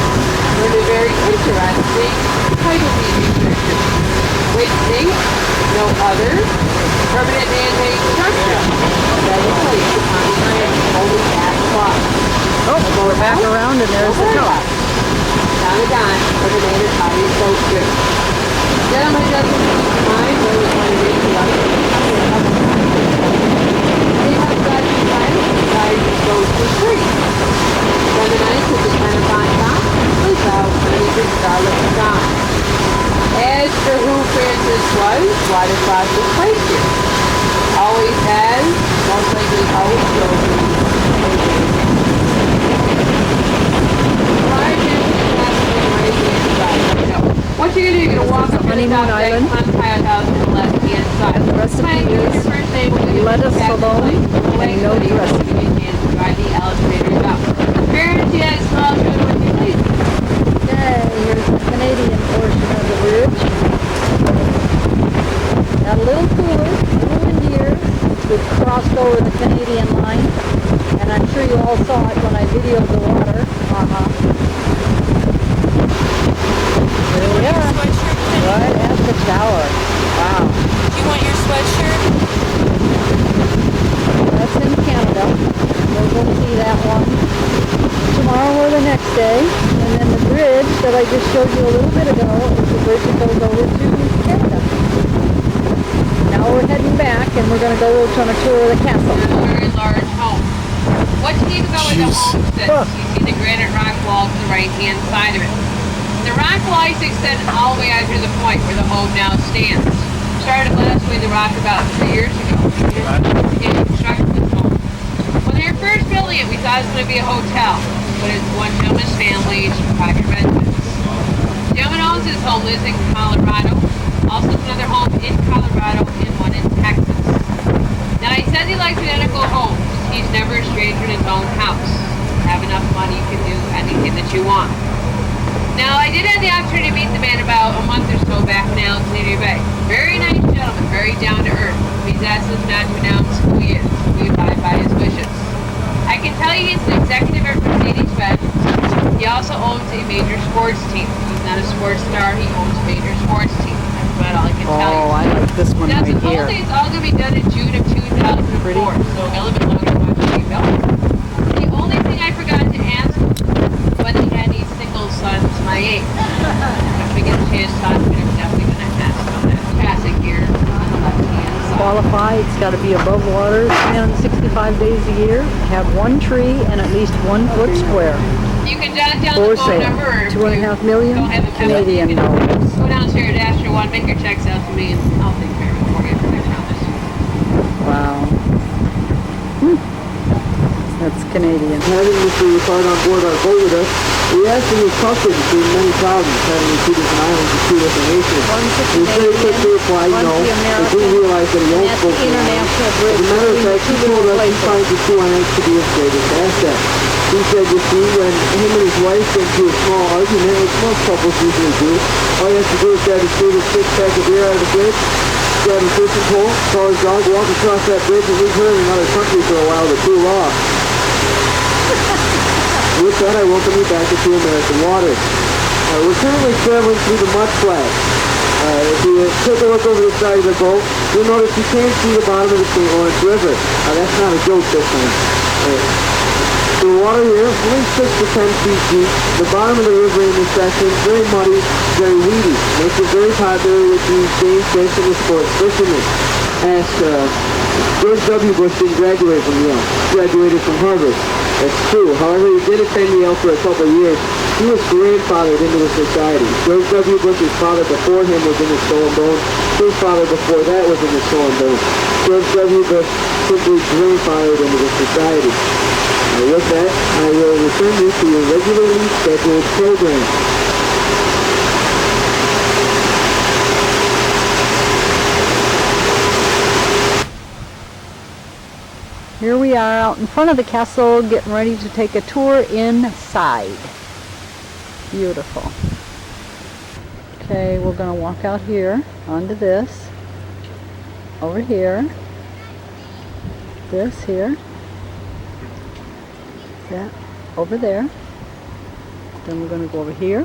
learned a very interesting title deed restriction, which states no other permanent man-made structure that was placed upon the island, only that clause. Oh, we're back around and there's the tower. Down the dime for the native audience boat crew. Gentlemen, doesn't mind where we're going to reach the light. They have got the fire, the fire just goes to the street. From the night to the kind of fine top, was out beneath the starlit sky. As for who Francis was, why the cross was placed here. Always has, most likely always will be. What you're going to do, you're going to walk up to the top deck, Untitled House on the left-hand side. And the recipe is lettuce alone and no dressing. Drive the elevators up. Parents, yes, small children, what do you please? Okay, here's the Canadian portion of the bridge. Got a little cooler, windier. We've crossed over the Canadian line, and I'm sure you all saw it when I videoed the water. the tower. Wow. Do you want your sweatshirt? That's in Canada. We'll go see that one tomorrow or the next day. And then the bridge that I just showed you a little bit ago is the bridge that goes over to Canada. Now we're heading back and we're going to go on a tour of the castle. It's a very large home. What you need to go with the home sits, you see the granite rock wall to the right-hand side of it. The rock wall is extended all the way out to the point where the home now stands. Started blasting the rock about 3 years ago. Began construction of this home. When they were first building it, we thought it was going to be a hotel, but it's one gentleman's family, it's private residence. The gentleman owns this home, lives in Colorado. Also another home in Colorado and one in Texas. Now he says he likes identical homes. He's never a stranger in his own house. Have enough money, you can do anything that you want. Now I did have the opportunity to meet the man about a month or so back in Alexandria Bay. Very nice gentleman, very down to earth. He's asked us not to announce who he is. We abide by his wishes. I can tell you he's an executive at Mercedes-Benz. He also owns a major sports team. He's not a sports star, he owns a major sports team. That's all I can tell you. Oh, I like this one Now, right here. supposedly it's all going to be done in June of 2004, so a little bit longer than what we built. The only thing I forgot to ask whether he had any single sons my age. If we get a chance to talk to him, I'm definitely going to ask him that. Classic here on the left-hand side. Qualify, it's got to be above water 365 days a year, have one tree and at least 1 foot square. You can jot down For the phone sale, number, or if you 2.5 million don't have a pen, Canadian you can dollars. go downstairs to Asher One, make your checks out to me, and I'll take care of it for you. I promise. Wow. That's Canadian. Having Mr. Ricard on board our boat with us, we asked him his comfort between many thousands, having the 2 different islands and 2 different nations. He very quickly replied no, but didn't realize that he owned both the islands. As a matter of fact, he told us he finds the 2 islands to be his greatest asset. He said, you see, when him and his wife get into a small argument, which most couples usually do, all you have to do is grab a straight 6-pack of beer out of the fridge, grab a fishing pole, call his dog, walk across that bridge, and leave her in another country for a while to cool off. With that, I welcome you back into American waters. We're currently traveling through the mud flats. If you take a look over the side of the boat, you'll notice you can't see the bottom of the St. Lawrence River. That's not a joke this time. The water here, only 6 to 10 feet deep. The bottom of the river in this section is very muddy, very weedy. Makes it very popular with these game fish and the sports fishermen. Ask George W. Bush didn't graduate from Yale. He graduated from Harvard. That's true. However, he did attend Yale for a couple of years. He was grandfathered into the society. George W. Bush's father before him was in the Skull and Bones. His father before that was in the Skull and Bones. George W. Bush simply grandfathered into the society. With that, I will return you to your regularly scheduled program. Here we are out in front of the castle getting ready to take a tour inside. Beautiful. Okay, we're going to walk out here onto this. Over here. This here. That over there. Then we're going to go over here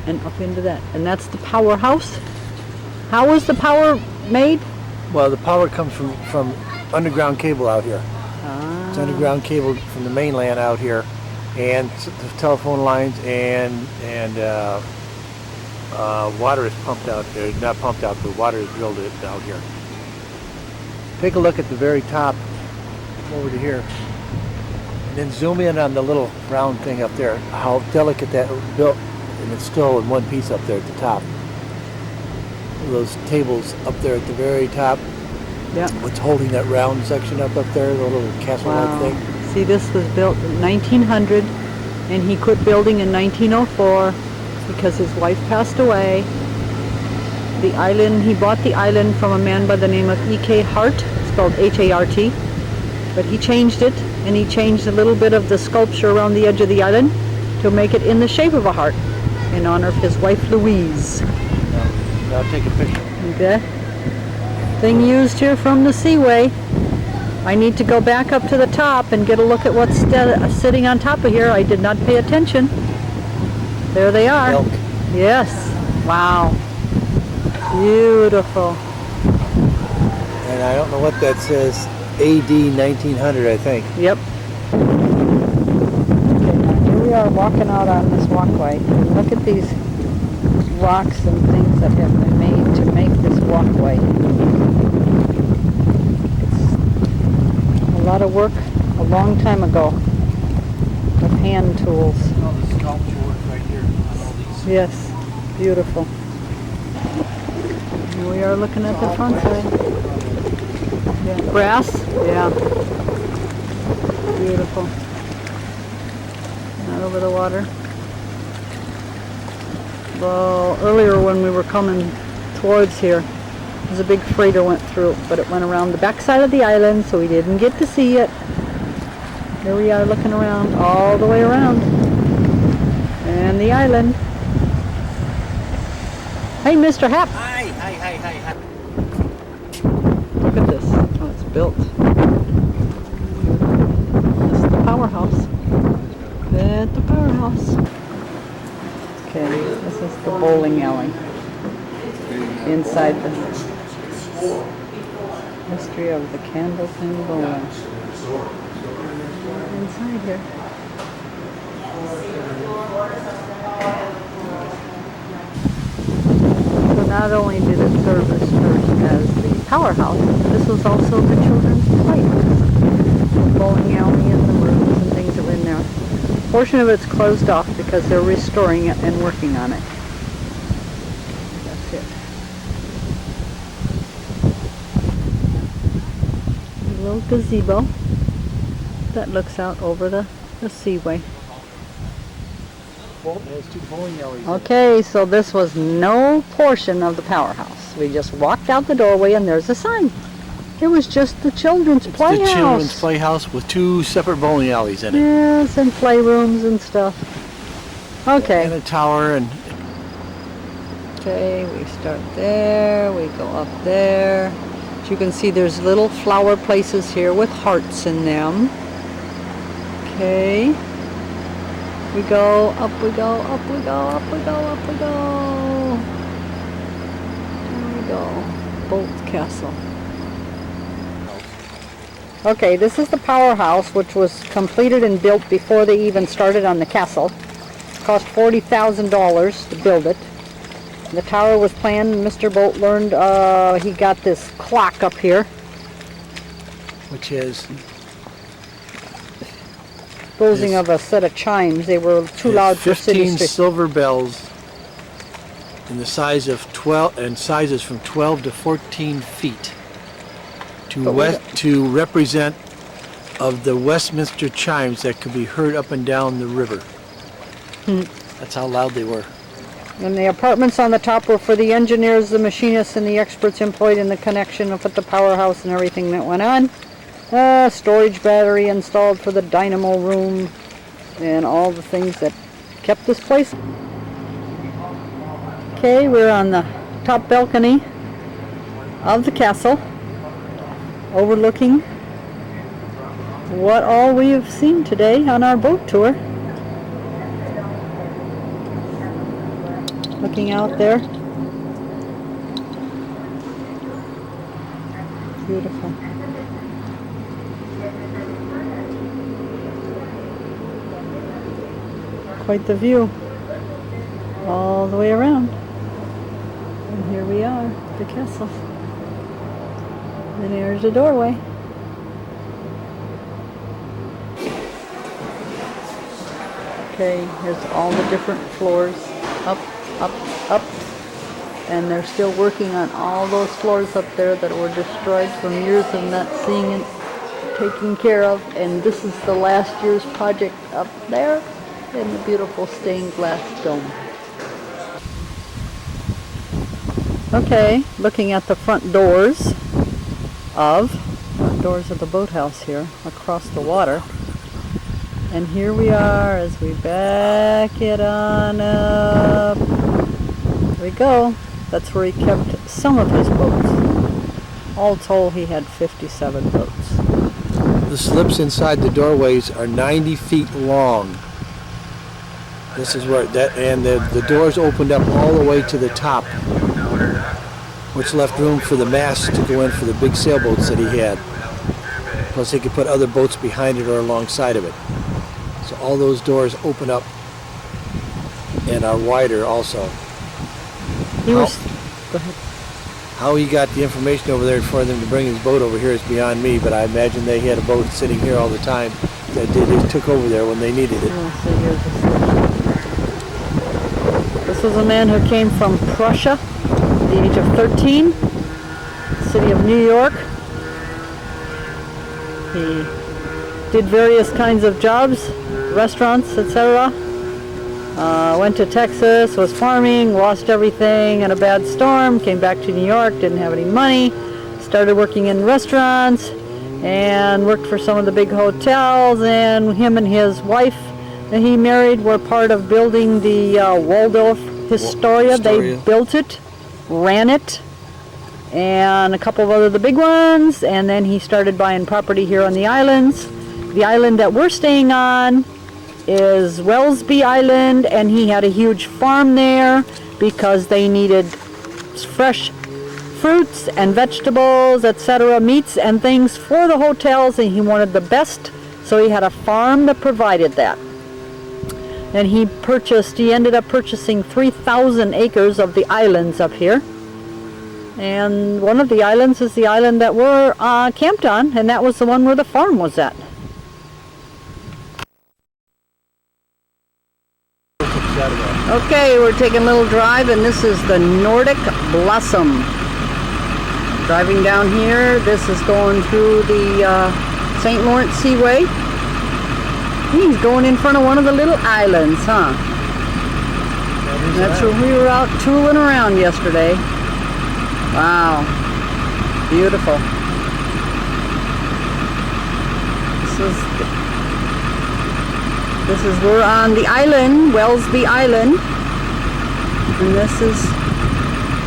and up into that. And that's the powerhouse. How was the power made? Well, the power comes from underground cable out here. It's underground cable from the mainland out here, and the telephone lines and water is pumped out there. Not pumped out, but water is drilled out here. Take a look at the very top over to here. And then zoom in on the little round thing up there, how delicate that was built, and it's still in one piece up there at the top. Those tables up there at the very top, yeah. What's holding that round section up there, the little castle-like thing? See, this was built in 1900, and he quit building in 1904 because his wife passed away. The island, he bought the island from a man by the name of E.K. Hart, spelled H-A-R-T, but he changed it, and he changed a little bit of the sculpture around the edge of the island to make it in the shape of a heart in honor of his wife Louise. Now take a picture. Okay. Thing used here from the seaway. I need to go back up to the top and get a look at what's sitting on top of here. I did not pay attention. There they are. Milk. Yes. Wow. Beautiful. And I don't know what that says. AD 1900, I think. Yep. Okay, now here we are walking out on this walkway. And look at these rocks and things that have been made to make this walkway. It's a lot of work a long time ago with hand tools. All the sculpture work right here on all these. Yes, beautiful. Here we are looking at the front side. Yeah. Grass? Yeah. Beautiful. Not over the water. Well, earlier when we were coming towards here, there's a big freighter went through, but it went around the back side of the island, so we didn't get to see it. Here we are looking around, all the way around. And the island. Hey, Mr. Hap. Hi. Look at this, how it's built. This is the powerhouse. At the powerhouse. Okay, this is the bowling alley. Inside the history of the Candlepin Bowling. Inside here. So not only did it serve as the powerhouse, this was also the children's playhouse. The bowling alley and the rooms and things that were in there. A portion of it's closed off because they're restoring it and working on it. That's it. A little gazebo that looks out over the seaway. There's two bowling alleys. Okay, so this was no portion of the powerhouse. We just walked out the doorway and there's a sign. It was just the children's playhouse. The children's playhouse with two separate bowling alleys in it. Yes, and playrooms and stuff. Okay. And a tower and... Okay, we start there, we go up there. As you can see, there's little flower places here with hearts in them. Okay. We go, up we go, up we go, up we go, up we go. There we go. Bolt Castle. Okay, this is the powerhouse, which was completed and built before they even started on the castle. It cost $40,000 to build it. The tower was planned, and Mr. Bolt learned he got this clock up here. Which is... Disposing of a set of chimes. They were too loud for city 15 streets. silver bells in the size of 12 and sizes from 12 to 14 feet to represent of the Westminster chimes that could be heard up and down the river. That's how loud they were. And the apartments on the top were for the engineers, the machinists, and the experts employed in the connection of the powerhouse and everything that went on. Storage battery installed for the dynamo room and all the things that kept this place. Okay, we're on the top balcony of the castle, overlooking what all we have seen today on our boat tour. Looking out there. Beautiful. Quite the view all the way around. And here we are, the castle. And there's the doorway. Okay, here's all the different floors, up, up, up. And they're still working on all those floors up there that were destroyed from years of not seeing it taken care of. And this is the last year's project up there. In the beautiful stained glass dome. Okay, looking at the front doors of the boathouse here across the water. And here we are as we back it on up. There we go. That's where he kept some of his boats. All told, he had 57 boats. The slips inside the doorways are 90 feet long. This is where that, and the doors opened up all the way to the top. which left room for the mast to go in for the big sailboats that he had. Plus he could put other boats behind it or alongside of it. So all those doors open up and are wider also. Go ahead. How he got the information over there for them to bring his boat over here is beyond me, but I imagine they had a boat sitting here all the time that they took over there when they needed it. This was a man who came from Prussia at the age of 13, city of New York. He did various kinds of jobs, restaurants, etc. Went to Texas, was farming, lost everything in a bad storm, came back to New York, didn't have any money, started working in restaurants, and worked for some of the big hotels, and him and his wife that he married were part of building the Waldorf Astoria. They built it, ran it, and a couple of other the big ones, and then he started buying property here on the islands. The island that we're staying on is Wellesby Island, and he had a huge farm there because they needed fresh fruits and vegetables, etc., meats and things for the hotels, and he wanted the best, so he had a farm that provided that. And he ended up purchasing 3,000 acres of the islands up here. And one of the islands is the island that we're camped on, and that was the one where the farm was at. Okay, we're taking a little drive, and this is the Nordic Blossom. Driving down here, this is going through the St. Lawrence Seaway. He's going in front of one of the little islands, huh? That's where we were out tooling around yesterday. Wow, beautiful. This is we're on the island, Wellesby Island, and this is.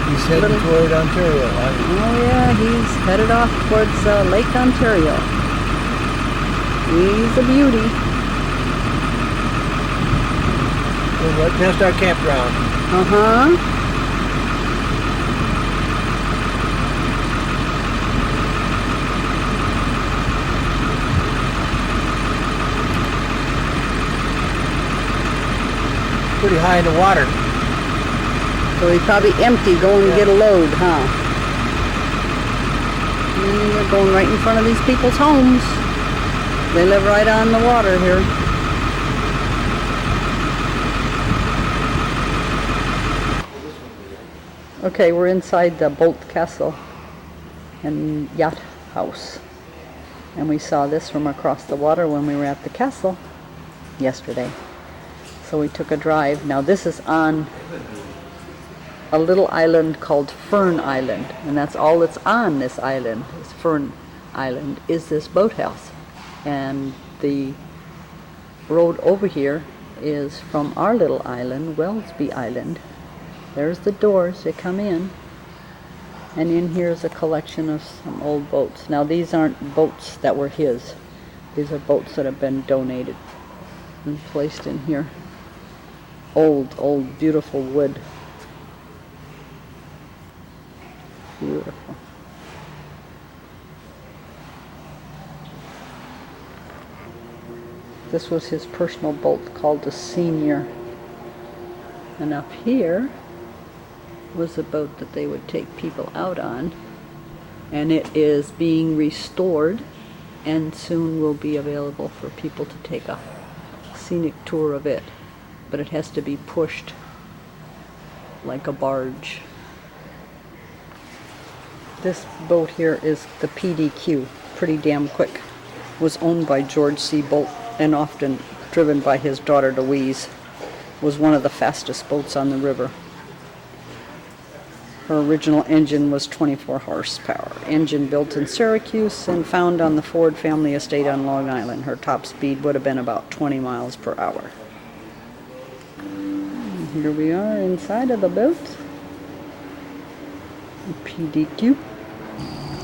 He's heading toward Ontario. Oh yeah, he's headed off towards Lake Ontario. He's a beauty. We're right past our campground. Uh-huh. Pretty high in the water. So he's probably empty, going to get a load, huh? And they're going right in front of these people's homes. They live right on the water here. Okay, we're inside the boat castle and yacht house. And we saw this from across the water when we were at the castle yesterday. So we took a drive. Now this is on a little island called Fern Island, and that's all that's on this island. This Fern Island is this boathouse, and the road over here is from our little island, Wellesby Island. There's the doors that come in, and in here is a collection of some old boats. Now these aren't boats that were his. These are boats that have been donated and placed in here. Old, beautiful wood. Beautiful. This was his personal boat called the Senior. And up here was a boat that they would take people out on. And it is being restored and soon will be available for people to take a scenic tour of it. But it has to be pushed like a barge. This boat here is the PDQ, pretty damn quick. Was owned by George C. Bolt and often driven by his daughter Louise. Was one of the fastest boats on the river. Her original engine was 24 horsepower. Engine built in Syracuse and found on the Ford family estate on Long Island. Her top speed would have been about 20 miles per hour. Here we are inside of the boat. PDQ.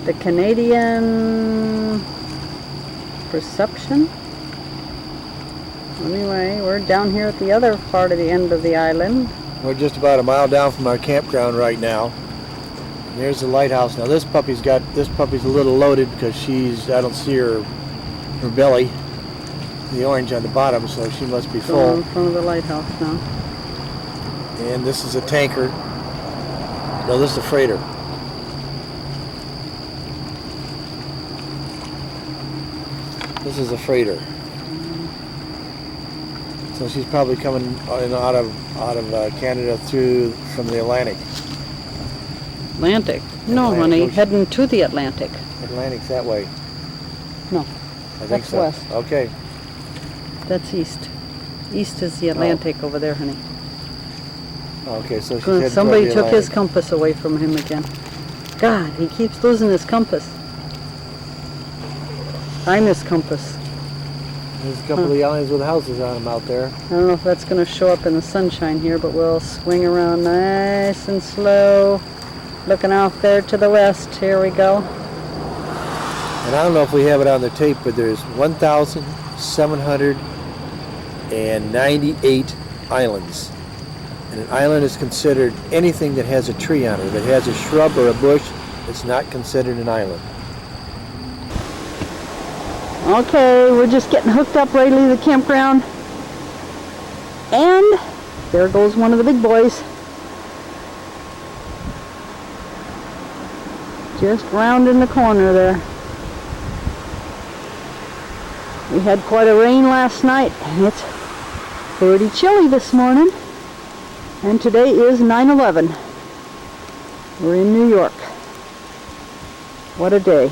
The Canadian Perception. Anyway, we're down here at the other part of the end of the island. We're just about a mile down from our campground right now. There's the lighthouse. Now this puppy's a little loaded because I don't see her belly, the orange on the bottom, so she must be full. Going in front of the lighthouse now. And this is a tanker. No, this is a freighter. This is a freighter. So she's probably coming out of Canada from the Atlantic. Atlantic? No, honey, Ocean. heading to the Atlantic. Atlantic's that way. No, I think that's so. west. Okay. That's east. East is the Atlantic over there, honey. Okay, so she's Good. headed Somebody toward the took his Atlantic. compass away from him again. God, he keeps losing his compass. Find his compass. There's a couple of islands with houses on them out there. I don't know if that's going to show up in the sunshine here, but we'll swing around nice and slow. Looking off there to the west. Here we go. And I don't know if we have it on the tape, but there's 1,798 islands. And an island is considered anything that has a tree on it. If it has a shrub or a bush, it's not considered an island. Okay, we're just getting hooked up right to the campground. And there goes one of the big boys. Just round in the corner there. We had quite a rain last night, and it's pretty chilly this morning. And today is 9/11. We're in New York. What a day.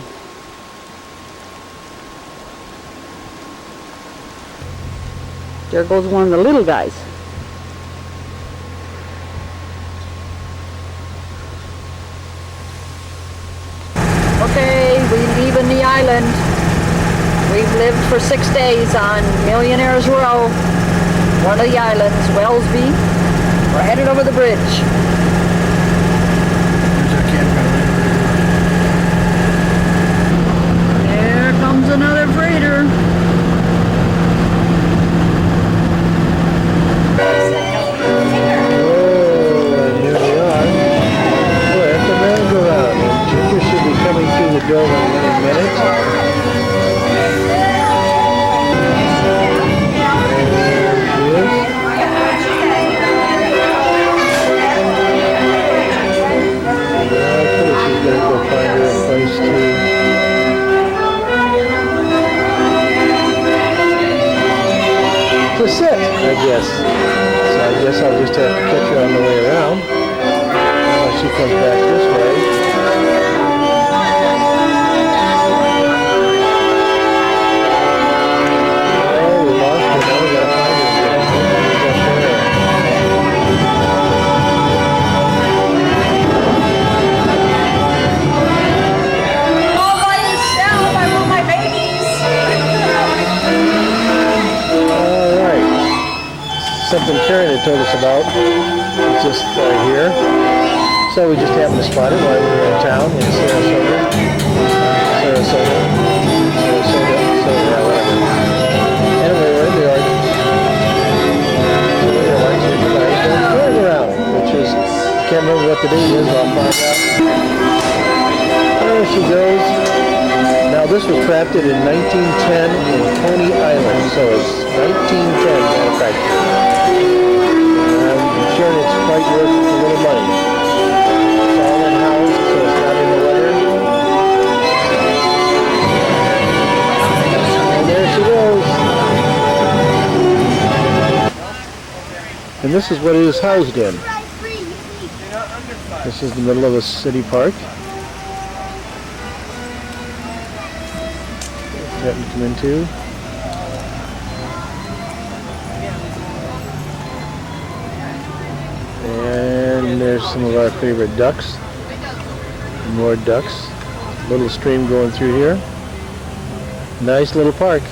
There goes one of the little guys. Okay, we're leaving the island. We've lived for 6 days on Millionaire's Row, one of the islands, Wellsby. We're headed over the bridge. There comes another freighter. Building in minutes. She's gonna go find her a place to sit, I guess. So I guess I'll just have to catch her on the way around. Unless she comes back this way. Something Karen had told us about. It's just here. So we just happened to spot it while we were in town in Sarasota, whatever. Anyway, we're in New York. So we're like going around, which is, I can't remember what the date is, but I'll find out. There she goes. Now this was crafted in 1910 in Coney Island, so it's 1910 manufactured. I'm sure it's quite worth a little money. It's all in house, so it's not in the weather. And there she goes. And this is what it is housed in. This is the middle of a city park. That we come into. And there's some of our favorite ducks. More ducks. Little stream going through here. Nice little park.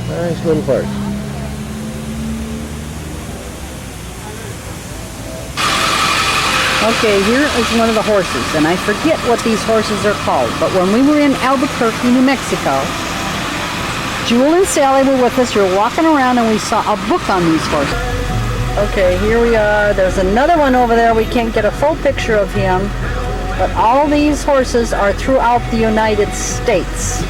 Nice little park. Okay, here is one of the horses, and I forget what these horses are called, but when we were in Albuquerque, New Mexico, Jewel and Sally were with us. We were walking around and we saw a book on these horses. Okay, here we are. There's another one over there. We can't get a full picture of him, but all these horses are throughout the United States.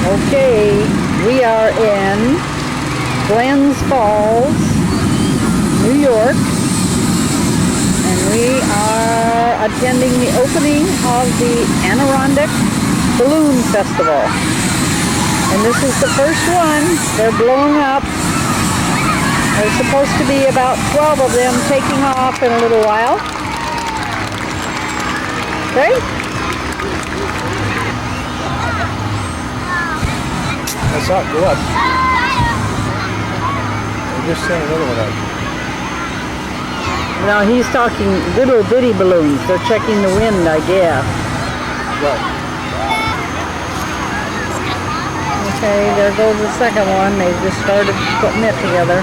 Okay, we are in Glens Falls, New York, and we are attending the opening of the Adirondack Balloon Festival. And this is the first one. They're blowing up. There's supposed to be about 12 of them taking off in a little while. Okay? I saw it go up. I just sent another one up. Now he's talking little bitty balloons. They're checking the wind, I guess. Right. Okay, there goes the second one. They just started putting it together.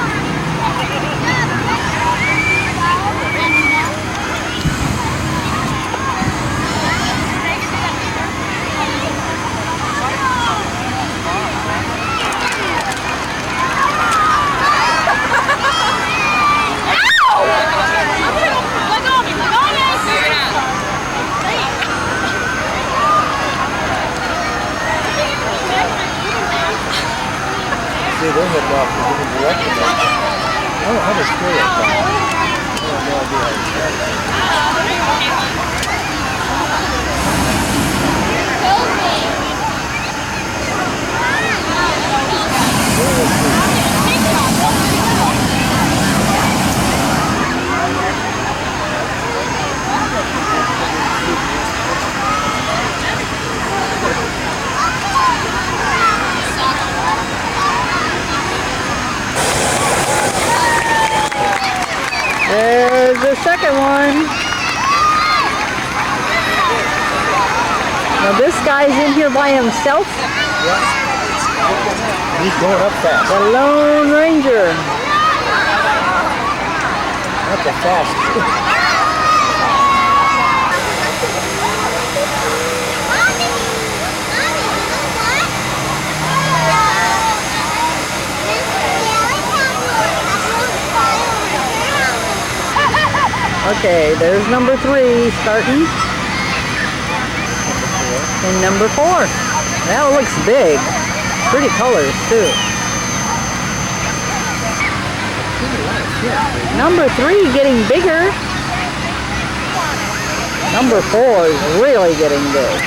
See, they're heading off in different directions. I don't know how to screw that thing. I have no idea how to screw it. There's the second one. Now this guy's in here by himself. Yeah. He's going up fast. The Lone Ranger. That's a fast. Okay, there's number 3 starting. And number 4. That looks big. Pretty colors too. Number 3 getting bigger. Number 4 is really getting big.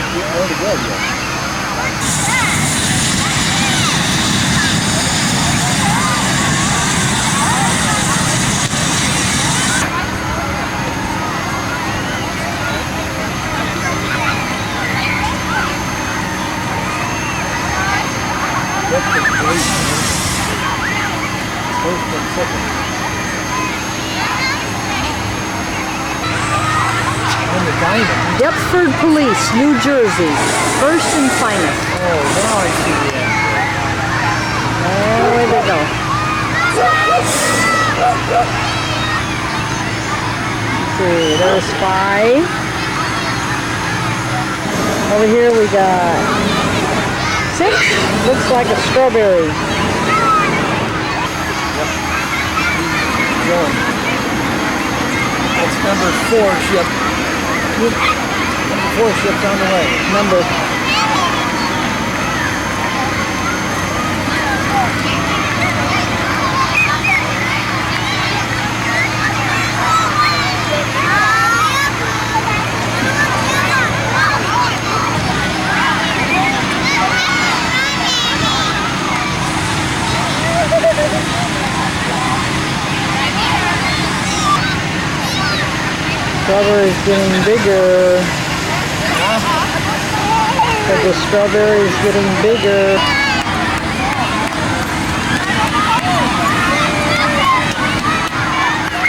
First and second. And the diamond. Deptford Police, New Jersey. First and finest. Oh, now I see the end. There they go. See, there's 5. Over here we got 6. Looks like a strawberry. That's number 4 ship. Number 4 ship's on the way. Number. Strawberry's getting bigger. But the strawberry's getting bigger.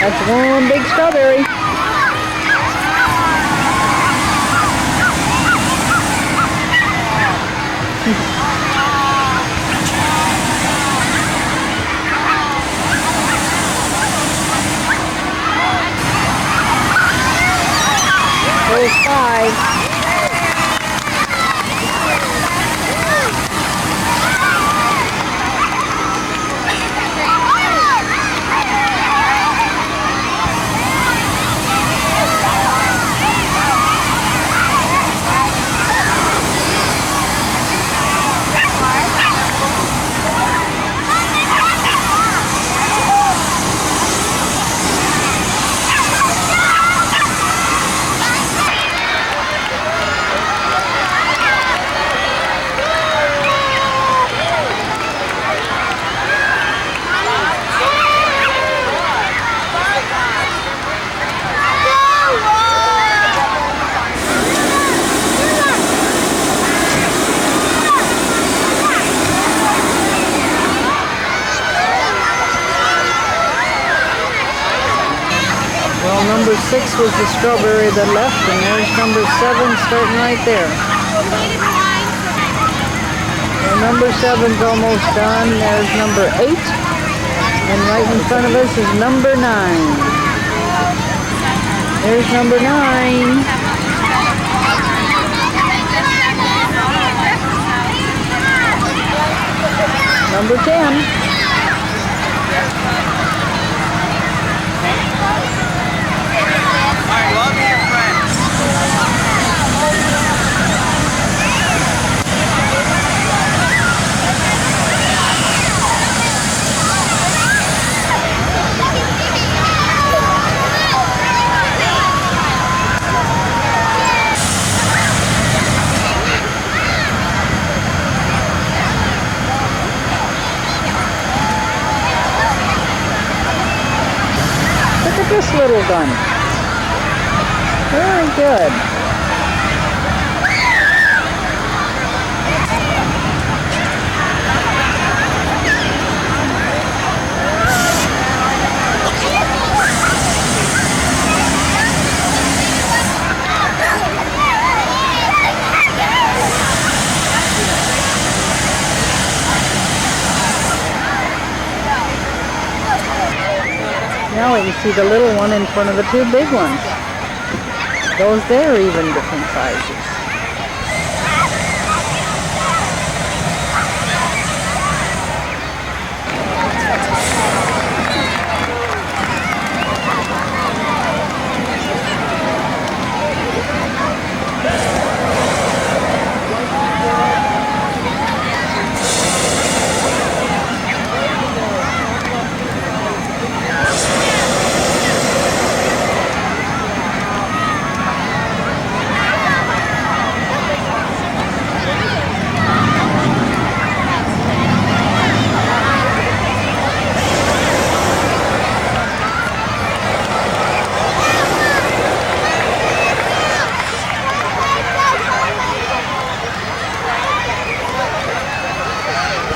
That's one big strawberry. There's 5. Well, number 6 was the strawberry that left, and there's number 7 starting right there. Well, number 7's almost done. There's number 8. And right in front of us is number 9. There's number 9. Number 10. I love you, friends. Look at this little gun. Very good. Now we can see the little one in front of the 2 big ones. Those there are even different sizes.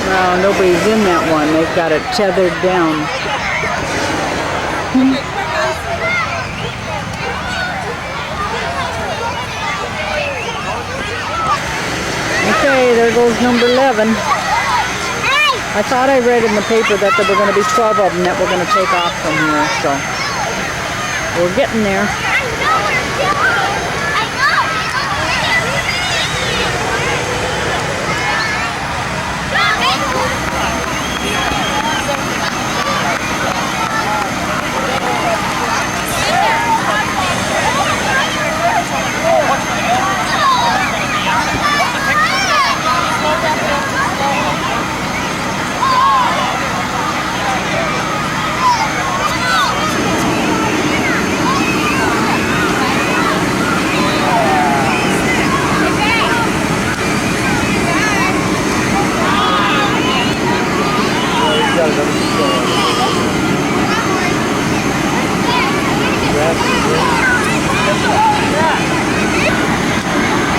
No, nobody's in that one. They've got it tethered down. Okay, there goes number 11. I thought I read in the paper that there were going to be 12 of them that were going to take off from here, so we're getting there.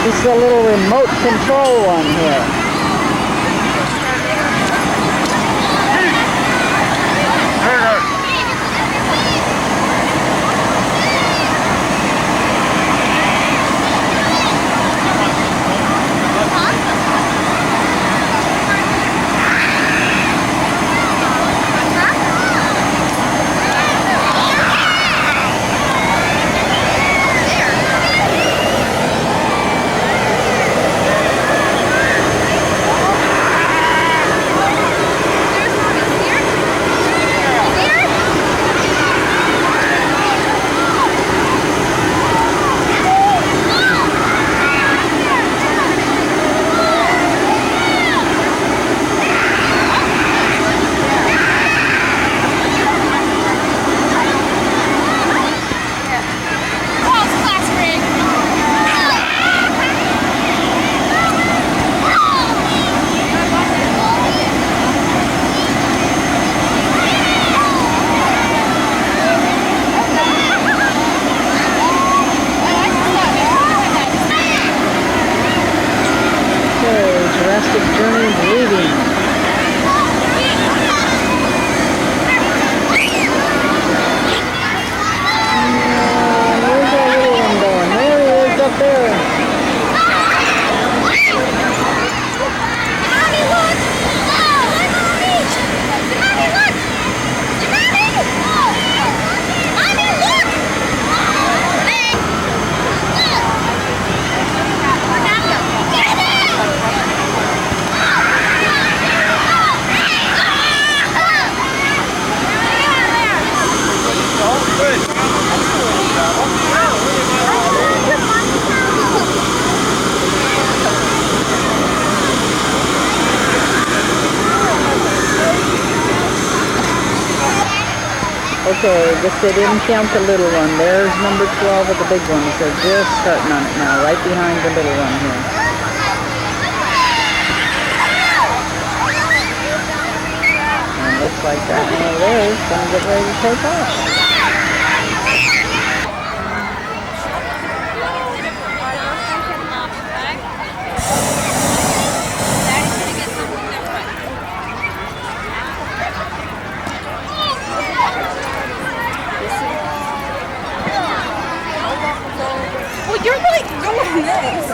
This is a little remote control one here. Okay, guess they didn't count the little one. There's number 12 of the big ones. They're just starting on it now, right behind the little one here. And it looks like that one over there is going to get ready to take off. Well, you're like doing this.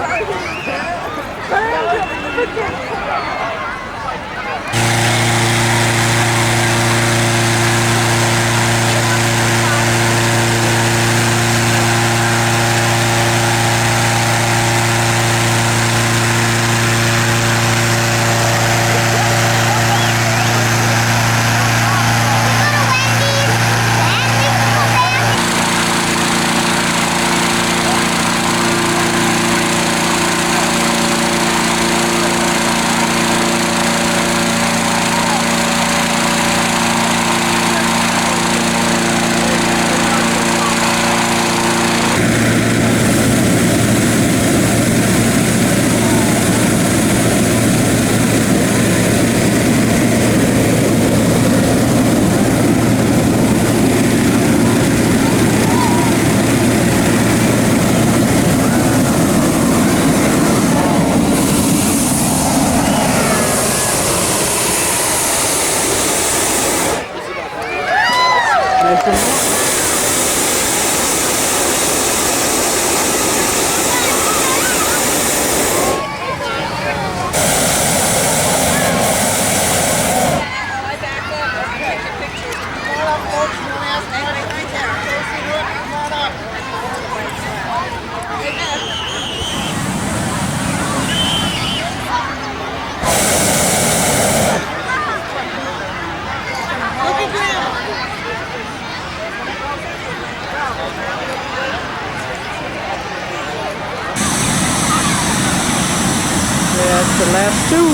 That's the last two.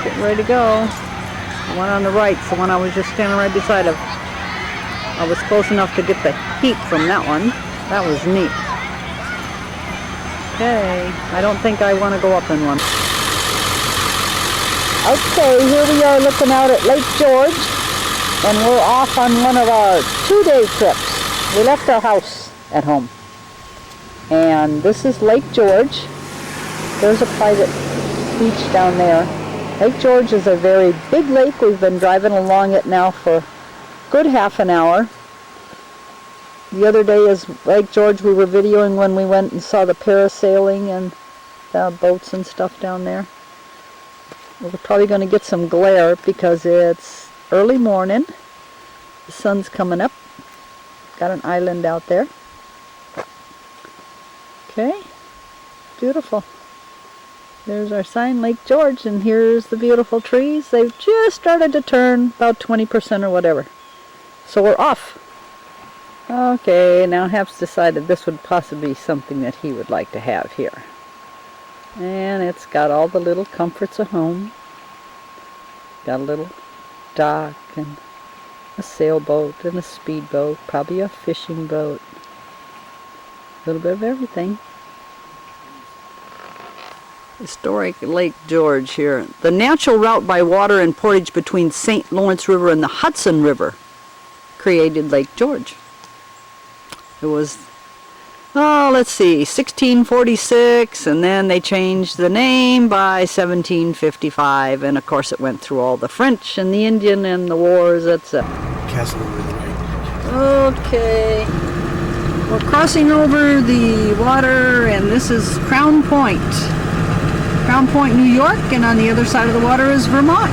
Getting ready to go. The one on the right's the one I was just standing right beside of. I was close enough to get the heat from that one. That was neat. Okay, I don't think I want to go up in one. Okay, here we are looking out at Lake George, and we're off on one of our 2-day trips. We left our house at home. And this is Lake George. There's a private beach down there. Lake George is a very big lake. We've been driving along it now for a good half an hour. The other day is Lake George. We were videoing when we went and saw the parasailing and the boats and stuff down there. We're probably going to get some glare because it's early morning. The sun's coming up. Got an island out there. Okay, beautiful. There's our sign, Lake George, and here's the beautiful trees. They've just started to turn about 20% or whatever. So we're off. Okay, now Hap's decided this would possibly be something that he would like to have here. And it's got all the little comforts of home. Got a little dock and a sailboat and a speedboat, probably a fishing boat. A little bit of everything. Historic Lake George here. The natural route by water and portage between St. Lawrence River and the Hudson River created Lake George. It was, let's see, 1646, and then they changed the name by 1755, and of course it went through all the French and the Indian and the wars, etc. Castle over the right. Okay. We're crossing over the water, and this is Crown Point. Crown Point, New York, and on the other side of the water is Vermont.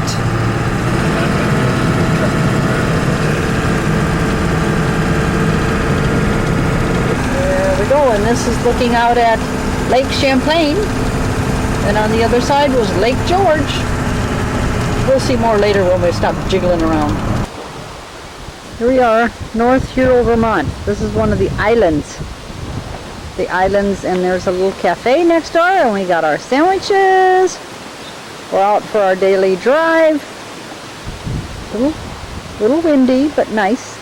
There we go, and this is looking out at Lake Champlain, and on the other side was Lake George. We'll see more later when we stop jiggling around. Here we are, North Hero, Vermont. This is one of the islands. The islands, and there's a little cafe next door, and we got our sandwiches. We're out for our daily drive. Ooh, Little windy, but nice.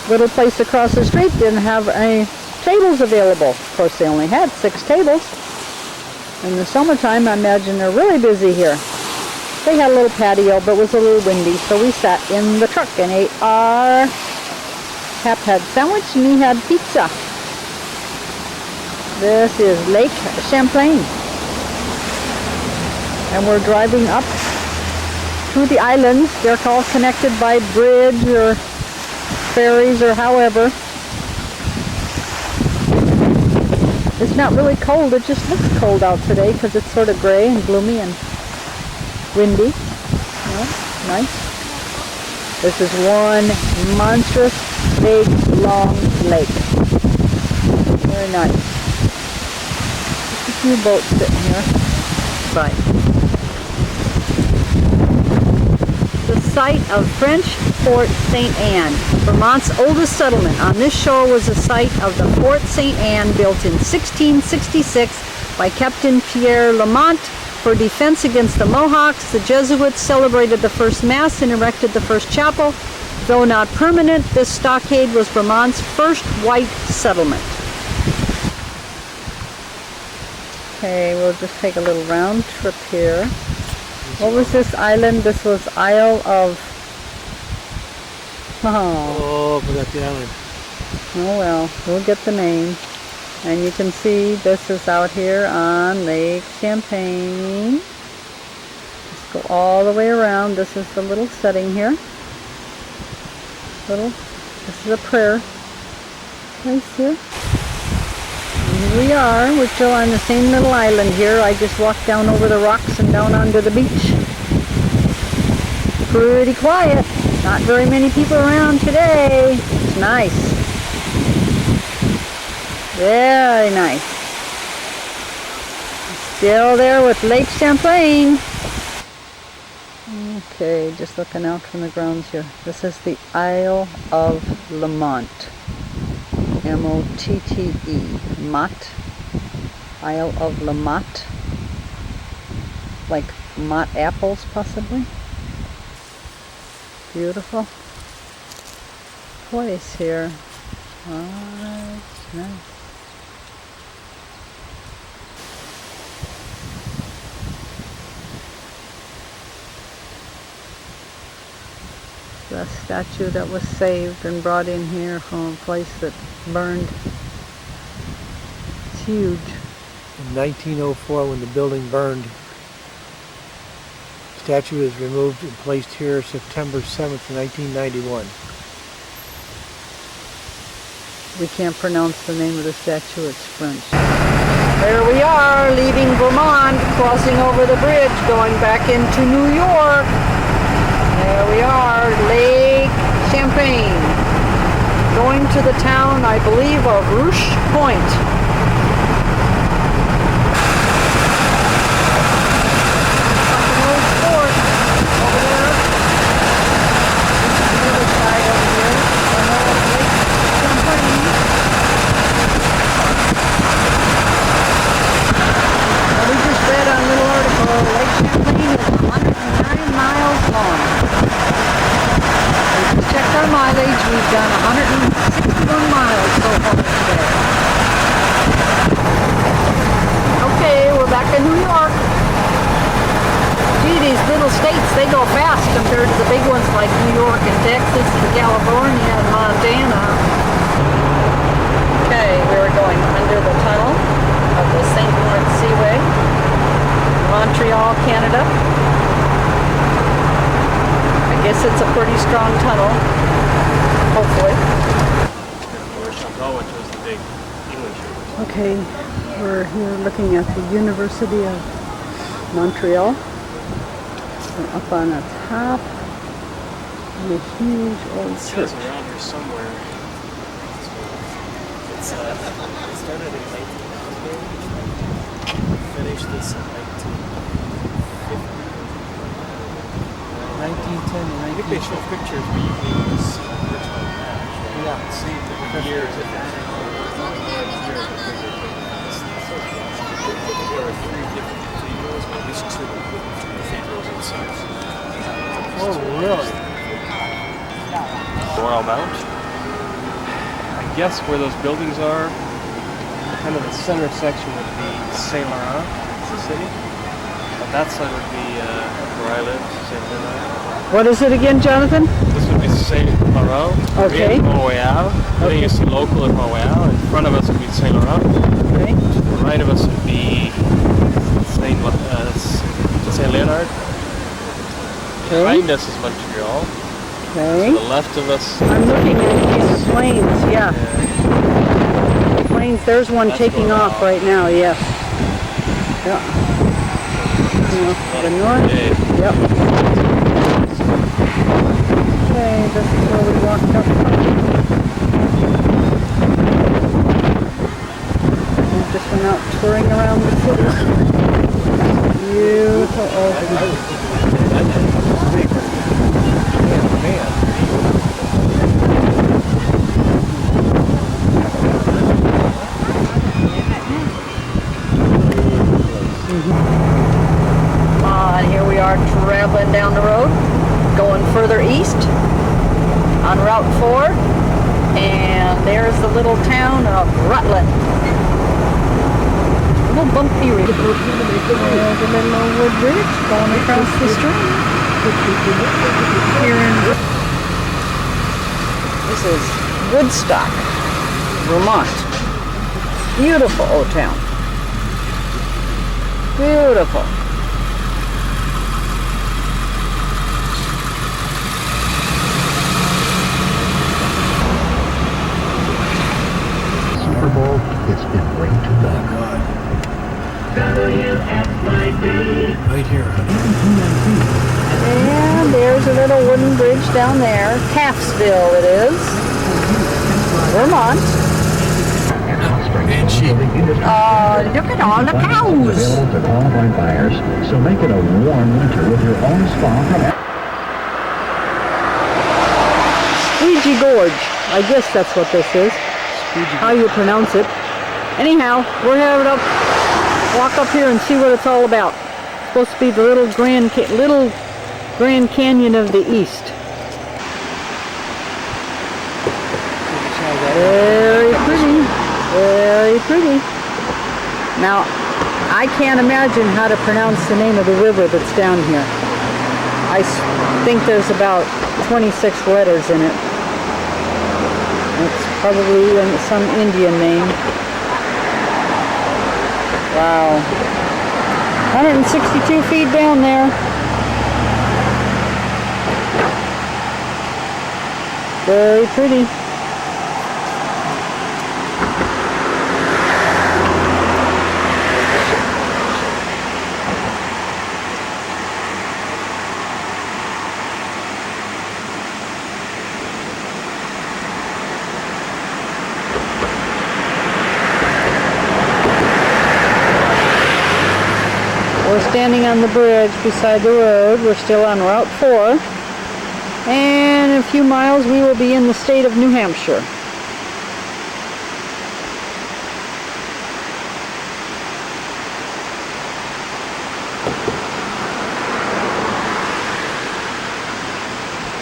Little place across the street didn't have any tables available. Of course, they only had 6 tables. In the summertime, I imagine they're really busy here. They had a little patio, but it was a little windy, so we sat in the truck and ate our Hap had sandwich and he had pizza. This is Lake Champlain. And we're driving up to the islands. They're all connected by bridge or ferries or however. It's not really cold, it just looks cold out today because it's sort of gray and gloomy and windy. Yeah, nice. This is one monstrous, big, long lake. Very nice. Just a few boats sitting here. Bye. The site of French Fort St. Anne, Vermont's oldest settlement. On this shore was the site of the Fort St. Anne, built in 1666 by Captain Pierre Lamont for defense against the Mohawks. The Jesuits celebrated the first Mass and erected the first chapel. Though not permanent, this stockade was Vermont's first white settlement. Okay, we'll just take a little round trip here. What was this island? This was Isle of... Oh, I forgot the island. Oh well, we'll get the name. And you can see this is out here on Lake Champlain. Let's go all the way around. This is the little setting here. This is a prayer place here. And here we are. We're still on the same little island here. I just walked down over the rocks and down onto the beach. Pretty quiet. Not very many people around today. It's nice. Very nice. Still there with Lake Champlain. Okay, just looking out from the grounds here. This is the Isle of Lamont. M-O-T-T-E. Mott. Isle of Lamont. Like Mott apples, possibly. Beautiful place here. Oh, it's nice. The statue that was saved and brought in here from a place that burned. It's huge. In 1904, when the building burned, the statue was removed and placed here September 7th, 1991. We can't pronounce the name of the statue, it's French. There we are, leaving Vermont, crossing over the bridge, going back into New York. There we are, Lake Champlain. Going to the town, I believe, of Rouge Point. Old fort over there. This is the other side over here. Lake Champlain. Well, we just read on a little article, Lake Champlain is 109 miles long. We just checked our mileage, we've done 161 miles so far today. Okay, we're back in New York. Gee, these little states, they go fast compared to the big ones like New York and Texas and California and Montana. Okay, we were going under the tunnel of the St. Lawrence Seaway, Montreal, Canada. I guess it's a pretty strong tunnel, hopefully. Okay, we're here looking at the University of Montreal. We're up on the top of a huge old church. Around here somewhere. It started in 1950. Finished this in 1910 to 1950. I think they show pictures where you can see the original match. Yeah. See the years of that. There were 3 different cathedrals, or at least 2 cathedrals inside. Oh, really? Royal Mount. I guess where those buildings are, kind of the center section would be Saint Laurent, it's the city. But that side would be where I live, Saint Laurent. What is it again, Jonathan? This would be Saint Laurent. Okay. Montreal. I think it's local in Montreal. In front of us would be Saint Laurent. Okay. To the right of us would be Saint Leonard. Okay. Behind us is Montreal. Okay. To the left of us. I'm looking at these planes, yeah. Planes, there's one taking off right now, yes. Yeah. The north. Yep. Okay, this is where we walked up from. We just went out touring around the city. Beautiful. And here we are traveling down the road, going further east on Route 4, and there's the little town of Rutland. A little bumpy road. There's a little old wood bridge going across the stream. Here in this is Woodstock, Vermont. Beautiful old town. Beautiful. Super Bowl, it's been way too long. Right here. And there's a little wooden bridge down there. Calfsville it is. Vermont. And sheep. Look at all the cows. To qualified buyers, so make it a warm winter with your own spa from Squeegee Gorge. I guess that's what this is. How you pronounce it. Anyhow, we're having to walk up here and see what it's all about. It's supposed to be the little Grand Canyon of the East. Very pretty. Very pretty. Now, I can't imagine how to pronounce the name of the river that's down here. I think there's about 26 letters in it. It's probably some Indian name. Wow. 162 feet down there. Very pretty. We're standing on the bridge beside the road. We're still on Route 4. And in a few miles we will be in the state of New Hampshire.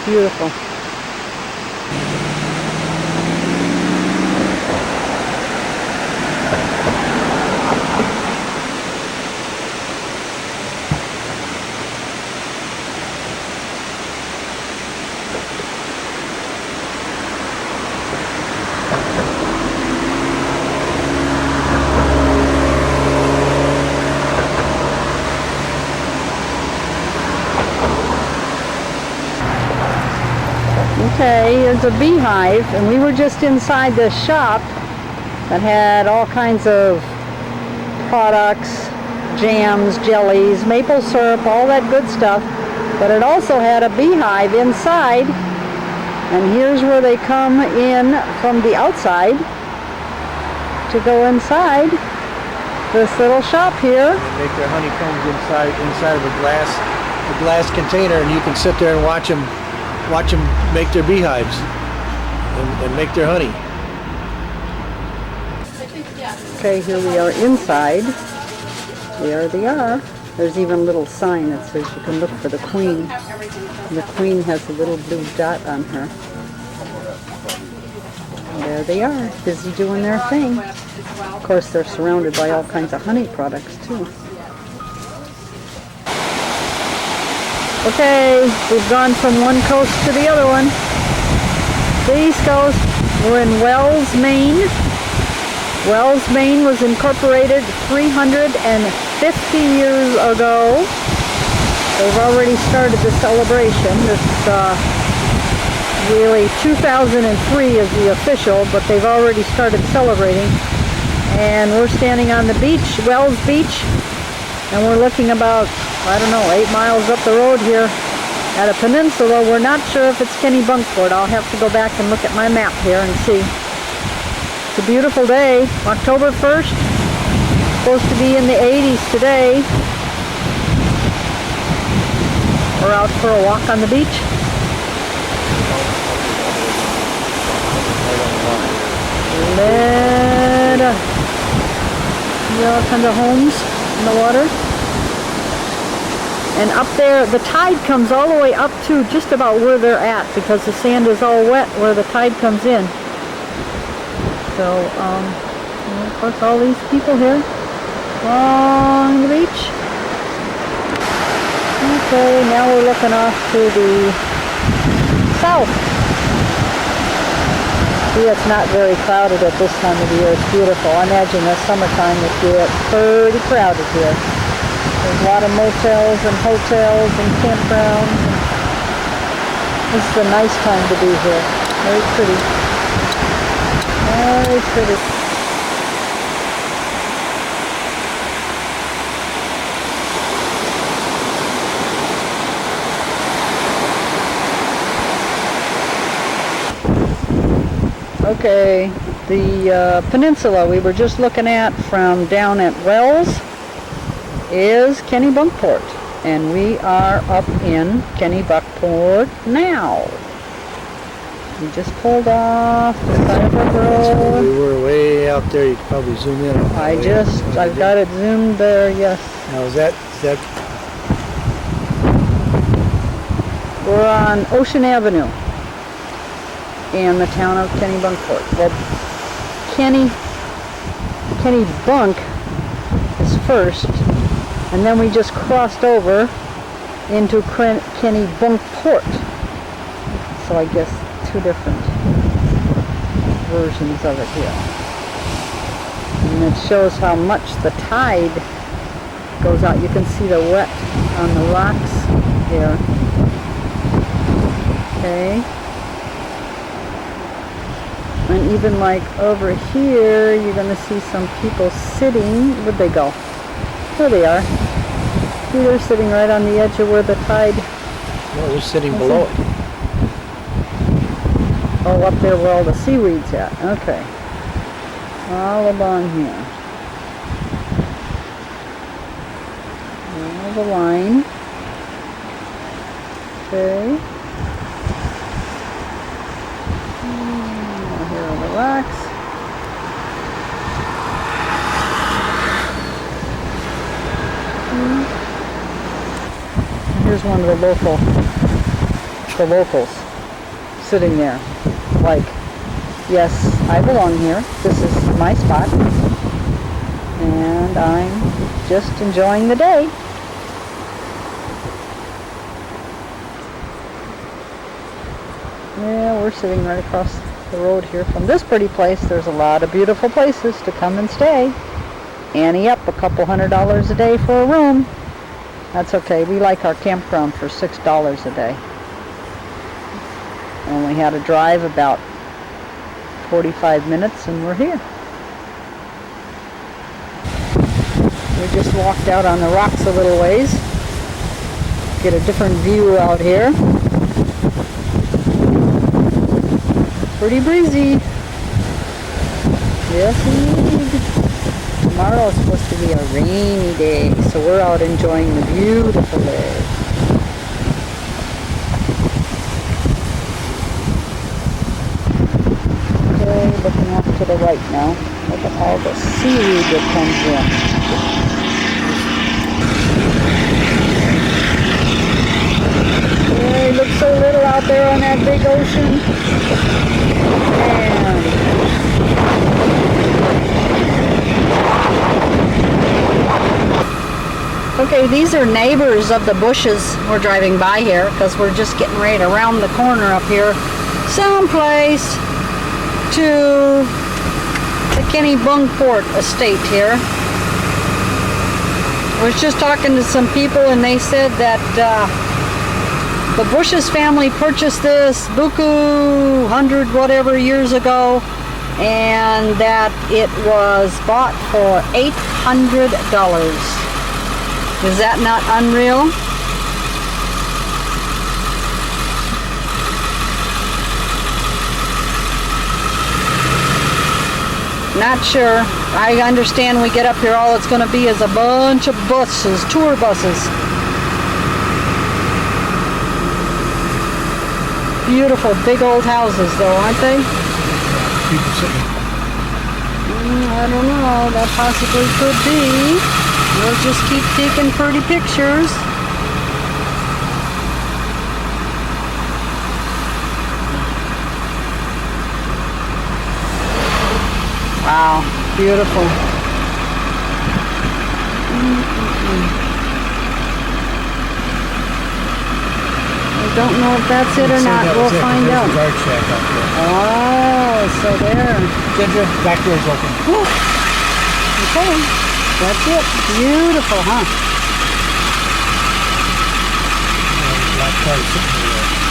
Beautiful. Okay, there's a beehive, and we were just inside this shop that had all kinds of products, jams, jellies, maple syrup, all that good stuff. But it also had a beehive inside, and here's where they come in from the outside to go inside this little shop here. They make their honeycombs inside of a glass container, and you can sit there and watch them make their beehives and make their honey. Okay, here we are inside. There they are. There's even a little sign that says you can look for the queen. The queen has a little blue dot on her. And there they are, busy doing their thing. Of course, they're surrounded by all kinds of honey products, too. Okay, we've gone from one coast to the other one. The East Coast, we're in Wells, Maine. Wells, Maine was incorporated 350 years ago. They've already started the celebration. It's really 2003 is the official, but they've already started celebrating. And we're standing on the beach, Wells Beach, and we're looking about, I don't know, 8 miles up the road here at a peninsula. We're not sure if it's Kennebunkport. I'll have to go back and look at my map here and see. It's a beautiful day, October 1st, supposed to be in the 80s today. We're out for a walk on the beach. See all kinds of homes in the water. And up there, the tide comes all the way up to just about where they're at because the sand is all wet where the tide comes in. So, of course, all these people here along the beach. Okay, now we're looking off to the south. See, it's not very crowded at this time of the year. It's beautiful. I imagine the summertime would get pretty crowded here. There's a lot of motels and hotels and campgrounds. This is a nice time to be here. Very pretty. Very pretty. Okay, the peninsula we were just looking at from down at Wells is Kennebunkport, and we are up in Kennebunkport now. We just pulled off the side of the road. We were way out there. You could probably zoom in. I've got it zoomed there, yes. Now is that we're on Ocean Avenue in the town of Kennebunkport. Well, Kennebunk is first, and then we just crossed over into Kennebunkport. So I guess two different versions of it here. And it shows how much the tide goes out. You can see the wet on the rocks here. Okay. And even like over here, you're going to see some people sitting. Where'd they go? There they are. See, they're sitting right on the edge of where the tide... No, they're sitting below it. Oh, up there where all the seaweed's at. Okay. All along here. All the line. Okay. Here are the rocks. And here's one of the locals sitting there. Like, yes, I belong here. This is my spot. And I'm just enjoying the day. Yeah, we're sitting right across the road here from this pretty place. There's a lot of beautiful places to come and stay. Ante up a couple $100 a day for a room. That's okay. We like our campground for $6 a day. Only had to drive about 45 minutes and we're here. We just walked out on the rocks a little ways. Get a different view out here. Pretty breezy. Yes, indeed. Tomorrow is supposed to be a rainy day, so we're out enjoying the beautiful day. Okay, looking off to the right now. Look at all the seaweed that comes in. Very they look so little out there on that big ocean. Okay, these are neighbors of the Bushes. We're driving by here because we're just getting ready to round the corner up here someplace to the Kenny Bunkport estate here. I was just talking to some people and they said that the Bushes family purchased this buku 100 whatever years ago, and that it was bought for $800. Is that not unreal? Not sure. I understand we get up here, all it's going to be is a bunch of buses, tour buses. Beautiful big old houses though, aren't they? I don't know, that possibly could be. We'll just keep taking pretty pictures. Wow, beautiful. I don't know if that's it or not. We'll find out. Oh, so there. Ginger, back door's open. Okay. That's it. Beautiful, huh? Black car sitting there.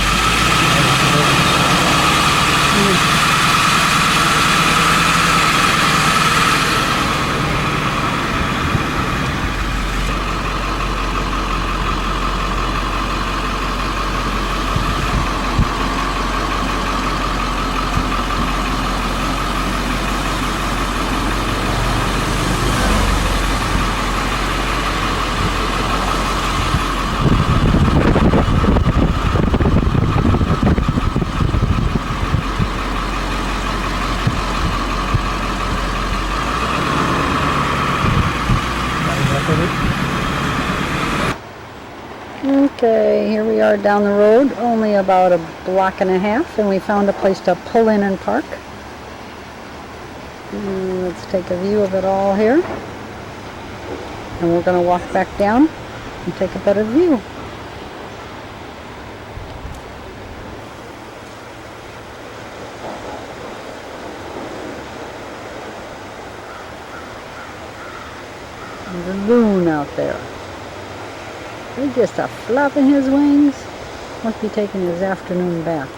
Okay, here we are down the road, only about a block and a half, and we found a place to pull in and park. Let's take a view of it all here. And we're going to walk back down and take a better view. There's a loon out there. He's just flapping his wings. Must be taking his afternoon bath.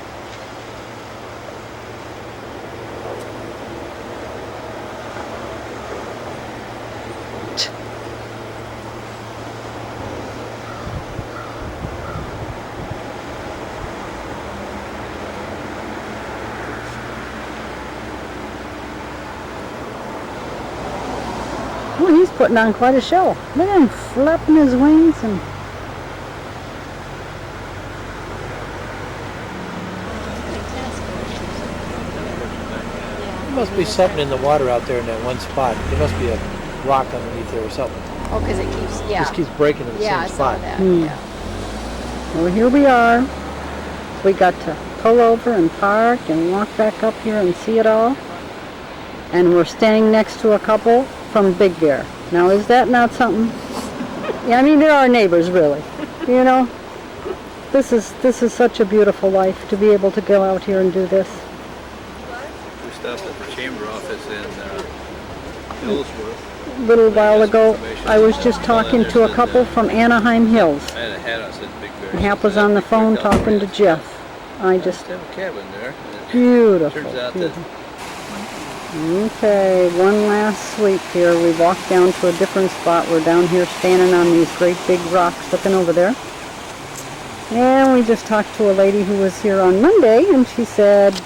Oh, he's putting on quite a show. Look at him flapping his wings and There must be something in the water out there in that one spot. There must be a rock underneath there or something. Oh, because it keeps, yeah. Just keeps breaking in the yeah, same spot. I saw that. Yeah. well, here we are. We got to pull over and park and walk back up here and see it all. And we're staying next to a couple from Big Bear. Now, is that not something? Yeah, I mean, they're our neighbors, really. You know, this is such a beautiful life to be able to go out here and do this. We stopped at the chamber office in Hillsworth. A little while ago, I was just talking to a couple from Anaheim Hills. I had a hat on, said Big Bear. And Hap was on the phone talking to Jeff. I just... Have a cabin there. Beautiful. Turns out beautiful. Okay, one last sweep here. We walked down to a different spot. We're down here standing on these great big rocks looking over there. And we just talked to a lady who was here on Monday, and she said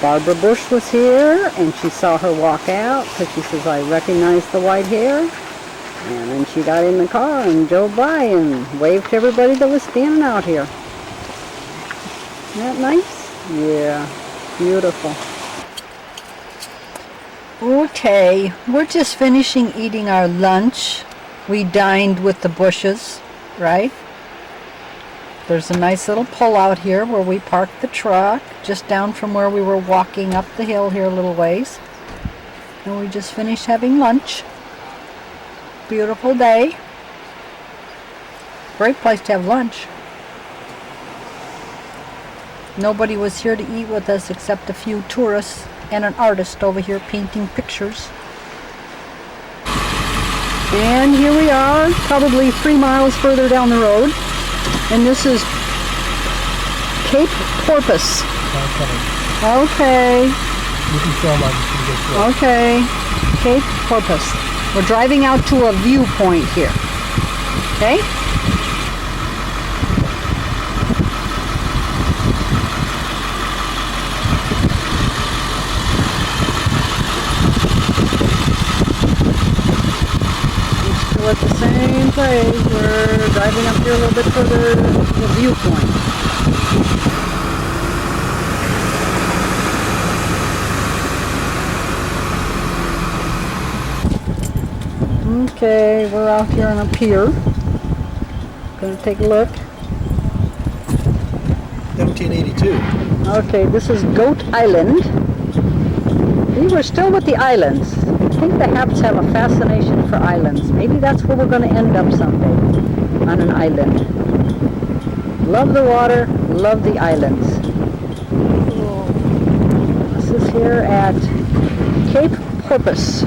Barbara Bush was here, and she saw her walk out, because she says, I recognize the white hair. And then she got in the car and drove by and waved to everybody that was standing out here. Isn't that nice? Yeah, beautiful. Okay, we're just finishing eating our lunch. We dined with the Bushes, right? There's a nice little pull out here where we parked the truck, just down from where we were walking up the hill here a little ways. And we just finished having lunch. Beautiful day. Great place to have lunch. Nobody was here to eat with us except a few tourists and an artist over here painting pictures. And here we are, probably 3 miles further down the road. And this is Cape Porpoise. Okay. You can film on this. Okay. Cape Porpoise. We're driving out to a viewpoint here. Okay? We're at the same place. We're driving up here a little bit further to the viewpoint. Okay, we're out here on a pier. Gonna take a look. 1782. Okay, this is Goat Island. We were still with the islands. I think the Haps have a fascination for islands. Maybe that's where we're going to end up someday, on an island. Love the water, love the islands. This is here at Cape Porpoise.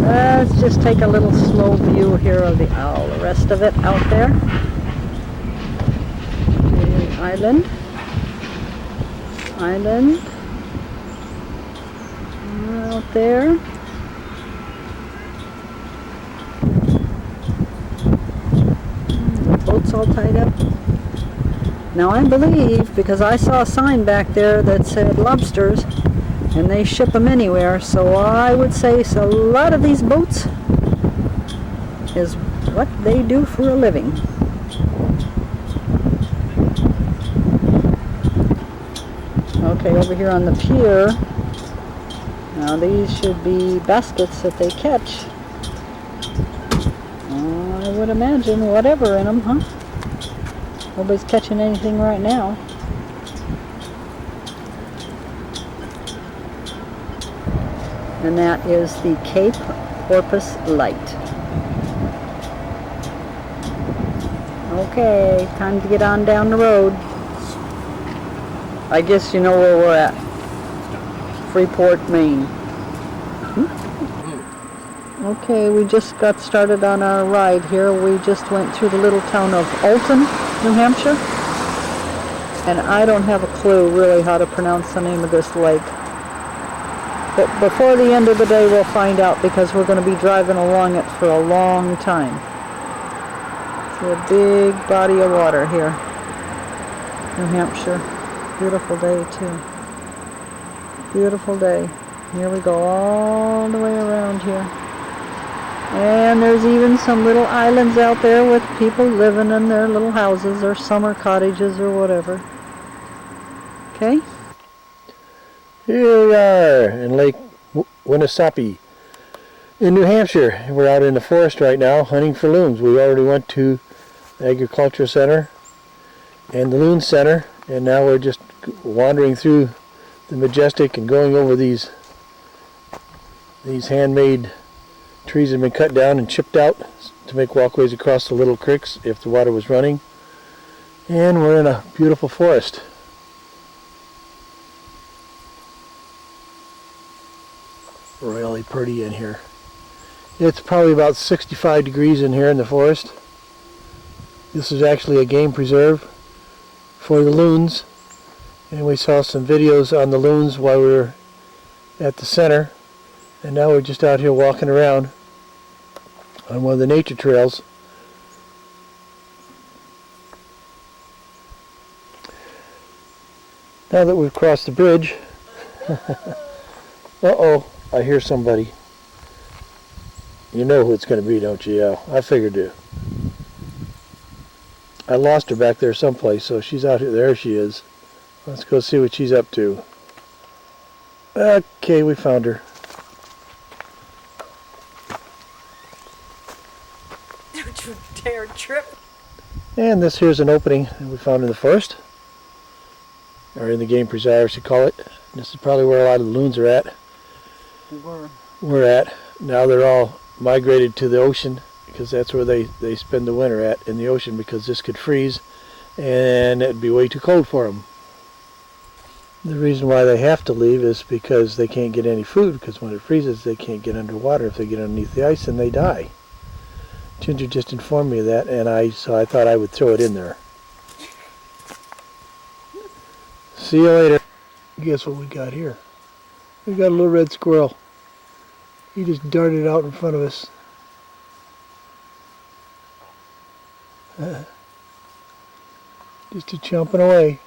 Let's just take a little slow view here of the rest of it out there. The island. Island. Out there. Boat's all tied up. Now I believe, because I saw a sign back there that said lobsters, and they ship them anywhere, so I would say a lot of these boats is what they do for a living. Okay, over here on the pier, now these should be baskets that they catch. I would imagine whatever in them, huh? Nobody's catching anything right now. And that is the Cape Porpoise Light. Okay, time to get on down the road. I guess you know where we're at. Freeport, Maine. Okay, we just got started on our ride here. We just went through the little town of Alton, New Hampshire. And I don't have a clue really how to pronounce the name of this lake. But before the end of the day we'll find out, because we're going to be driving along it for a long time. It's a big body of water here. New Hampshire. Beautiful day too. Beautiful day. Here we go all the way around here. And there's even some little islands out there with people living in their little houses or summer cottages or whatever. Okay? Here we are in Lake Winnipesaukee in New Hampshire. We're out in the forest right now hunting for loons. We already went to the Agriculture Center and the Loon Center, and now we're just wandering through the Majestic and going over these handmade trees that have been cut down and chipped out to make walkways across the little creeks if the water was running. And we're in a beautiful forest. Really pretty in here. It's probably about 65 degrees in here in the forest. This is actually a game preserve for the loons, and we saw some videos on the loons while we were at the center, and now we're just out here walking around on one of the nature trails. Now that we've crossed the bridge, uh-oh, I hear somebody. You know who it's going to be, don't you? Yeah, I figured it. I lost her back there someplace, so she's out here. There she is. Let's go see what she's up to. Okay, we found her. Don't you dare trip. And this here's an opening that we found in the forest, or in the game preserve, I should call it. This is probably where a lot of the loons are at. We're at. Now they're all migrated to the ocean because that's where they spend the winter at, in the ocean, because this could freeze and it'd be way too cold for them. The reason why they have to leave is because they can't get any food, because when it freezes they can't get underwater. If they get underneath the ice, then they die. Ginger just informed me of that, and so I thought I would throw it in there. See you later. Guess what we got here? We got a little red squirrel. He just darted out in front of us. Just a chomping away.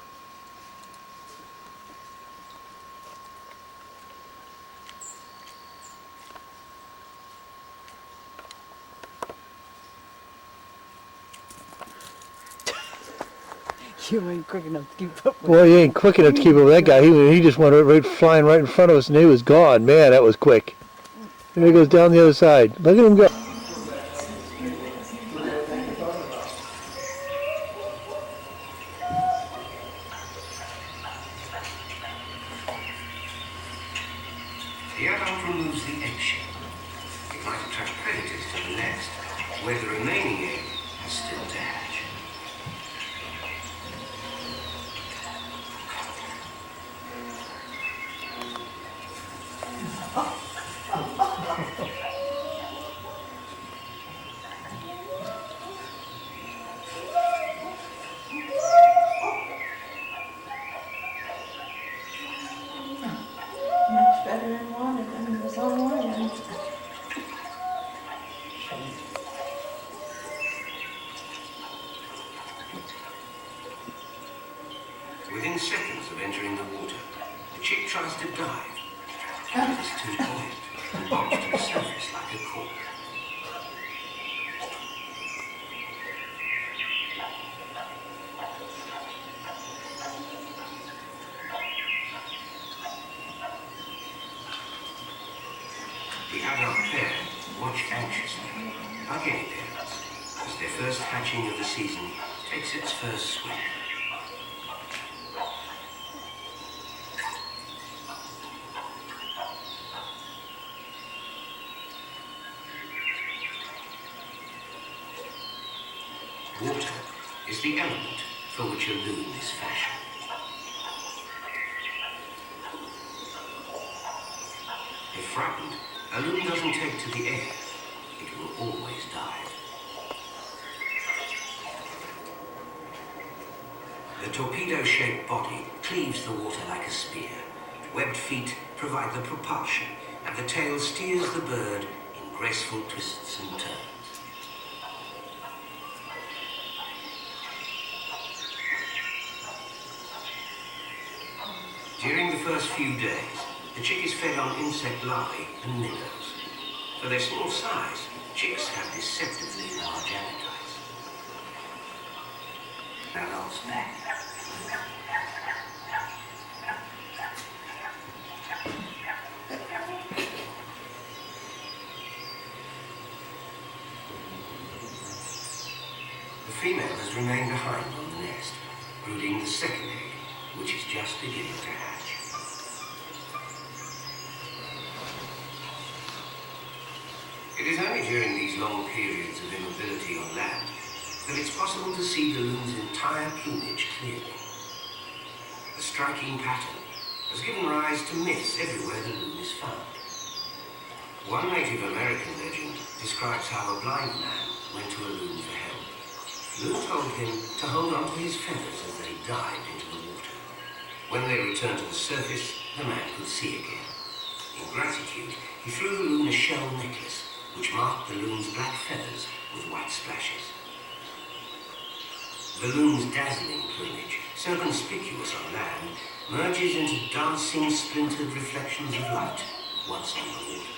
You ain't quick enough to keep up with Boy, he ain't quick enough to keep up with that guy. He just went right flying right in front of us, and he was gone. Man, that was quick. There he goes down the other side. Look at him go. The adult removes the eggshell. It might attract predators to the nest, where the remaining egg is still to hatch. Much better in water than it was on land. Within seconds of entering the water, the chick tries to dive, but it is too buoyant and bobs to the surface like a cork. The adult pair watch anxiously, like any parents, as their first hatching of the season takes its first swim. Water is the element for which a loon is fashioned. If frightened, a loon doesn't take to the air. It will always dive. The torpedo-shaped body cleaves the water like a spear. Webbed feet provide the propulsion, and the tail steers the bird in graceful twists and turns. During the first few days, the chick is fed on insect larvae and minnows. For their small size, chicks have deceptively large appetites. Adults back. The female has remained behind on the nest, brooding the second egg, which is just beginning to hatch. It is only during these long periods of immobility on land that it's possible to see the loon's entire plumage clearly. The striking pattern has given rise to myths everywhere the loon is found. One Native American legend describes how a blind man went to a loon for help. Loon told him to hold on to his feathers as they dived into the water. When they returned to the surface, the man could see again. In gratitude, he threw the loon a shell necklace, which marked the loon's black feathers with white splashes. The loon's dazzling plumage, so conspicuous on land, merges into dancing, splintered reflections of light once on the water.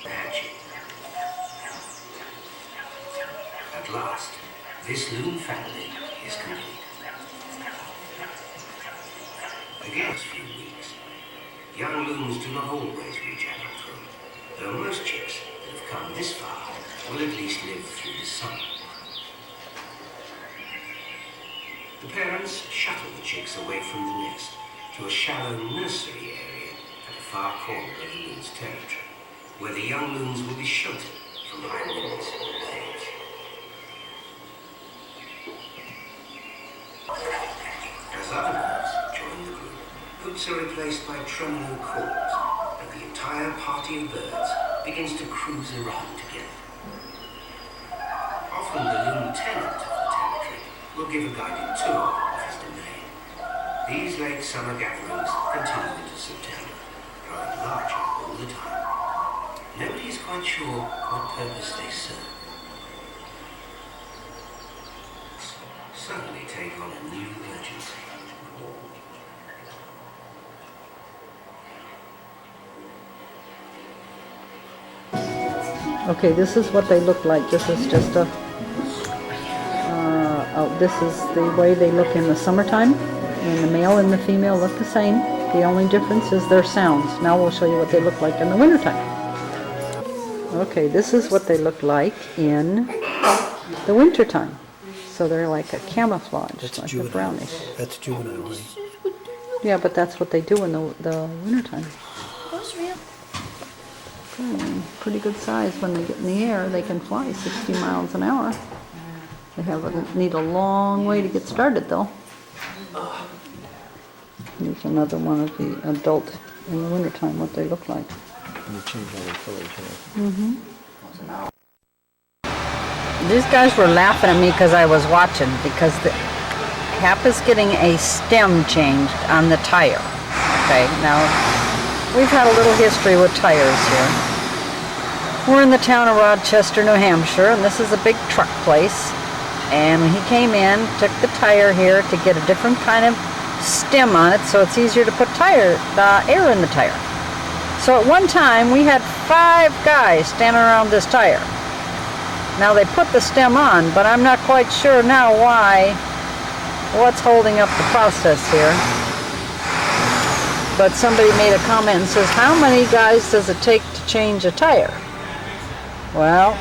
Hatching. At last, this loon family is complete. Again, a few weeks. Young loons do not always reach adulthood. though most chicks that have come this far will at least live through the summer. The parents shuttle the chicks away from the nest to a shallow nursery area at a far corner of the loon's territory, where the young loons will be sheltered from high winds and waves. As other loons join the group, hoots are replaced by tremolo calls, and the entire party of birds begins to cruise around together. Often the loon tenant of the territory will give a guided tour of his domain. These late summer gatherings continue into September, growing larger all the time. Nobody is quite sure what purpose they serve. Suddenly take on a new urgency. Okay, this is what they look like. This is just a, this is the way they look in the summertime. And the male and the female look the same. The only difference is their sounds. Now we'll show you what they look like in the wintertime. Okay, this is what they look like in the wintertime. So they're like a camouflage, That's like juvenile. a brownish. That's juvenile, right? Yeah, but that's what they do in the wintertime. Pretty good size. When they get in the air, they can fly 60 miles an hour. They need a long way to get started, though. Here's another one of the adult in the wintertime, what they look like. And you change all the colors here. These guys were laughing at me because I was watching, because Hap is getting a stem changed on the tire. Okay, now we've had a little history with tires here. We're in the town of Rochester, New Hampshire, and this is a big truck place. And when he came in, took the tire here to get a different kind of stem on it, so it's easier to put air in the tire. So at one time, we had 5 guys standing around this tire. Now they put the stem on, but I'm not quite sure now what's holding up the process here. But somebody made a comment and says, how many guys does it take to change a tire? Well,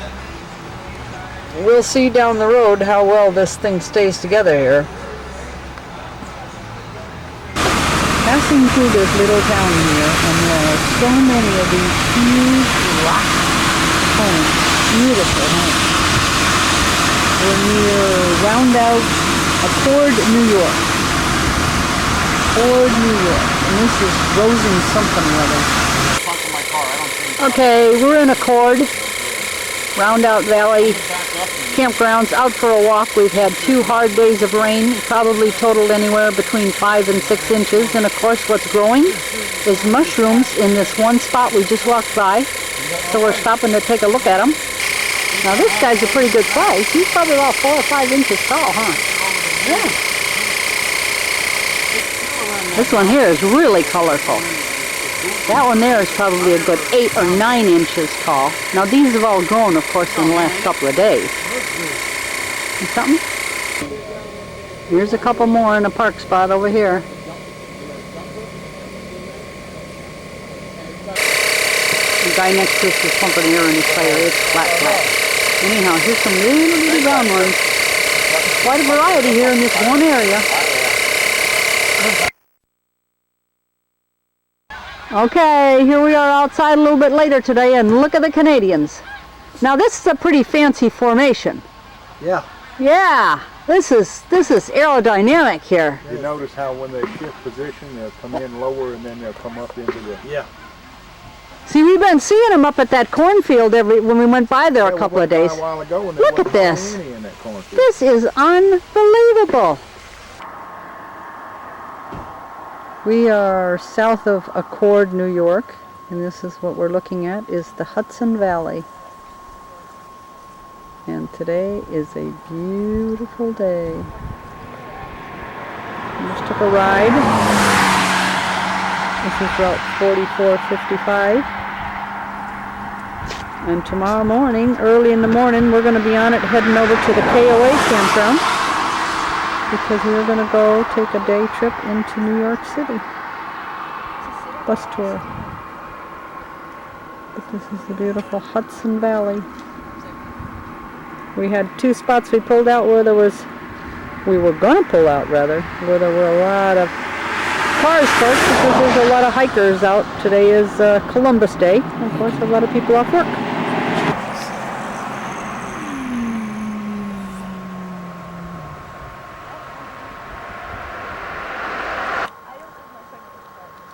we'll see down the road how well this thing stays together here. Passing through this little town here, and there are so many of these huge rock homes, beautiful homes. We're near Roundout, Accord, New York. Accord, New York. And this is Rosen something or other. Okay, we're in Accord, Roundout Valley campgrounds, out for a walk. We've had 2 hard days of rain, probably totaled anywhere between 5 and 6 inches. And of course what's growing is mushrooms in this one spot we just walked by. So we're stopping to take a look at them. Now this guy's a pretty good size. He's probably about 4 or 5 inches tall, huh? Yeah. This one here is really colorful. That one there is probably a good 8 or 9 inches tall. Now these have all grown, of course, in the last couple of days. See something? Here's a couple more in a park spot over here. The guy next to us is pumping air in his tire. It's flat. Anyhow, here's some little bitty brown ones. There's quite a variety here in this one area. Okay, here we are outside a little bit later today, and look at the Canadians. Now this is a pretty fancy formation. Yeah. Yeah, this is aerodynamic here. You notice how when they shift position, they'll come in lower and then they'll come up into the... Yeah. See, we've been seeing them up at that cornfield when we went by there a couple of days. A while ago and look at this. In that cornfield. This is unbelievable. We are south of Accord, New York, and this is what we're looking at, is the Hudson Valley. And today is a beautiful day. We just took a ride. This is Route 4455. And tomorrow morning, early in the morning, we're going to be on it heading over to the KOA campground, because we're going to go take a day trip into New York City. Bus tour. This is the beautiful Hudson Valley. We had 2 spots we pulled out where we were gonna pull out rather, where there were a lot of cars parked because there's a lot of hikers out. Today is Columbus Day. Of course, a lot of people off work.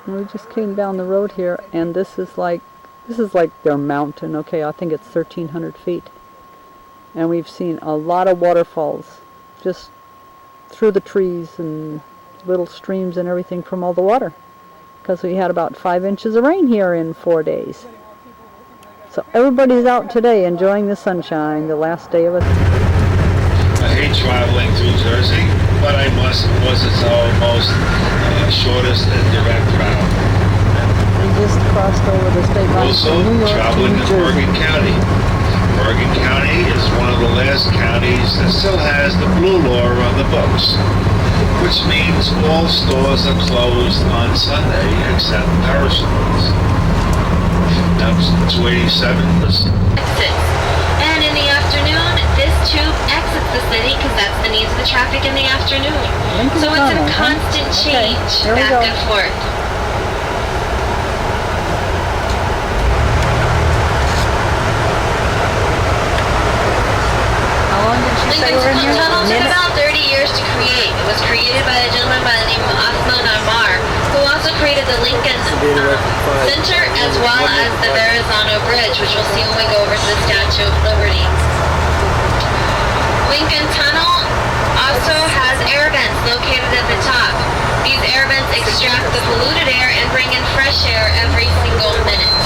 We just came down the road here, and this is like their mountain. Okay, I think it's 1,300 feet. And we've seen a lot of waterfalls just through the trees and little streams and everything from all the water, because we had about 5 inches of rain here in 4 days. So everybody's out today enjoying the sunshine, the last day of it. I hate traveling through Jersey, but I must because it's almost shortest and direct route. We just crossed over the state line Also, from New York to traveling New in Jersey. Bergen County. Bergen County is one of the last counties that still has the blue law on the books, which means all stores are closed on Sunday except perishables. Now, 287. And in the afternoon, this tube exits the city because that's the needs of the traffic in the afternoon. So it's in constant change, back and forth. Lincoln Tunnel took about 30 years to create. It was created by a gentleman by the name of Osman Ammar, who also created the Lincoln Center as well as the Verrazano Bridge, which we'll see when we go over to the Statue of Liberty. Lincoln Tunnel also has air vents located at the top. These air vents extract the polluted air and bring in fresh air every single minute.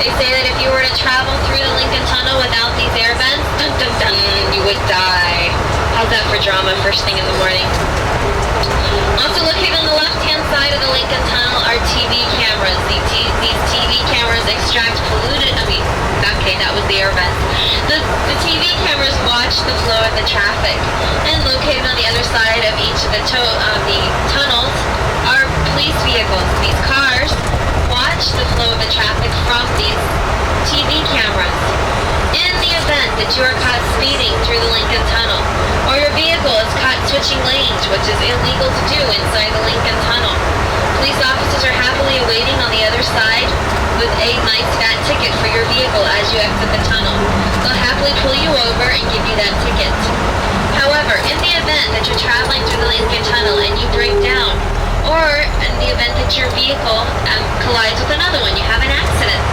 They say that if you were to travel through the Lincoln Tunnel without these air vents, dun, dun, dun, you would die. How's that for drama first thing in the morning? Also located on the left-hand side of the Lincoln Tunnel are TV cameras. These TV cameras extract that was the air vents. The TV cameras watch the flow of the traffic. And located on the other side of each of the tunnels are police vehicles. These cars watch the flow of the traffic from these TV cameras. In the event that you are caught speeding through the Lincoln Tunnel, or your vehicle is caught switching lanes, which is illegal to do inside the Lincoln Tunnel, police officers are happily awaiting on the other side with a nice fat ticket for your vehicle as you exit the tunnel. They'll happily pull you over and give you that ticket. However, in the event that you're traveling through the Lincoln Tunnel and you break down, or in the event that your vehicle collides with another one, you have an accident,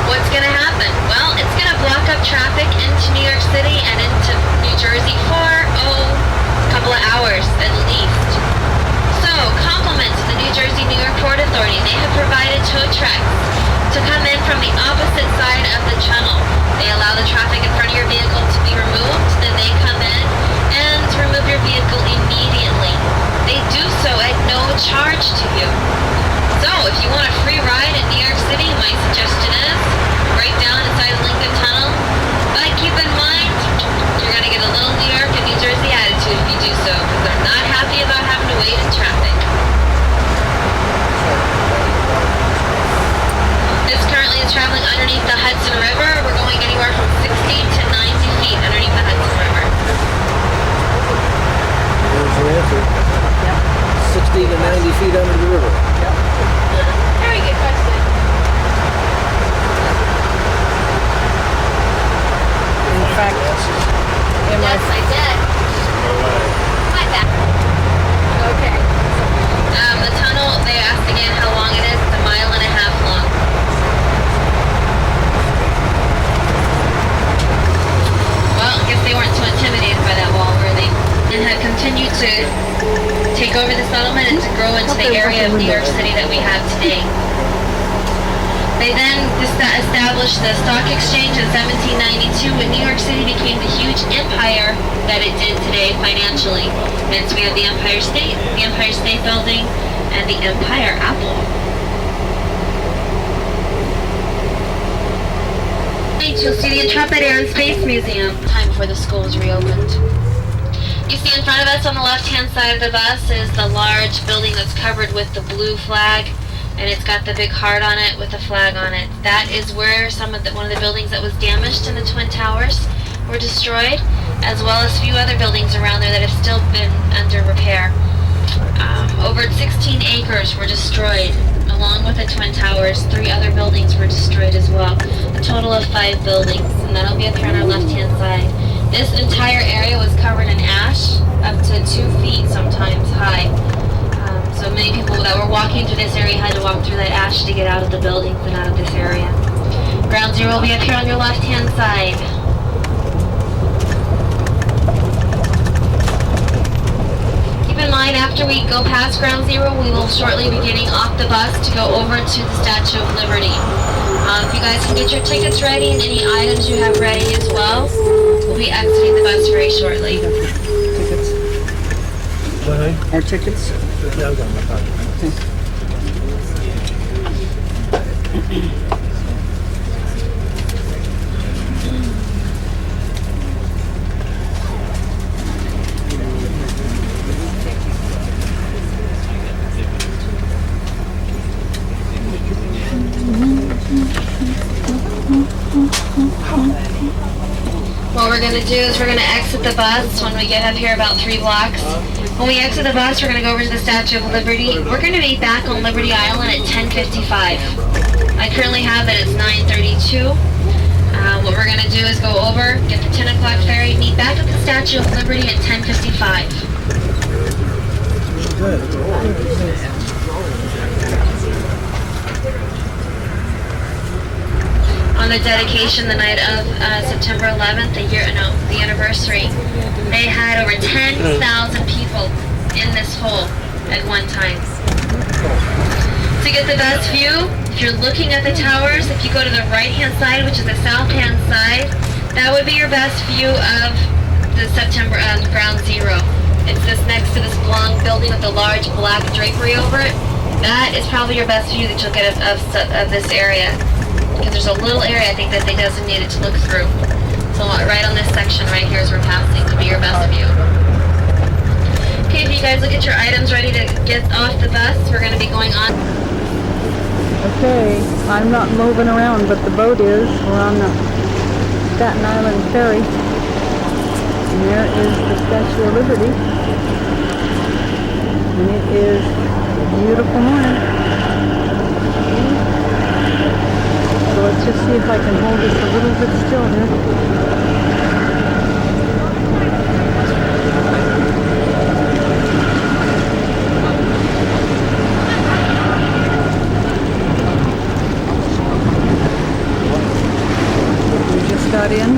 what's going to happen? Well, it's going to block up traffic into New York City and into New Jersey for, a couple of hours at least. So, compliments to the New Jersey-New York Port Authority. They have provided tow trucks to come in from the opposite side of the tunnel. They allow the traffic in front of your vehicle to be removed, then they come in and remove your vehicle immediately. They do so at no charge to you. So, if you want a free ride in New York City, my suggestion is break down inside the Lincoln Tunnel. But keep in mind, you're going to get a little New York and New Jersey attitude if you do so, because they're not happy about having to wait in traffic. This currently is traveling underneath the Hudson River. We're going anywhere from 60 to 90 feet underneath the Hudson River. There's your answer. Yep. 60 to 90 feet under the river. Yep. Very good question. In fact, yes, I did. My bad. Okay. The tunnel, they asked again how long it is. It's 1.5 miles long. Well, I guess they weren't too intimidated by that wall, were they? And have continued to take over the settlement and to grow into the area of New York City that we have today. They then established the stock exchange in 1792 when New York City became the huge empire that it did today financially. Hence we have the Empire State Building, and the Empire Apple. You'll see the Intrepid Air and Space Museum time before the school was reopened. You see in front of us on the left-hand side of the bus is the large building that's covered with the blue flag. and it's got the big heart on it with a flag on it. That is where one of the buildings that was damaged in the Twin Towers were destroyed, as well as a few other buildings around there that have still been under repair. Over 16 acres were destroyed, along with the Twin Towers. 3 other buildings were destroyed as well. A total of 5 buildings, and that'll be up here on our left-hand side. This entire area was covered in ash, up to 2 feet sometimes high. So many people that were walking through this area had to walk through that ash to get out of the buildings and out of this area. Ground Zero will be up here on your left-hand side. Keep in mind, after we go past Ground Zero, we will shortly be getting off the bus to go over to the Statue of Liberty. If you guys can get your tickets ready and any items you have ready as well, we'll be exiting the bus very shortly. Tickets. More tickets? Yeah, I've got my pocket. What we're going to do is we're going to exit the bus when we get up here about 3 blocks. When we exit the bus, we're going to go over to the Statue of Liberty. We're going to be back on Liberty Island at 10:55. I currently have it at 9:32. What we're going to do is go over, get the 10 o'clock ferry, meet back at the Statue of Liberty at 10:55. On the dedication the night of September 11th, the anniversary, they had over 10,000 people in this hole at one time. To get the best view, if you're looking at the towers, if you go to the right-hand side, which is the south-hand side, that would be your best view of the Ground Zero. It's this next to this long building with the large black drapery over it. That is probably your best view that you'll get of this area. Because there's a little area I think that they designated to look through. So right on this section right here as we're passing to be your best view. Okay, if you guys look at your items ready to get off the bus, we're going to be going on. Okay, I'm not moving around, but the boat is. We're on the Staten Island Ferry. And there is the Statue of Liberty. And it is a beautiful morning. So let's just see if I can hold this a little bit still here. Got in.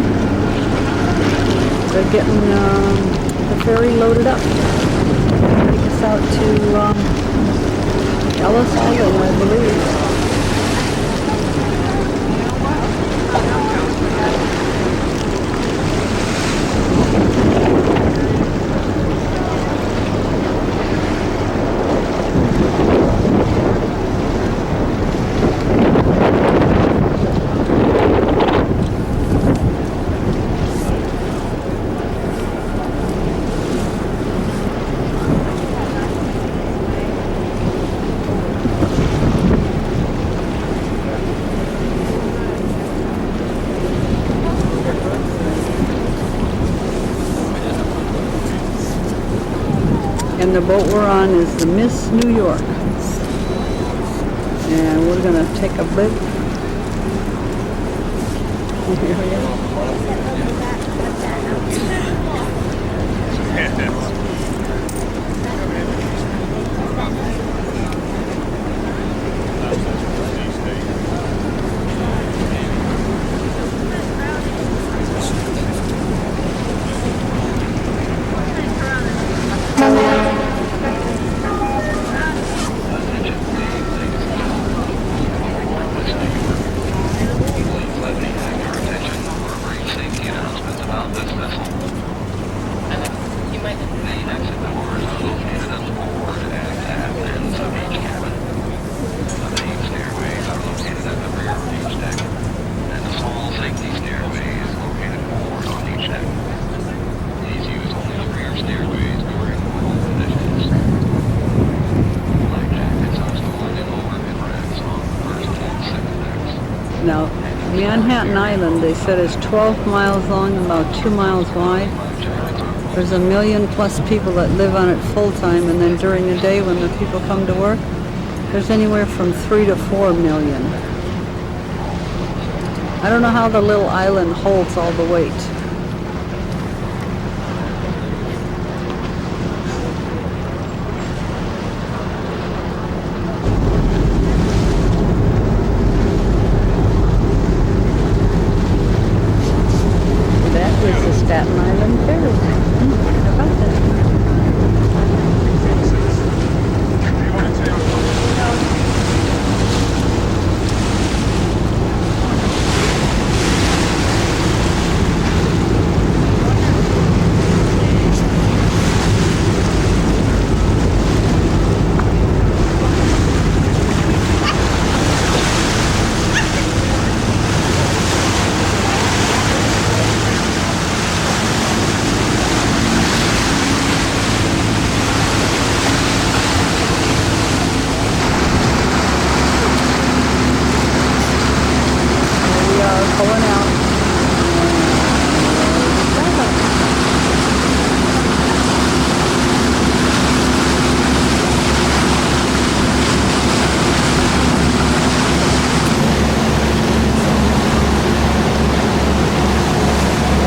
They're getting the ferry loaded up. Take us out to Ellis Island, I believe. And the boat we're on is the Miss New York. And we're going to take a big... Here we go. Safety Manhattan Island, they said, is 12 miles long and about 2 miles wide. There's 1 million plus people that live on it full time, and then during the day when the people come to work, there's anywhere from 3 to 4 million. I don't know how the little island holds all the weight. Staten Island Ferry. How about that?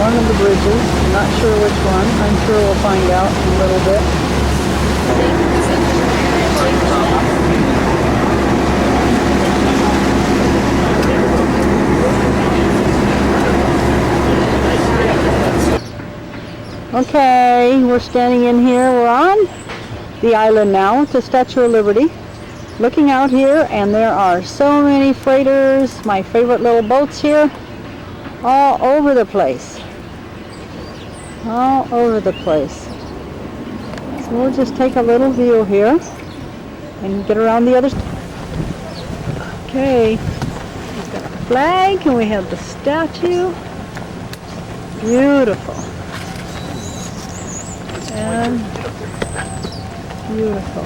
One of the bridges, not sure which one. I'm sure we'll find out in a little bit. Okay, we're standing in here. We're on the island now with the Statue of Liberty. Looking out here, and there are so many freighters, my favorite little boats here, all over the place. All over the place. So we'll just take a little view here and get around the other. Okay, we've got a flag and we have the statue. Beautiful. And beautiful.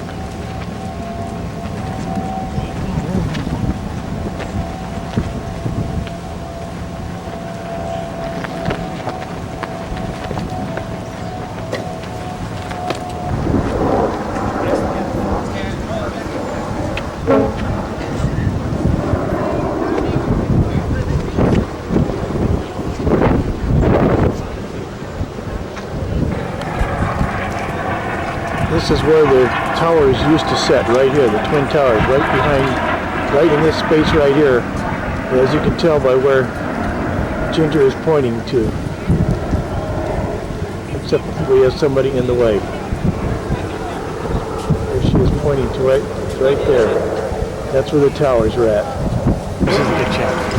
This is where the towers used to sit, right here, the Twin Towers, right behind, right in this space right here, as you can tell by where Ginger is pointing to. Except we have somebody in the way. There she is pointing to right there. That's where the towers are at. This is a good shot.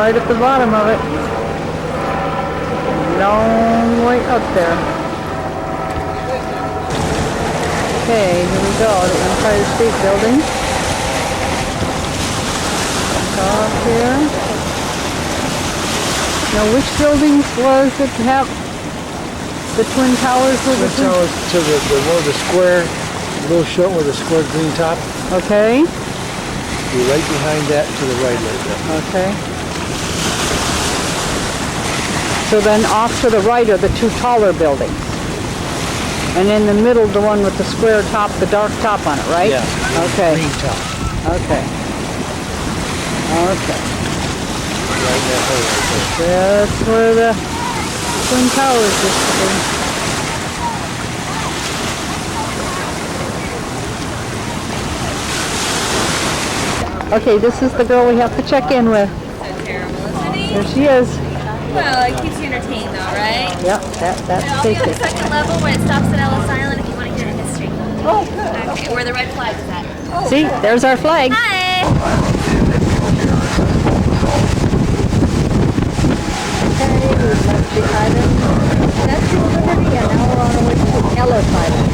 Right at the bottom of it. Long way up there. Okay, here we go. The Empire State Building. Up here. Now, which buildings was it to have the Twin Towers? Twin Towers to the one with the square, little short with a square green top. Okay. You're right behind that to the right right there. Okay. So then off to the right are the two taller buildings. And in the middle, the one with the square top, the dark top on it, right? Yeah. Okay. Green top. Okay. Okay. Right in that hole right there. That's where the Twin Towers used to be. Okay, this is the girl we have to check in with. So terrible, isn't he? There she is. Well, it keeps you entertained though, right? Yep, that's I'll be on the basic. second level where it stops at Ellis Island if you want to hear the history. Oh, good. Okay, where the red flag is at. See, there's our flag. Hi! Okay, we've left the island. That's in Liberty, and now we're on our way to Ellis Island.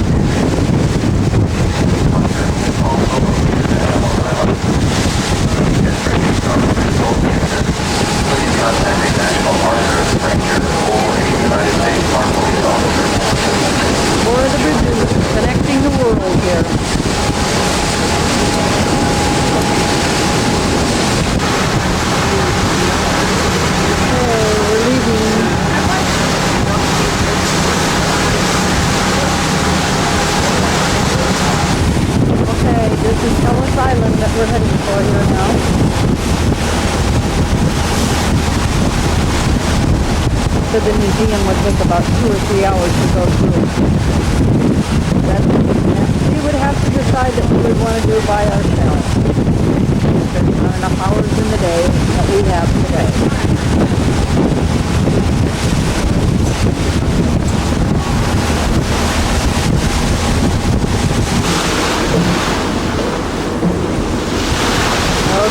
Or the bridges. we're heading for here now. So the museum would take about 2 or 3 hours to go through. We would have to decide that we would want to do by ourselves. There's not enough hours in the day that we have today.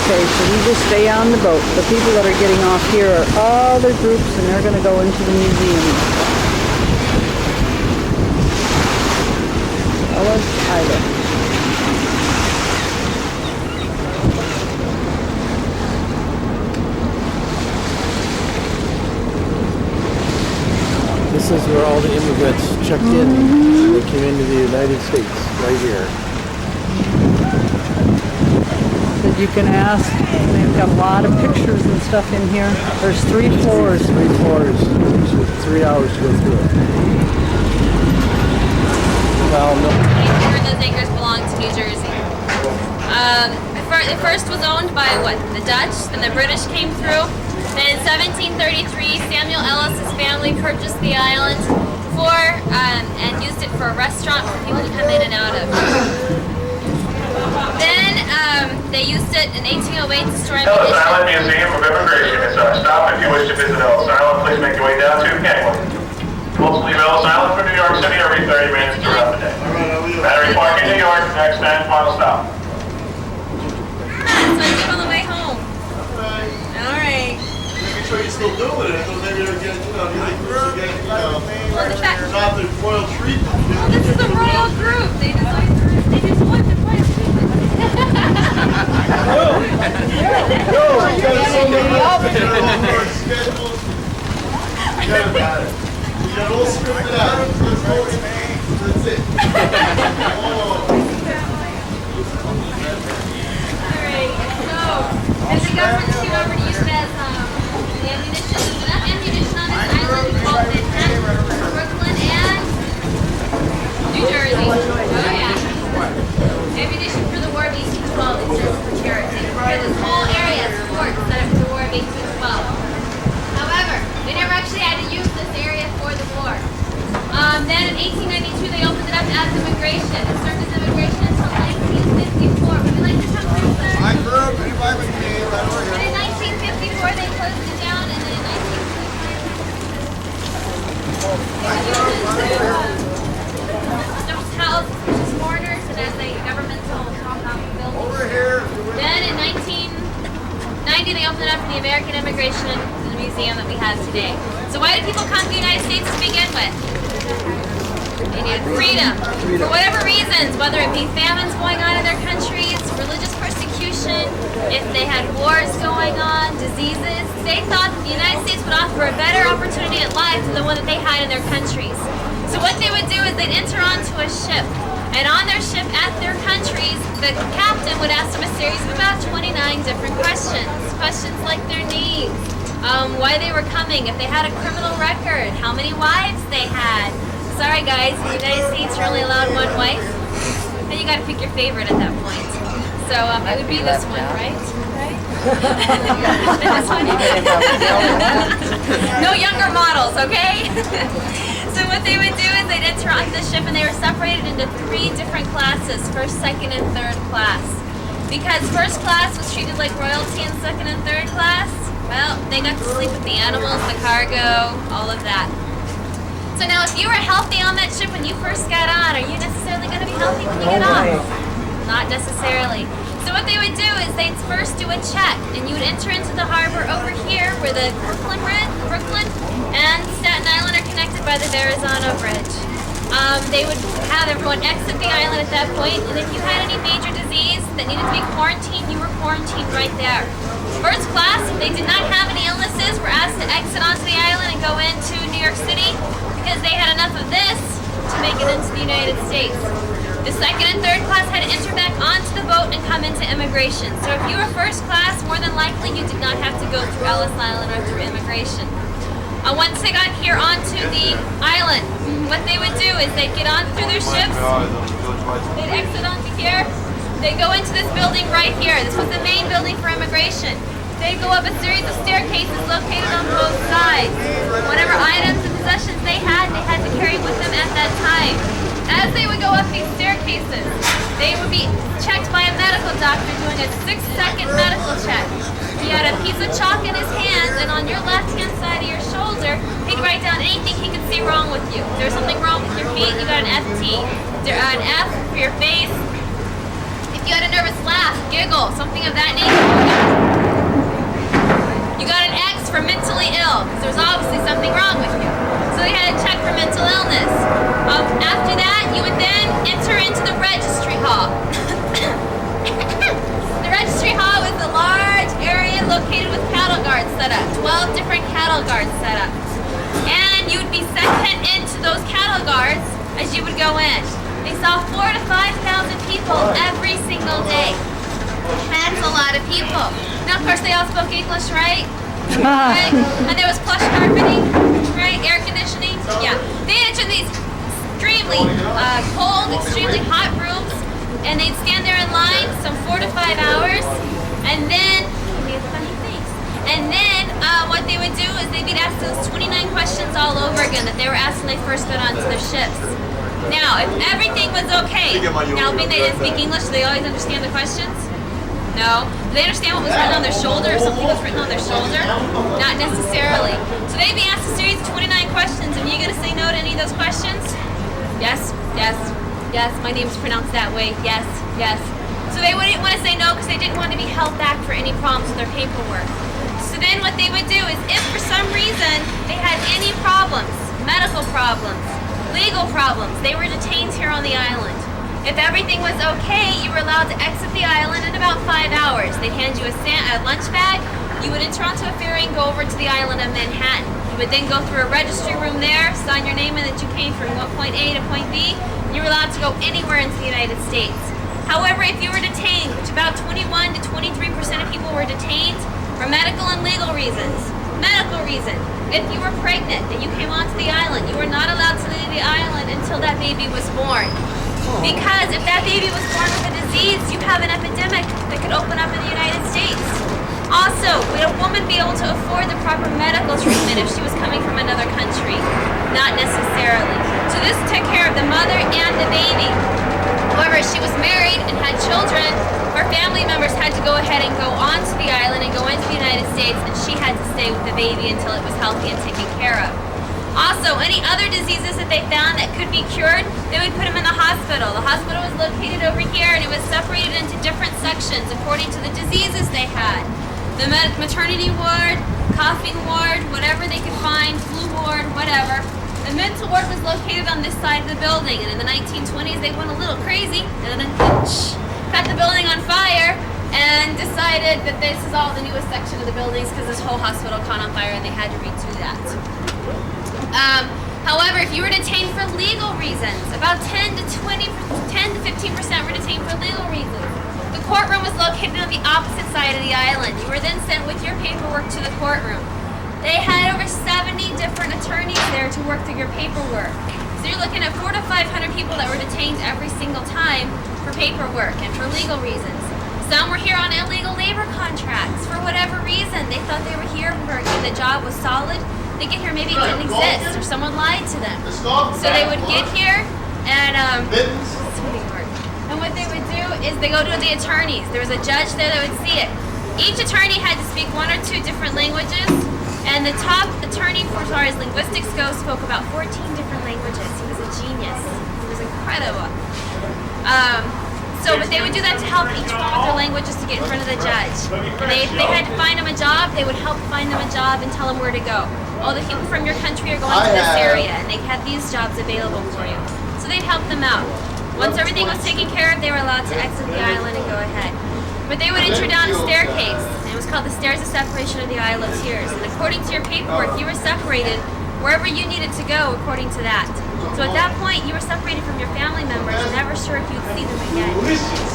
Okay, so we just stay on the boat. The people that are getting off here are other groups, and they're going to go into the museum. Ellis Island. This is where all the immigrants checked in when they came into the United States, right here. That you can ask, and they've got a lot of pictures and stuff in here. There's 3 floors. 3 floors. It took 3 hours to go through it. Well, no. Those acres belong to New Jersey. It first was owned by the Dutch, then the British came through. Then in 1733, Samuel Ellis's family purchased the island and used it for a restaurant for people to come in and out of. Then they used it in 1808 to store Ellis ammunition. Island Museum of Immigration is our stop if you wish to visit Ellis Island. Please make your way down to Gangway. Boats leave Ellis Island for New York City every 30 minutes throughout the day. Battery Park in New York, next and final stop. So I keep on the way home. Alright. Make sure you're still doing it, because maybe you'll get, Well, the fact- not the royal treatment. Well, this is a royal group. They just want the royal treatment. You got it all scripted out. That's it. Alright, so as the government took over to use it as the ammunition, enough ammunition on this island to call Manhattan, Brooklyn, and New Jersey. Oh yeah. Ammunition for the War of 1812 is just for charity. Because this whole area is forts set up for the War of 1812. However, they never actually had to use this area for the war. Then in 1892 they opened it up as immigration. It served as immigration until 1954. Would you like to come through, sir? I grew up in And in 1954 they closed it down, and then in 1955 it was housed as foreigners and as a governmental building. Over here. Then in 1990 they opened it up for the American Immigration Museum that we have today. So why did people come to the United States to begin with? They needed freedom. For whatever reasons, whether it be famines going on in their countries, religious persecution, if they had wars going on, diseases, they thought the United States would offer a better opportunity at life than the one that they had in their countries. So what they would do is they'd enter onto a ship. And on their ship at their countries, the captain would ask them a series of about 29 different questions. Questions like their needs, why they were coming, if they had a criminal record, how many wives they had. Sorry guys, in the United States you're only allowed 1 wife. Then you gotta pick your favorite at that point. So it would be this one, right? Right? This one? No younger models, okay? So what they would do is they'd enter onto the ship and they were separated into 3 different classes, first, second, and third class. Because first class was treated like royalty and second and third class, well, they got to sleep with the animals, the cargo, all of that. So now if you were healthy on that ship when you first got on, are you necessarily going to be healthy when you get off? Not necessarily. So what they would do is they'd first do a check, and you would enter into the harbor over here where the Brooklyn and Staten Island are connected by the Verrazano Bridge. They would have everyone exit the island at that point, and if you had any major disease that needed to be quarantined, you were quarantined right there. First class, if they did not have any illnesses, were asked to exit onto the island and go into New York City because they had enough of this to make it into the United States. The second and third class had to enter back onto the boat and come into immigration. So if you were first class, more than likely you did not have to go through Ellis Island or through immigration. Once they got here onto the island, what they would do is they'd get on through their ships, they'd exit onto here, They go into this building right here. This was the main building for immigration. They go up a series of staircases located on both sides. Whatever items and possessions they had to carry with them at that time. As they would go up these staircases, they would be checked by a medical doctor doing a 6-second medical check. He had a piece of chalk in his hands, and on your left-hand side of your shoulder, he'd write down anything he could see wrong with you. If there's something wrong with your feet, you got an FT. An F for your face. If you had a nervous laugh, giggle, something of that nature. You got an X for mentally ill, because there's obviously something wrong with you. So they had to check for mental illness. After that, you would then enter into the registry hall. The registry hall was a large area located with cattle guards set up, 12 different cattle guards set up. And you would be sent into those cattle guards as you would go in. They saw 4,000 to 5,000 people every single day. That's a lot of people. Now, of course, they all spoke English, right? Right? And there was plush carpeting, right? Air conditioning. Yeah. They entered these extremely cold, extremely hot rooms, and they'd stand there in line some 4 to 5 hours, and then they have funny things. And then what they would do is they'd be asked those 29 questions all over again that they were asked when they first got onto their ships. Now, if everything was okay, now being they didn't speak English, do they always understand the questions? No. Do they understand what was written on their shoulder if something was written on their shoulder? Not necessarily. So they'd be asked a series of 29 questions, and are you going to say no to any of those questions? Yes, yes, yes, my name's pronounced that way, yes, yes. So they wouldn't want to say no because they didn't want to be held back for any problems with their paperwork. So then what they would do is if for some reason they had any problems, medical problems, legal problems, they were detained here on the island. If everything was okay, you were allowed to exit the island in about 5 hours. They'd hand you a lunch bag, you would enter onto a ferry and go over to the island of Manhattan. You would then go through a registry room there, sign your name in that you came from point A to point B, and you were allowed to go anywhere into the United States. However, if you were detained, which about 21 to 23% of people were detained for medical and legal reasons. Medical reason. If you were pregnant and you came onto the island, you were not allowed to leave the island until that baby was born. Because if that baby was born with a disease, you have an epidemic that could open up in the United States. Also, would a woman be able to afford the proper medical treatment if she was coming from another country? Not necessarily. So this took care of the mother and the baby. However, if she was married and had children, her family members had to go ahead and go onto the island and go into the United States, and she had to stay with the baby until it was healthy and taken care of. Also, any other diseases that they found that could be cured, they would put them in the hospital. The hospital was located over here, and it was separated into different sections according to the diseases they had. The maternity ward, coughing ward, whatever they could find, flu ward, whatever. The mental ward was located on this side of the building, and in the 1920s they went a little crazy, and then cut the building on fire, and decided that this is all the newest section of the buildings because this whole hospital caught on fire and they had to redo that. However, if you were detained for legal reasons, about 10 to 15% were detained for legal reasons. The courtroom was located on the opposite side of the island. You were then sent with your paperwork to the courtroom. They had over 70 different attorneys there to work through your paperwork. So you're looking at 400 to 500 people that were detained every single time for paperwork and for legal reasons. Some were here on illegal labor contracts for whatever reason. They thought they were here for the job was solid. They get here, maybe it didn't exist, or someone lied to them. So they would get here, and what they would do is they go to the attorneys. There was a judge there that would see it. Each attorney had to speak 1 or 2 different languages, and the top attorney, for as far as linguistics go, spoke about 14 different languages. He was a genius. He was incredible. But they would do that to help each one with their languages to get in front of the judge. And if they had to find them a job, they would help find them a job and tell them where to go. All the people from your country are going to this area, and they have these jobs available for you. So they'd help them out. Once everything was taken care of, they were allowed to exit the island and go ahead. But they would enter down a staircase, and it was called the Stairs of Separation of the Isle of Tears. And according to your paperwork, you were separated wherever you needed to go according to that. So at that point, you were separated from your family members, never sure if you'd see them again.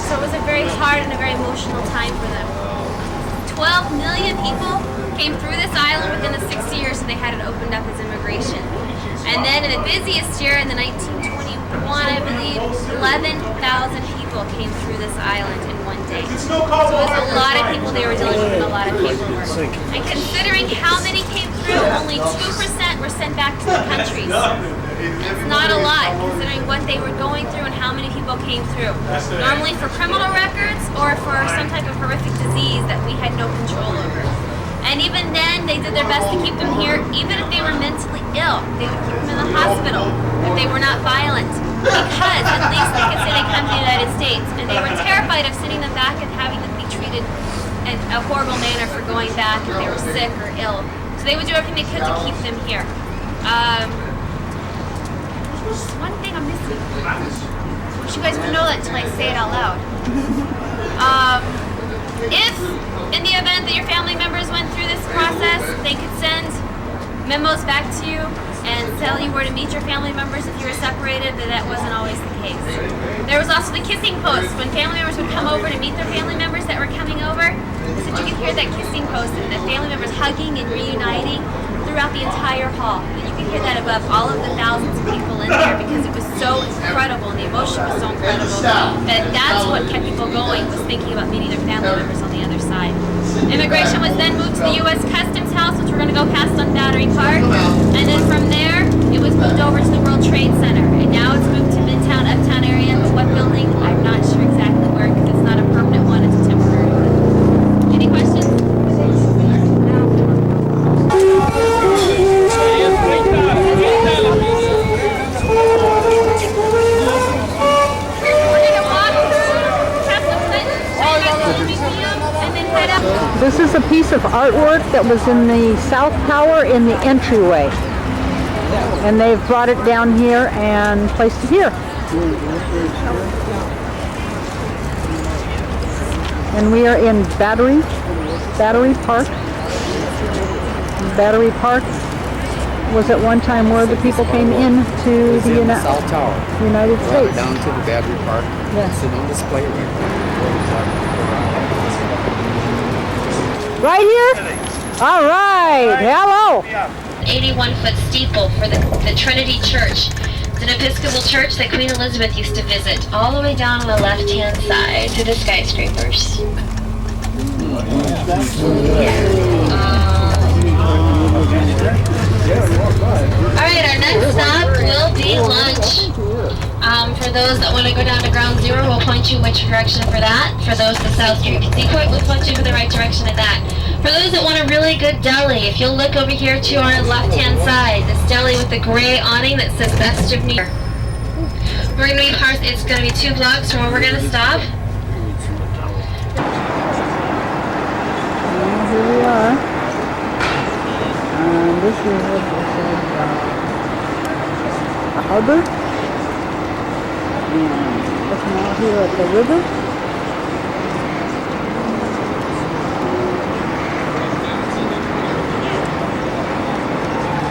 So it was a very hard and a very emotional time for them. 12 million people came through this island within the 60 years that they had it opened up as immigration. And then in the busiest year, in the 1921, I believe, 11,000 people people came through this island in one day. So it was a lot of people they were dealing with and a lot of paperwork. And considering how many came through, only 2% were sent back to their countries. It's not a lot considering what they were going through and how many people came through. Normally for criminal records or for some type of horrific disease that we had no control over. And even then, they did their best to keep them here, even if they were mentally ill. They would keep them in the hospital if they were not violent. Because at least they could say they come to the United States. And they were terrified of sending them back and having them be treated in a horrible manner for going back if they were sick or ill. So they would do everything they could to keep them here. There's one thing I'm missing. I wish you guys would know that until I say it out loud. If, in the event that your family members went through this process, they could send memos back to you and tell you where to meet your family members if you were separated, but that wasn't always the case. There was also the kissing post. When family members would come over to meet their family members that were coming over, they said you could hear that kissing post and the family members hugging and reuniting throughout the entire hall. And you could hear that above all of the thousands of people in there because it was so incredible and the emotion was so incredible that that's what kept people going, was thinking about meeting their family members on the other side. Immigration was then moved to the U.S. Customs House, which we're going to go past on Battery Park, and then from there it was moved over to the World Trade Center, and now it's moved to Midtown, Uptown area, but what building, I'm not sure exactly where because it's not a permanent one, it's a temporary one. Any questions? This is a piece of artwork that was in the South Tower in the entryway. And they've brought it down here and placed it here. And we are in Battery Park. Battery Park was at one time where the people came into the South Tower. United States. Down to the Battery Park. Yes. It's on display Right here? All right. Hello. 81-foot steeple for the Trinity Church. It's an Episcopal church that Queen Elizabeth used to visit, all the way down on the left-hand side to the skyscrapers. Alright, our next stop will be lunch. For those that want to go down to Ground Zero, we'll point you which direction for that. For those to South Street Seaport, we'll point you for the right direction of that. For those that want a really good deli, if you'll look over here too on the left-hand side, this deli with the gray awning that says Best of New York. We're going to be it's going to be 2 blocks from where we're going to stop. And here we are. This is what it says, a harbor. And looking out here at the river.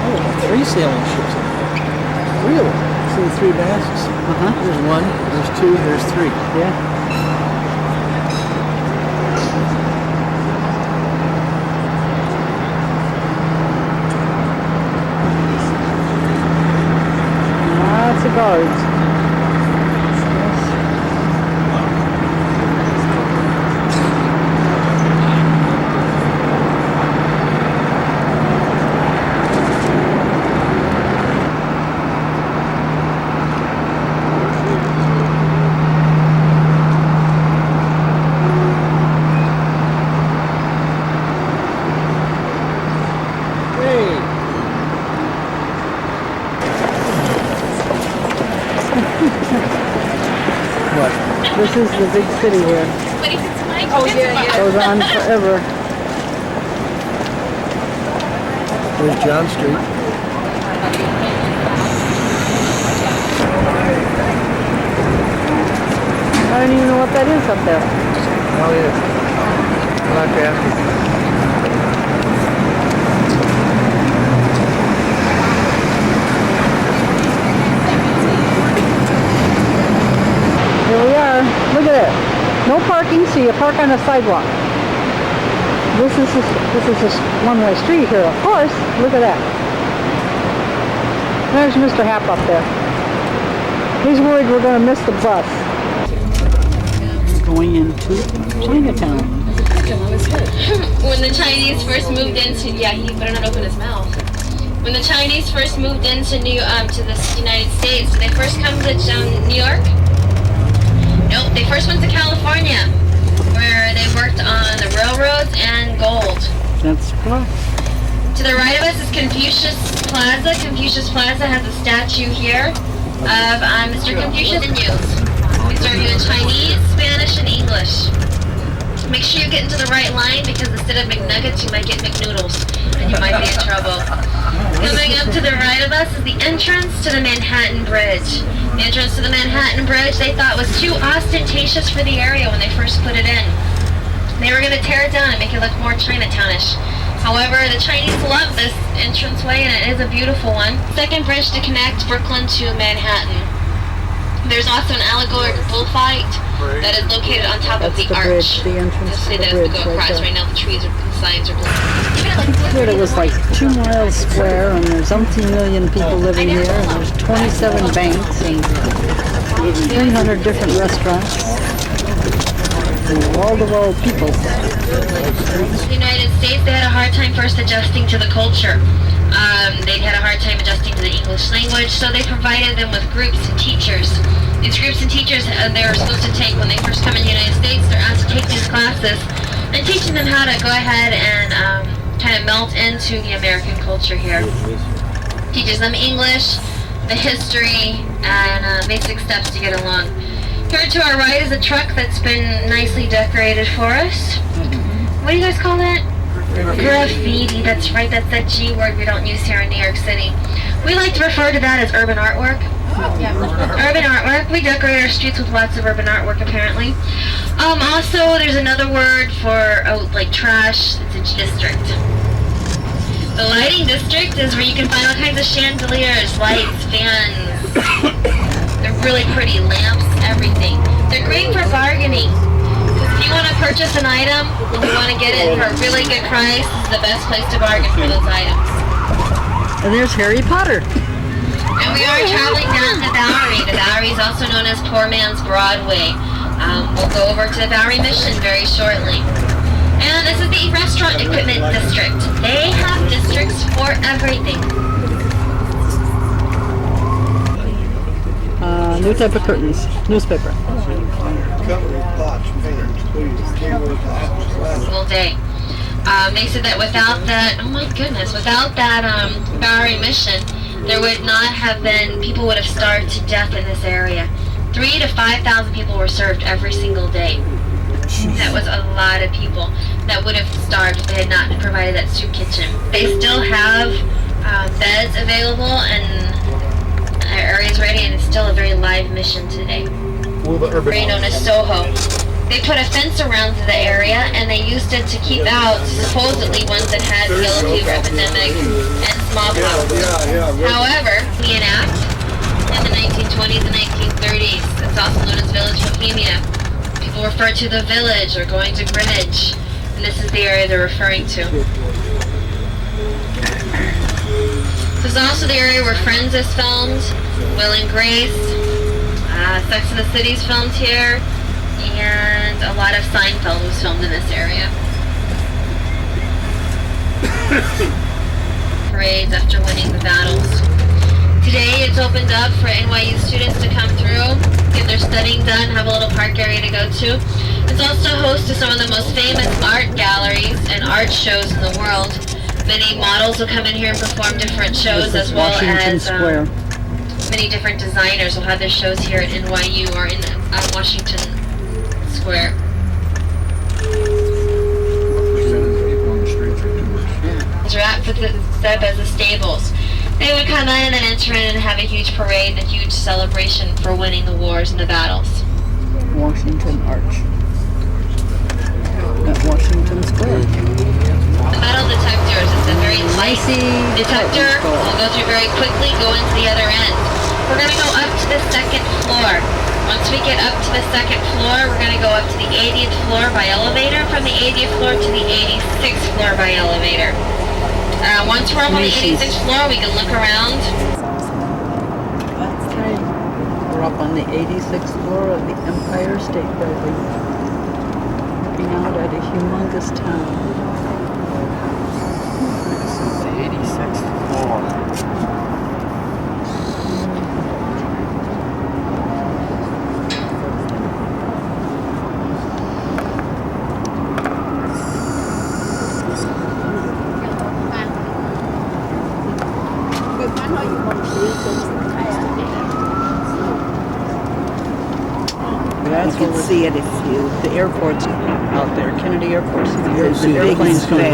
Oh, 3 sailing ships in there. Really? See the 3 masts? There's 1, there's 2, there's 3. Yeah. Lots of guards. This is the big city here. Oh, yeah. Goes on forever. There's John Street. I don't even know what that is up there. Oh, yeah. I'll have to ask you. Here we are. Look at it. No parking, so you park on the sidewalk. This is a one-way street here, of course. Look at that. There's Mr. Happ up there. He's worried we're going to miss the bus. going into Chinatown. When the Chinese first moved into, yeah, he better not open his mouth. When the Chinese first moved into to the United States, did they first come to New York? Nope, they first went to California, where they worked on the railroads and gold. That's correct. To the right of us is Confucius Plaza. Confucius Plaza has a statue here of Mr. Confucius and you. We serve you in Chinese, Spanish, and English. Make sure you get into the right line because instead of McNuggets, you might get McNoodles, and you might be in trouble. Coming up to the right of us is the entrance to the Manhattan Bridge. The entrance to the Manhattan Bridge they thought was too ostentatious for the area when they first put it in. They were going to tear it down and make it look more Chinatownish. However, the Chinese love this entranceway and it is a beautiful one. Second bridge to connect Brooklyn to Manhattan. There's also an allegorical bullfight that is located on top of the arch. Bridge, the entrance Just to say the that bridge as we go right across. there. Right now the trees are, the signs are blue. I heard it was like 2 miles square and there's umpteen million people living here and there's 27 banks and 300 different restaurants. Wall-to-wall people. The United States, they had a hard time first adjusting to the culture. They had a hard time adjusting to the English language, so they provided them with groups and teachers. These groups and teachers they were supposed to take, when they first come in the United States, they're asked to take these classes and teaching them how to go ahead and kind of melt into the American culture here. Teaches them English, the history, and basic steps to get along. Here to our right is a truck that's been nicely decorated for us. What do you guys call that? Graffiti. That's right, that's that G word we don't use here in New York City. We like to refer to that as urban artwork. Urban artwork. We decorate our streets with lots of urban artwork apparently. Also, there's another word for like trash. It's a district. The lighting district is where you can find all kinds of chandeliers, lights, fans. They're really pretty, lamps, everything. They're great for bargaining. If you want to purchase an item and you want to get it for a really good price, this is the best place to bargain for those items. And there's Harry Potter. And we are traveling down the Bowery. The Bowery is also known as Poor Man's Broadway. We'll go over to the Bowery Mission very shortly. And this is the Restaurant Equipment District. They have districts for everything. New type of curtains. Newspaper. All day. They said that without that, oh my goodness, without that Bowery Mission, there would not have been, people would have starved to death in this area. 3,000 to 5,000 people were served every single day. That was a lot of people that would have starved if they had not provided that soup kitchen. They still have beds available and areas ready, and it's still a very live mission today. Very known as Soho. They put a fence around the area and they used it to keep out supposedly ones that had the yellow fever epidemic and smallpox. However, the act in the 1920s and 1930s, it's also known as village leukemia. People refer to the village or going to Greenwich, and this is the area they're referring to. This is also the area where Friends is filmed, Will and Grace, Sex and the City's filmed here, and a lot of Seinfeld was filmed in this area. Parades after winning the battles. Today it's opened up for NYU students to come through, get their studying done, have a little park area to go to. It's also host to some of the most famous art galleries and art shows in the world. Many models will come in here and perform different shows, as well as many different designers will have their shows here at NYU or in Washington Square. Set up as the stables. They would come in and enter in and have a huge parade and a huge celebration for winning the wars and the battles. Washington Arch. At Washington Square. The metal detectors is a very light detector. We'll go through very quickly, go into the other end. We're going to go up to the second floor. Once we get up to the second floor, we're going to go up to the 80th floor by elevator. From the 80th floor to the 86th floor by elevator. Once we're up on the 86th floor, we can look around. We're up on the 86th floor of the Empire State Building. looking out at a humongous town. This is the 86th floor. You can see it if you, the airport's out there, Kennedy Airport. There's The the big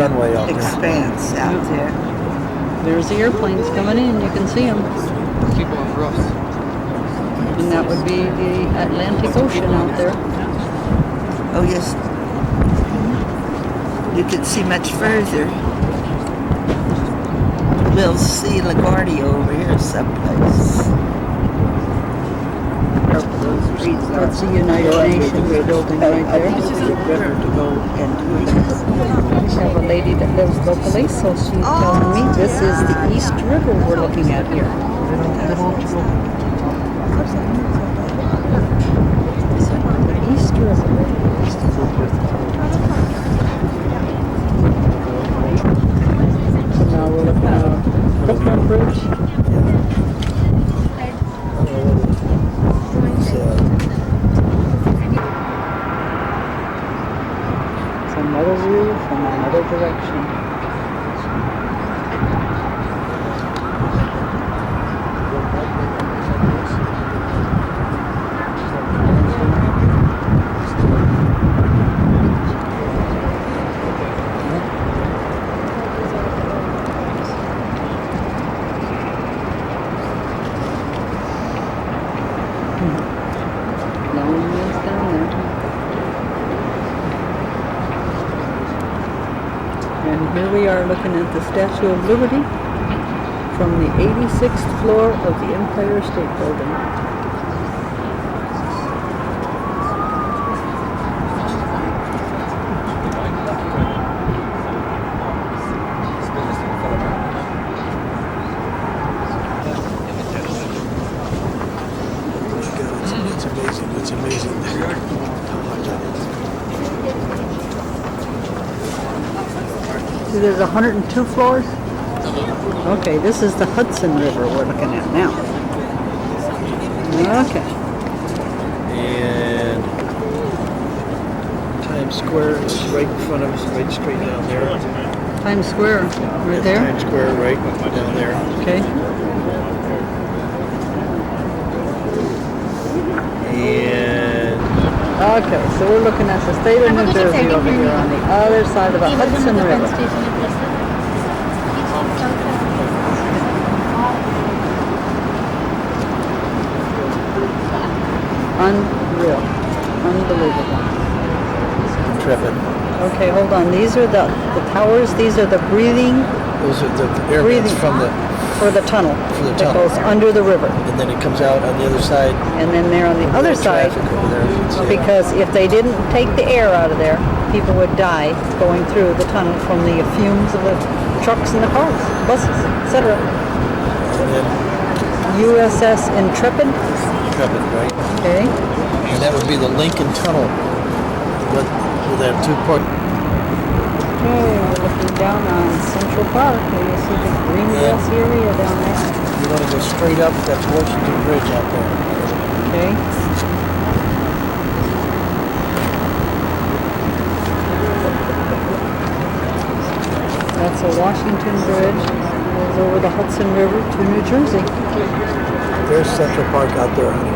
runway out there. expanse out there. There's the airplanes coming in, you can see them. People on roofs. And that would be the Atlantic Ocean out there. Oh yes. You can see much further. We'll see LaGuardia over here someplace. That's the United Nations building right there. We have a lady that lives locally, so she's telling me this is the East River we're looking at here. The East River. So now we're looking at Brooklyn Bridge. Another view from another direction. Long ways down there. And here we are looking at the Statue of Liberty from the 86th floor of the Empire State Building. It's amazing. See, there's 102 floors? Okay, this is the Hudson River we're looking at now. Okay. And Times Square is right in front of us, right straight down there. Times Square, right there? Times Square, right down there. Okay. And okay, so we're looking at the state of New Jersey over here on the other side of the Hudson River. Unreal. Unbelievable. tripping. Okay, hold on. These are the towers. These are the breathing. Those are the air vents from the for the tunnel. For the that tunnel. goes under the river. And then it comes out on the other side. And then they're on the other side. Over there. Because if they didn't take the air out of there, people would die going through the tunnel from the fumes of the trucks and the cars, buses, etc. And then USS Intrepid. Intrepid, right? Okay. And that would be the Lincoln Tunnel. With that two-part. Okay, we're looking down on Central Park. Where you see the green grass area down there. You want to go straight up, that's Washington Bridge out there. Okay. That's a Washington Bridge. Goes over the Hudson River to New Jersey. There's Central Park out there, honey.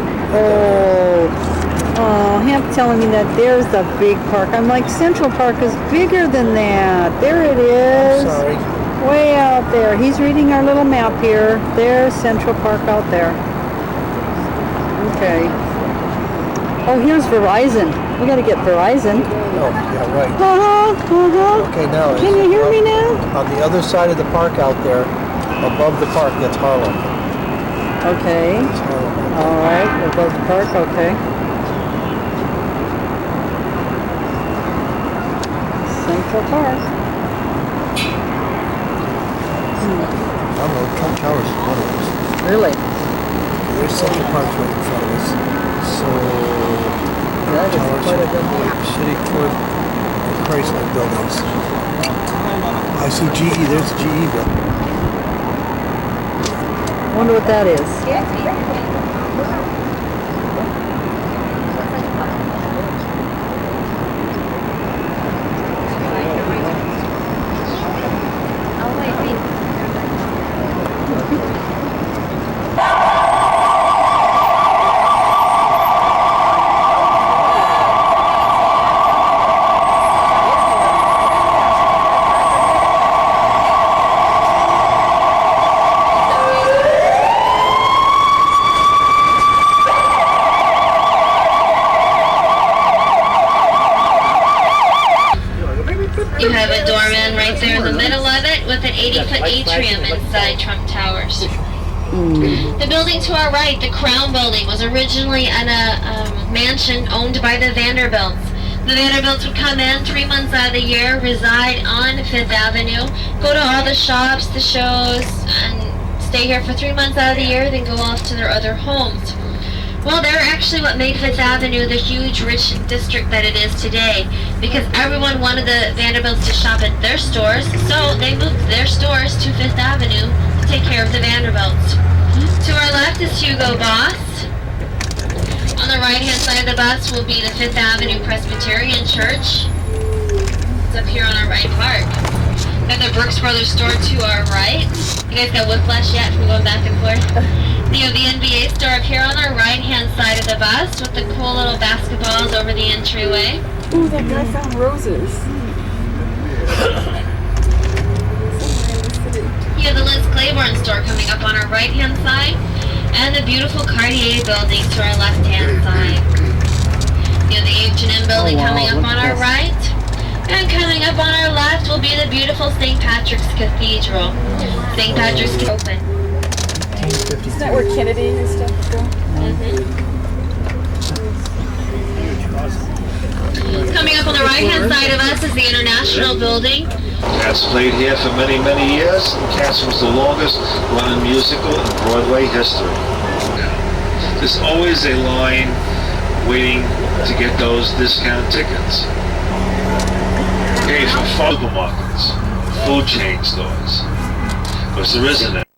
Oh, Hamp telling me that there's the big park. I'm like, Central Park is bigger than that. There it is. I'm sorry. Way out there. He's reading our little map here. There's Central Park out there. Okay. Oh, here's Verizon. We gotta get Verizon. Oh, yeah, right. Okay, now. Can you hear me now? On the other side of the park out there, above the park, that's Harlem. Okay. That's Harlem. All right, above the park, okay. Central Park. I don't know, Trump Towers is one of those. Really? There's Central Park right in front of us. So, that is Towers, quite a good one. City Court, Chrysler buildings. I see GE, there's a GE building. Wonder what that is. You have a doorman right there in the middle of it with an 80-foot atrium inside Trump Towers. The building to our right, the Crown Building, was originally a mansion owned by the Vanderbilts. The Vanderbilts would come in 3 months out of the year, reside on 5th Avenue, go to all the shops, the shows, and stay here for 3 months out of the year, then go off to their other homes. Well, they're actually what made 5th Avenue the huge, rich district that it is today, because everyone wanted the Vanderbilts to shop at their stores, so they moved their stores to 5th Avenue to take care of the Vanderbilts. To our left is Hugo Boss. On the right-hand side of the bus will be the 5th Avenue Presbyterian Church. It's up here on our right park. Got the Brooks Brothers store to our right. You guys got whiplash yet from going back and forth? You have the NBA store up here on our right-hand side of the bus with the cool little basketballs over the entryway. Ooh, that guy found roses. You have the Liz Claiborne store coming up on our right-hand side, and the beautiful Cartier building to our left-hand side. You have the H&M building coming up on our right, and coming up on our left will be the beautiful St. Patrick's Cathedral. St. Patrick's open. Isn't that where Kennedy and stuff go? Coming up on the right-hand side of us is the International Building. Cats played here for many, many years. Cats was the longest running musical in Broadway history. There's always a line waiting to get those discount tickets. Okay, for supermarkets, food chain stores. Because there isn't any.